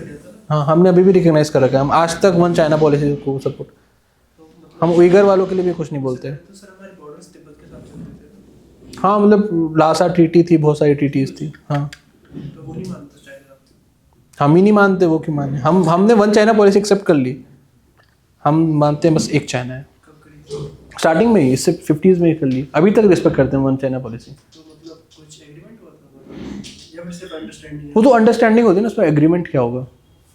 हाँ हमने अभी भी रिकग्नाइज कर रखा है, हम आज तक वन चाइना पॉलिसी को सपोर्ट. हम उइगर वालों के लिए भी कुछ नहीं बोलते.
तो सर हमारे बॉर्डर्स तिब्बत के साथ चलते थे,
हाँ मतलब लासा ट्रीटी थी, बहुत सारी ट्रीटीज थी. हाँ
तो वो नहीं मानता चाइना.
हम ही नहीं मानते, वो क्यों माने. हमने वन चाइना पॉलिसी एक्सेप्ट कर ली. हम मानते हैं बस एक चाइना है.
कब करी?
स्टार्टिंग में ही, इससे 50s में ही कर ली. अभी तक रिस्पेक्ट करते हैं वन चाइना पॉलिसी.
तो मतलब कुछ एग्रीमेंट हुआ था या फिर सिर्फ अंडरस्टैंडिंग?
वो तो अंडरस्टैंडिंग होती है ना, उसमें एग्रीमेंट क्या होगा.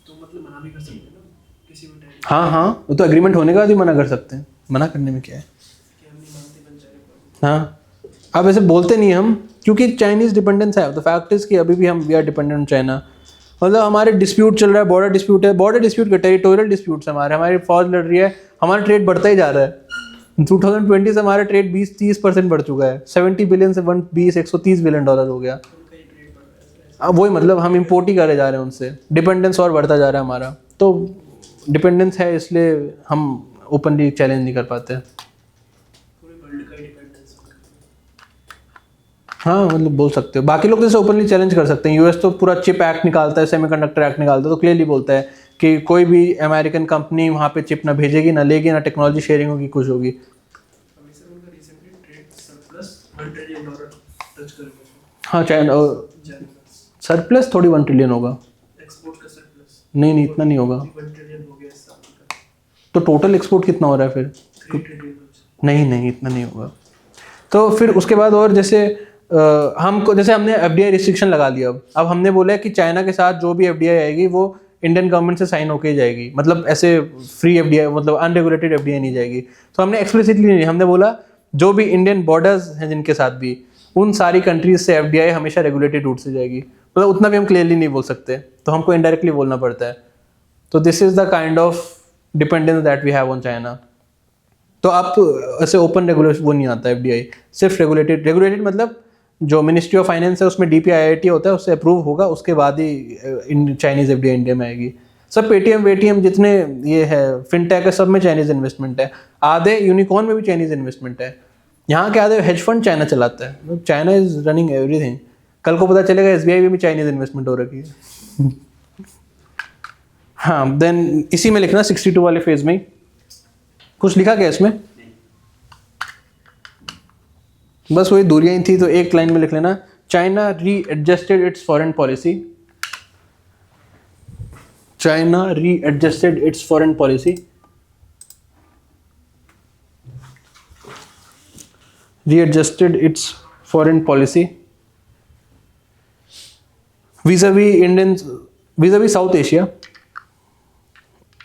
तो मतलब मना भी कर सकते हैं ना किसी भी टाइम
हाँ हाँ वो तो एग्रीमेंट होने के बाद ही मना कर सकते हैं. मना करने में क्या है.
कि हम नहीं मानते बन चाइना.
हाँ अब ऐसे बोलते नहीं हम, क्योंकि चाइनीज डिपेंडेंस है. द फैक्ट इज कि अभी भी हम we are dependent on China. मतलब हमारे डिस्प्यूट चल रहा है, बॉर्डर डिस्प्यूट है, बॉर्डर डिस्प्यूट के टेरिटोरियल डिस्प्यूट्स हमारे, हमारी फौज लड़ रही है, हमारा ट्रेड बढ़ता ही जा रहा है. 2020 से हमारा ट्रेड 20-30% बढ़ चुका है. 70 बिलियन से 130 बिलियन डॉलर हो गया.
उनका ही ट्रेड बढ़ रहा है.
अब वही मतलब हम इम्पोर्ट ही करे जा रहे हैं उनसे, डिपेंडेंस और बढ़ता जा रहा है हमारा. तो डिपेंडेंस है इसलिए हम ओपनली चैलेंज नहीं कर पाते.
पूरे वर्ल्ड का ही डिपेंडेंस होगा.
हाँ मतलब बोल सकते हो. बाकी लोग जैसे ओपनली चैलेंज कर सकते हैं. यूएस तो पूरा चिप एक्ट निकालता है, सेमीकंडक्टर एक्ट निकालता है, तो क्लियरली बोलता है कि कोई भी अमेरिकन कंपनी वहाँ पे चिप ना भेजेगी, ना लेगी, ना टेक्नोलॉजी शेयरिंग होगी, कुछ होगी.
अभी सर उनका recently trade surplus $1 trillion touch कर गया.
हाँ चाइना
चाइना
सरप्लस थोड़ी 1 ट्रिलियन होगा.
एक्सपोर्ट का सरप्लस
नहीं इतना नहीं होगा.
1 ट्रिलियन हो गया इस साल का.
तो टोटल एक्सपोर्ट कितना हो रहा है फिर.
3 ट्रिलियन.
नहीं इतना नहीं होगा. तो फिर उसके बाद और जैसे हमको जैसे हमने एफडीआई रिस्ट्रिक्शन लगा लिया. अब हमने बोला कि चाइना के साथ जो भी एफडीआई आएगी वो इंडियन गवर्नमेंट से साइन होके ही जाएगी. मतलब ऐसे फ्री एफडीआई, मतलब अनरेगुलेटेड एफडीआई नहीं जाएगी. तो हमने एक्सप्लिसिटली नहीं, हमने बोला जो भी इंडियन बॉर्डर्स हैं जिनके साथ भी, उन सारी कंट्रीज से एफडीआई हमेशा रेगुलेटेड रूट से जाएगी. मतलब उतना भी हम क्लियरली नहीं बोल सकते, तो हमको इनडायरेक्टली बोलना पड़ता है. तो this is the kind of dependence that we have on China. तो आप ऐसे ओपन रेगुलेशन वो नहीं आता एफडीआई, सिर्फ रेगुलेटेड मतलब जो मिनिस्ट्री ऑफ फाइनेंस है उसमें डीपीआईआईटी होता है, उससे अप्रूव होगा, उसके बाद ही चाइनीज एफडीआई इंडिया में आएगी. सब पेटीएम वेटीएम जितने ये है फिनटेक है, सब में चाइनीज इन्वेस्टमेंट है. आधे यूनिकॉर्न में भी चाइनीज इन्वेस्टमेंट है. यहाँ के आधे हेज फंड चाइना चलाता है. China is running everything. कल को पता चलेगा एसबीआई में भी चाइनीज इन्वेस्टमेंट हो रखी है. हाँ देन इसी में लिखना 62 वाले फेज में कुछ लिखा गया इसमें, बस वही दूरियां थी, तो एक लाइन में लिख लेना. China readjusted its foreign policy. China readjusted its foreign policy readjusted its foreign policy vis-a-vis South Asia.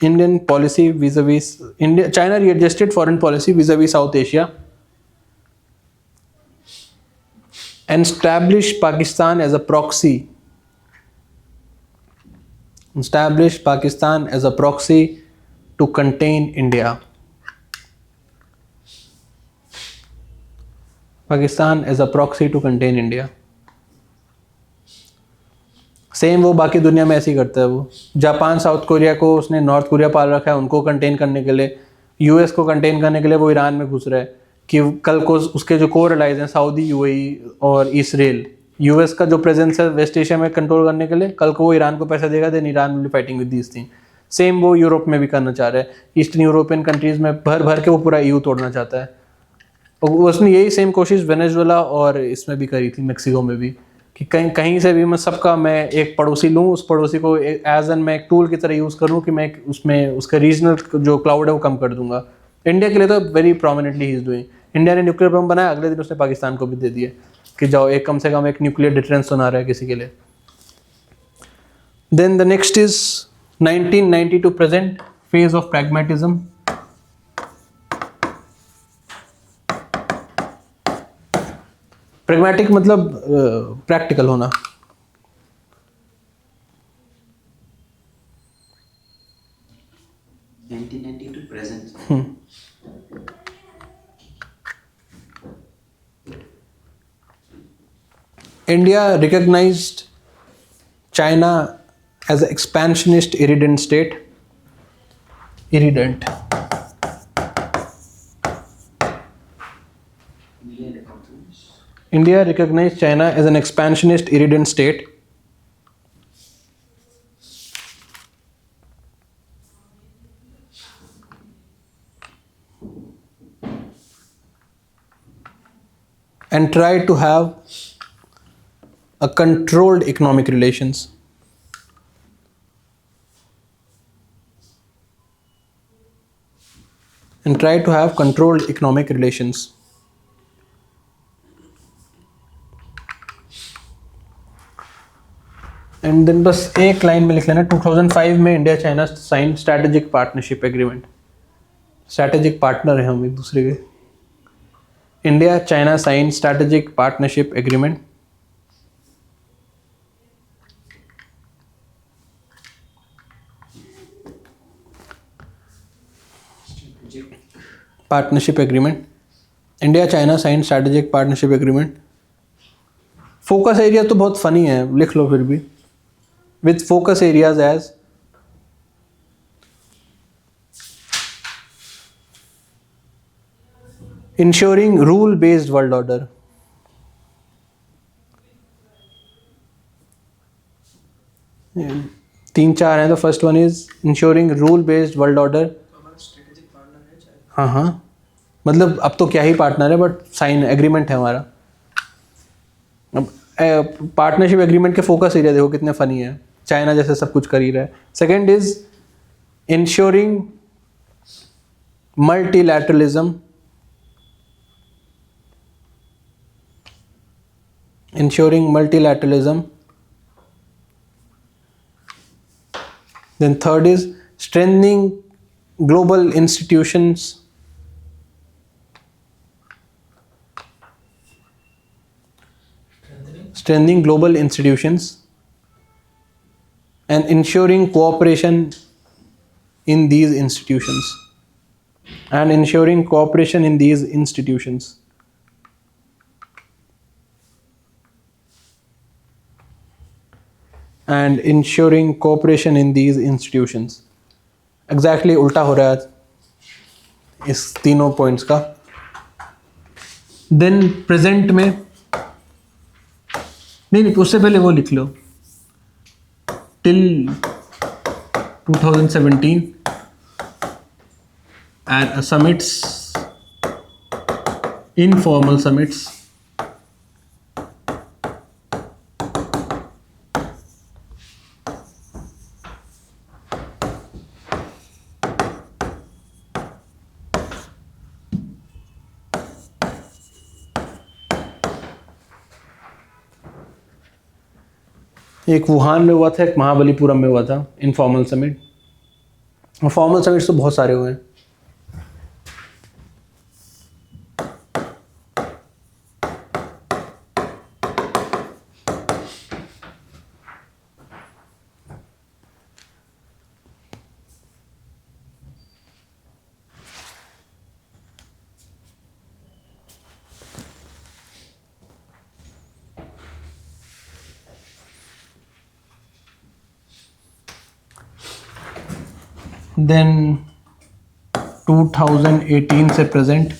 Indian policy vis-a-vis India. China readjusted foreign policy vis-a-vis South Asia and established Pakistan as a proxy. Established Pakistan as a proxy to contain India. Pakistan as a proxy to contain India. Same वो बाकी दुनिया में ऐसे ही करता है. वो Japan South Korea को उसने नॉर्थ कोरिया पाल रखा है, उनको कंटेन करने के लिए. यूएस को कंटेन करने के लिए वो ईरान में घुस रहा है कि कल को उसके जो कोर एलाइज हैं सऊदी, यूएई और इसराइल, यूएस का जो प्रेजेंस है वेस्ट एशिया में कंट्रोल करने के लिए, कल को वो ईरान को पैसा देगा, then Iran will be fighting with these thing. सेम वो यूरोप में भी करना चाह रहा है. ईस्टर्न यूरोपियन कंट्रीज में भर भर के वो पूरा ईयू तोड़ना चाहता है. और उसने यही सेम कोशिश वेनेजुएला और इसमें भी करी थी, मेक्सिको में भी, कि कहीं कहीं से भी मैं एक पड़ोसी लूँ, उस पड़ोसी को एज एन मैं एक टूल की तरह यूज़ करूँ कि मैं उसमें उसका रीजनल जो क्लाउड है वो कम कर दूंगा. इंडिया के लिए तो very prominently he is doing. India ने न्यूक्लियर बम बनाया, अगले दिन उसने पाकिस्तान को भी दे दिया कि जाओ एक कम से कम एक न्यूक्लियर डिटरेंस सुना रहा है किसी के लिए. Then the next is 1990 to present phase of pragmatism. Pragmatic मतलब प्रैक्टिकल होना.
to present.
India recognized China as an expansionist irredent state. Irredent. India recognized China as an expansionist irredent state. And tried to have a controlled economic relations. And tried to have controlled economic relations. And then बस एक line में लिख लेना, 2005 में India China sign strategic partnership agreement. Strategic partner है हम एक दूसरे के. India China sign strategic partnership agreement. Partnership agreement. India China sign strategic partnership agreement. Focus area तो बहुत फनी है, लिख लो फिर भी. with focus areas as ensuring rule-based world order. तीन चार हैं. तो first one is ensuring rule based world order.
Strategic partner है चाहे.
हाँ हाँ, मतलब अब तो क्या ही पार्टनर है, बट साइन एग्रीमेंट है हमारा. अब पार्टनरशिप एग्रीमेंट के फोकस एरिया देखो कितने फनी है. चाइना जैसे सब कुछ कर ही रहा है. Second is ensuring multilateralism. Ensuring multilateralism. Then third is strengthening global institutions. Strengthening global institutions and ensuring cooperation in these institutions. And ensuring cooperation in these institutions. And ensuring cooperation in these institutions. Exactly उल्टा हो रहा है इस तीनों points का. Then present में नहीं उससे पहले वो लिख लो. Till 2017 and summits, informal summits. एक वुहान में हुआ था, एक महाबलीपुरम में हुआ था इनफॉर्मल समिट। फॉर्मल समिट्स तो बहुत सारे हुए हैं। देन 2018 से प्रेजेंट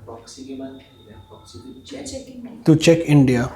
प्रॉक्सी के बाद क्या है? प्रॉक्सी तो check
checking
to check India.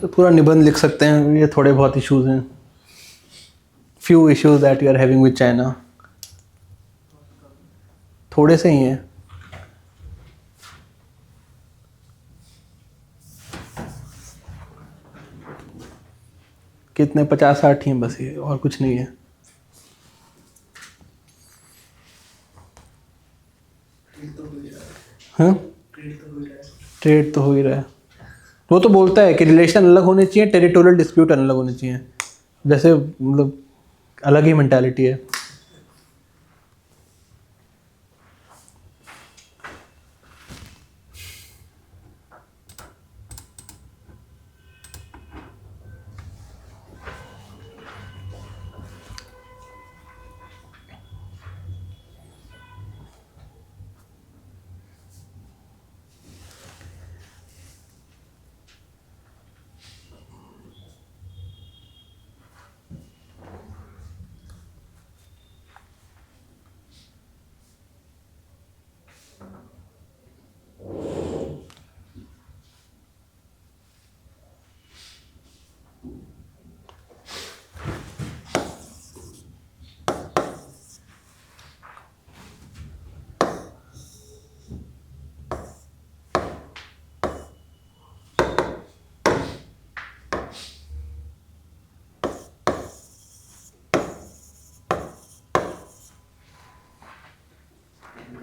पूरा निबंध लिख सकते हैं, ये थोड़े बहुत इश्यूज हैं, few issues that you are having with China, थोड़े से ही हैं। कितने 50-60 ही हैं बस, ये और कुछ नहीं है। हाँ, ट्रेड तो हो ही रहा है। वो तो बोलता है कि रिलेशन अलग होने चाहिए, टेरिटोरियल डिस्प्यूट अलग होने चाहिए, जैसे मतलब अलग ही मेंटालिटी है।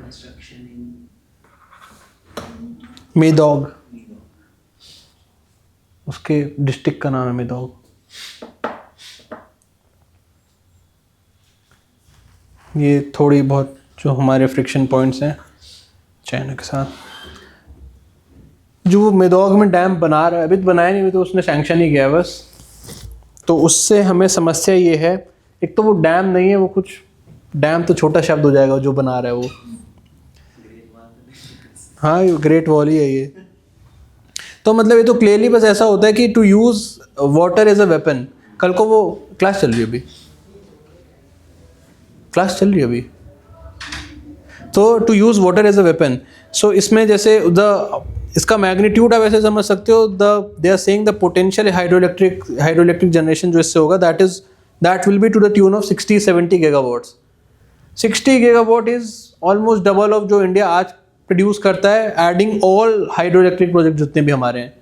Construction in
मेदोग, उसके डिस्ट्रिक्ट का नाम है मेदोग। ये थोड़ी बहुत जो हमारे फ्रिक्शन पॉइंट्स हैं चाइना के साथ। जो वो मेदोग में डैम बना रहा है, अभी तो बनाया नहीं, अभी तो उसने सैंक्शन ही किया है बस। तो उससे हमें समस्या ये है, एक तो वो डैम नहीं है, वो कुछ डैम तो छोटा शब्द हो जाएगा जो बना रहा है वो। हाँ, ये ग्रेट वॉल ही है ये। तो मतलब ये तो क्लियरली बस ऐसा होता है कि to use water as a weapon. कल को वो क्लास चल रही है, अभी क्लास चल रही है अभी, तो to use water as a weapon. So इसमें जैसे इसका मैग्नीट्यूड आप ऐसे समझ सकते हो, they are saying the potential hydroelectric generation जो इससे होगा that will be to the tune of 60-70 gigawatts. 60 gigawatt is almost double of जो इंडिया आज प्रोड्यूस करता है, adding all hydro electric project जितने भी हमारे हैं।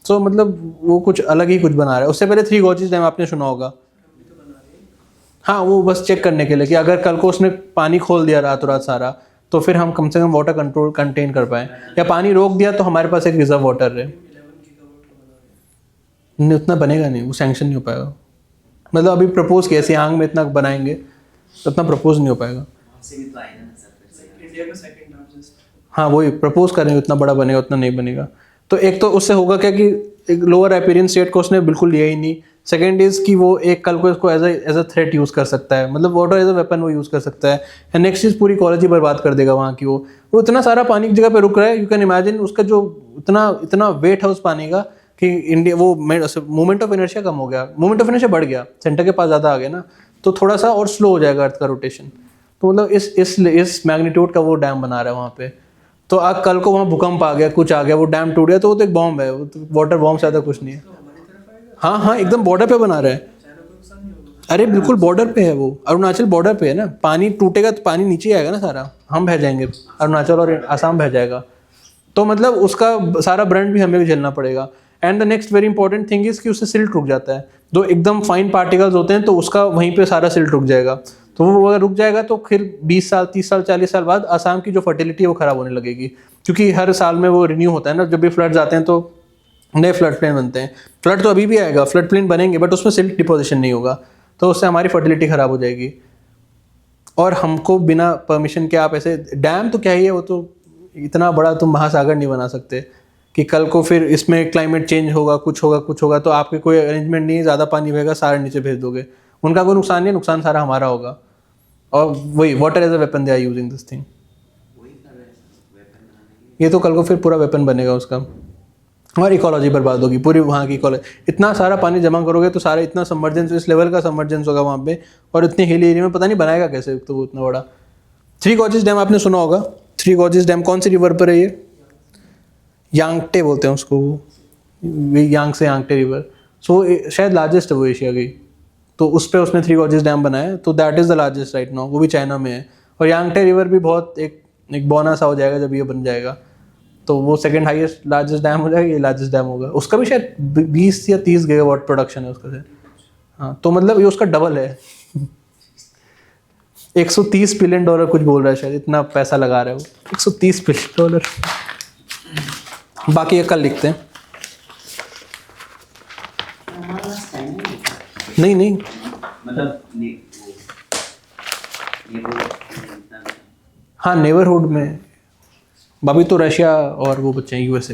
सो मतलब वो कुछ अलग ही कुछ बना रहा है। उससे पहले 3 गॉर्जेस डैम आपने सुना होगा। हाँ, वो बस चेक करने के लिए कि अगर कल को उसने पानी खोल दिया रातों रात सारा, तो फिर हम कम से कम वाटर कंटेन कर पाएँ, या पानी रोक दिया तो हमारे पास एक रिजर्व वाटर रहे। नहीं, उतना बनेगा नहीं, वो सैंक्शन नहीं हो पाएगा। मतलब अभी प्रपोज किया सियांग में इतना बनाएंगे, तो उतना प्रपोज नहीं हो पाएगा।
इंडिया का सेकंड लार्जेस्ट।
हाँ, वही प्रपोज करेंगे, उतना बड़ा बनेगा, उतना नहीं बनेगा। तो एक तो उससे होगा क्या कि एक लोअर राइपेरियन स्टेट को उसने बिल्कुल लिया ही नहीं। सेकेंड इज कि वो एक कल को इसको एज अ थ्रेट यूज़ कर सकता है, मतलब वाटर एज अ वेपन वो यूज़ कर सकता है। एंड नेक्स्ट इज पूरी इकोलॉजी बर्बाद कर देगा वहाँ की। वो इतना सारा पानी की जगह पे रुक रहा है, यू कैन इमेजिन उसका जो इतना वेट है उस पानी का कि इंडिया वो मोमेंट ऑफ इनर्शिया कम हो गया, मोमेंट ऑफ इनर्शिया बढ़ गया, सेंटर के पास ज़्यादा आ गया ना, तो थोड़ा सा और स्लो हो जाएगा अर्थ का रोटेशन। तो मतलब इस मैग्नीट्यूड का वो डैम बना रहा है वहाँ पे। तो आज कल को वहाँ भूकंप आ गया, कुछ आ गया, वो डैम टूट गया, तो वो तो एक बॉम्ब है, वो तो वाटर बॉम्ब से ज़्यादा कुछ नहीं है। हाँ हाँ, एकदम बॉर्डर पे बना रहा है। अरे बिल्कुल बॉर्डर पे है वो, अरुणाचल बॉर्डर पे है ना। पानी टूटेगा तो पानी नीचे आएगा ना सारा, हम बह जाएंगे, अरुणाचल और आसाम बह जाएगा। तो मतलब उसका सारा ब्रंट भी हमें झेलना पड़ेगा। And the next very important thing is कि उससे सिल्ट रुक जाता है। जो एकदम फाइन पार्टिकल्स होते हैं तो उसका वहीं पे सारा सिल्ट रुक जाएगा। तो वो अगर रुक जाएगा तो फिर 20 साल 30 साल 40 साल बाद आसाम की जो फर्टिलिटी है वो खराब होने लगेगी, क्योंकि हर साल में वो रिन्यू होता है ना। जब भी फ्लड्स आते हैं तो नए फ्लड प्लेन बनते हैं। फ्लड तो अभी भी आएगा, फ्लड प्लेन बनेंगे, बट उसमें सिल्ट डिपोजिशन नहीं होगा, तो उससे हमारी फर्टिलिटी खराब हो जाएगी। और हमको बिना परमिशन के आप ऐसे डैम तो क्या ही है, वो तो इतना बड़ा तुम महासागर नहीं बना सकते कि कल को फिर इसमें क्लाइमेट चेंज होगा, कुछ होगा तो आपके कोई अरेंजमेंट नहीं है, ज़्यादा पानी बहेगा, सारा नीचे भेज दोगे, उनका कोई नुकसान नहीं है, नुकसान सारा हमारा होगा। और वही water as a weapon they are using this thing. ये तो कल को फिर पूरा वेपन बनेगा उसका, और इकोलॉजी बर्बाद होगी पूरी वहाँ की इकोलॉजी। इतना सारा पानी जमा करोगे तो सारा इतना सबमर्जेंस, इस लेवल का सबमर्जेंस होगा वहाँ पे, और इतने हिली एरिया में पता नहीं बनाएगा कैसे तो वो इतना बड़ा। 3 गॉर्जेस डैम आपने सुना होगा। 3 गॉर्जेस डैम कौन सी रिवर पर है ये? यांगटे बोलते हैं उसको, यांग से यांगटे रिवर, सो शायद लार्जेस्ट है वो एशिया की। तो उस पे उसने थ्री गॉर्जेस डैम बनाया है, तो that is the largest right now, वो भी चाइना में है। और यांगटे रिवर भी बहुत एक बोना सा हो जाएगा जब ये बन जाएगा, तो वो सेकंड हाईएस्ट लार्जेस्ट डैम हो जाएगा, ये लार्जेस्ट डैम होगा। उसका भी शायद 20 या 30 गीगावाट प्रोडक्शन है उसका शायद। हाँ, तो मतलब ये उसका डबल है। $130 बिलियन कुछ बोल रहा है शायद, इतना पैसा लगा रहा है वो, $130 बिलियन। बाकी ये कल लिखते हैं।
हमारे पास टाइम नहीं है।
नहीं नहीं,
मतलब
हाँ नेबरहुड में। अभी तो रशिया और वो बच्चे हैं यूएसए।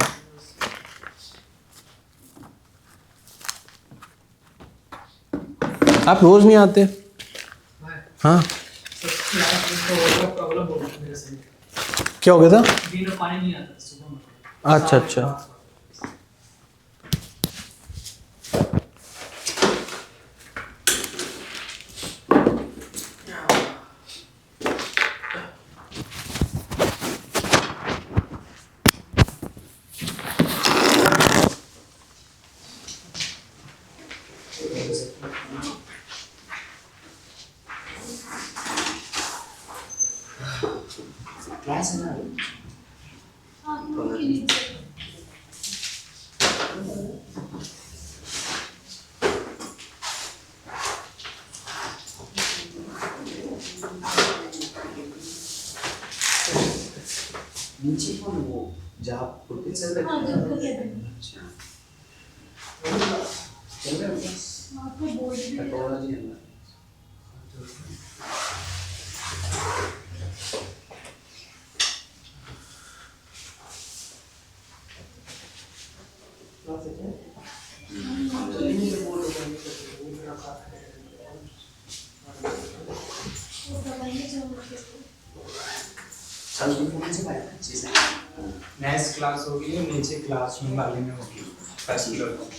आप रोज नहीं आते? हाँ,
प्रॉब्लम हो गई मेरे से,
क्या हो गया था?
दिन में पानी नहीं आता सुबह में।
अच्छा अच्छा।
क्लास है ना।
हाँ, उनके नीचे।
नीचे कौन वो जहाँ खुद चल रहे
हाँ, जब तक है।
अच्छा चल रहे हो बस
वहाँ पे बोर्ड भी है।
टेक्नोलॉजी है ना।
वो दवाइयाँ जो होती हैं।
चल तुम कौन से बात अच्छी से
नेक्स्ट क्लास होगी नीचे क्लासरूम वाले में होगी फर्स्ट फ्लोर पर।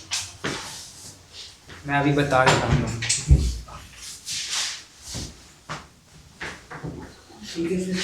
मैं अभी बता देता हूँ।
ठीक है फिर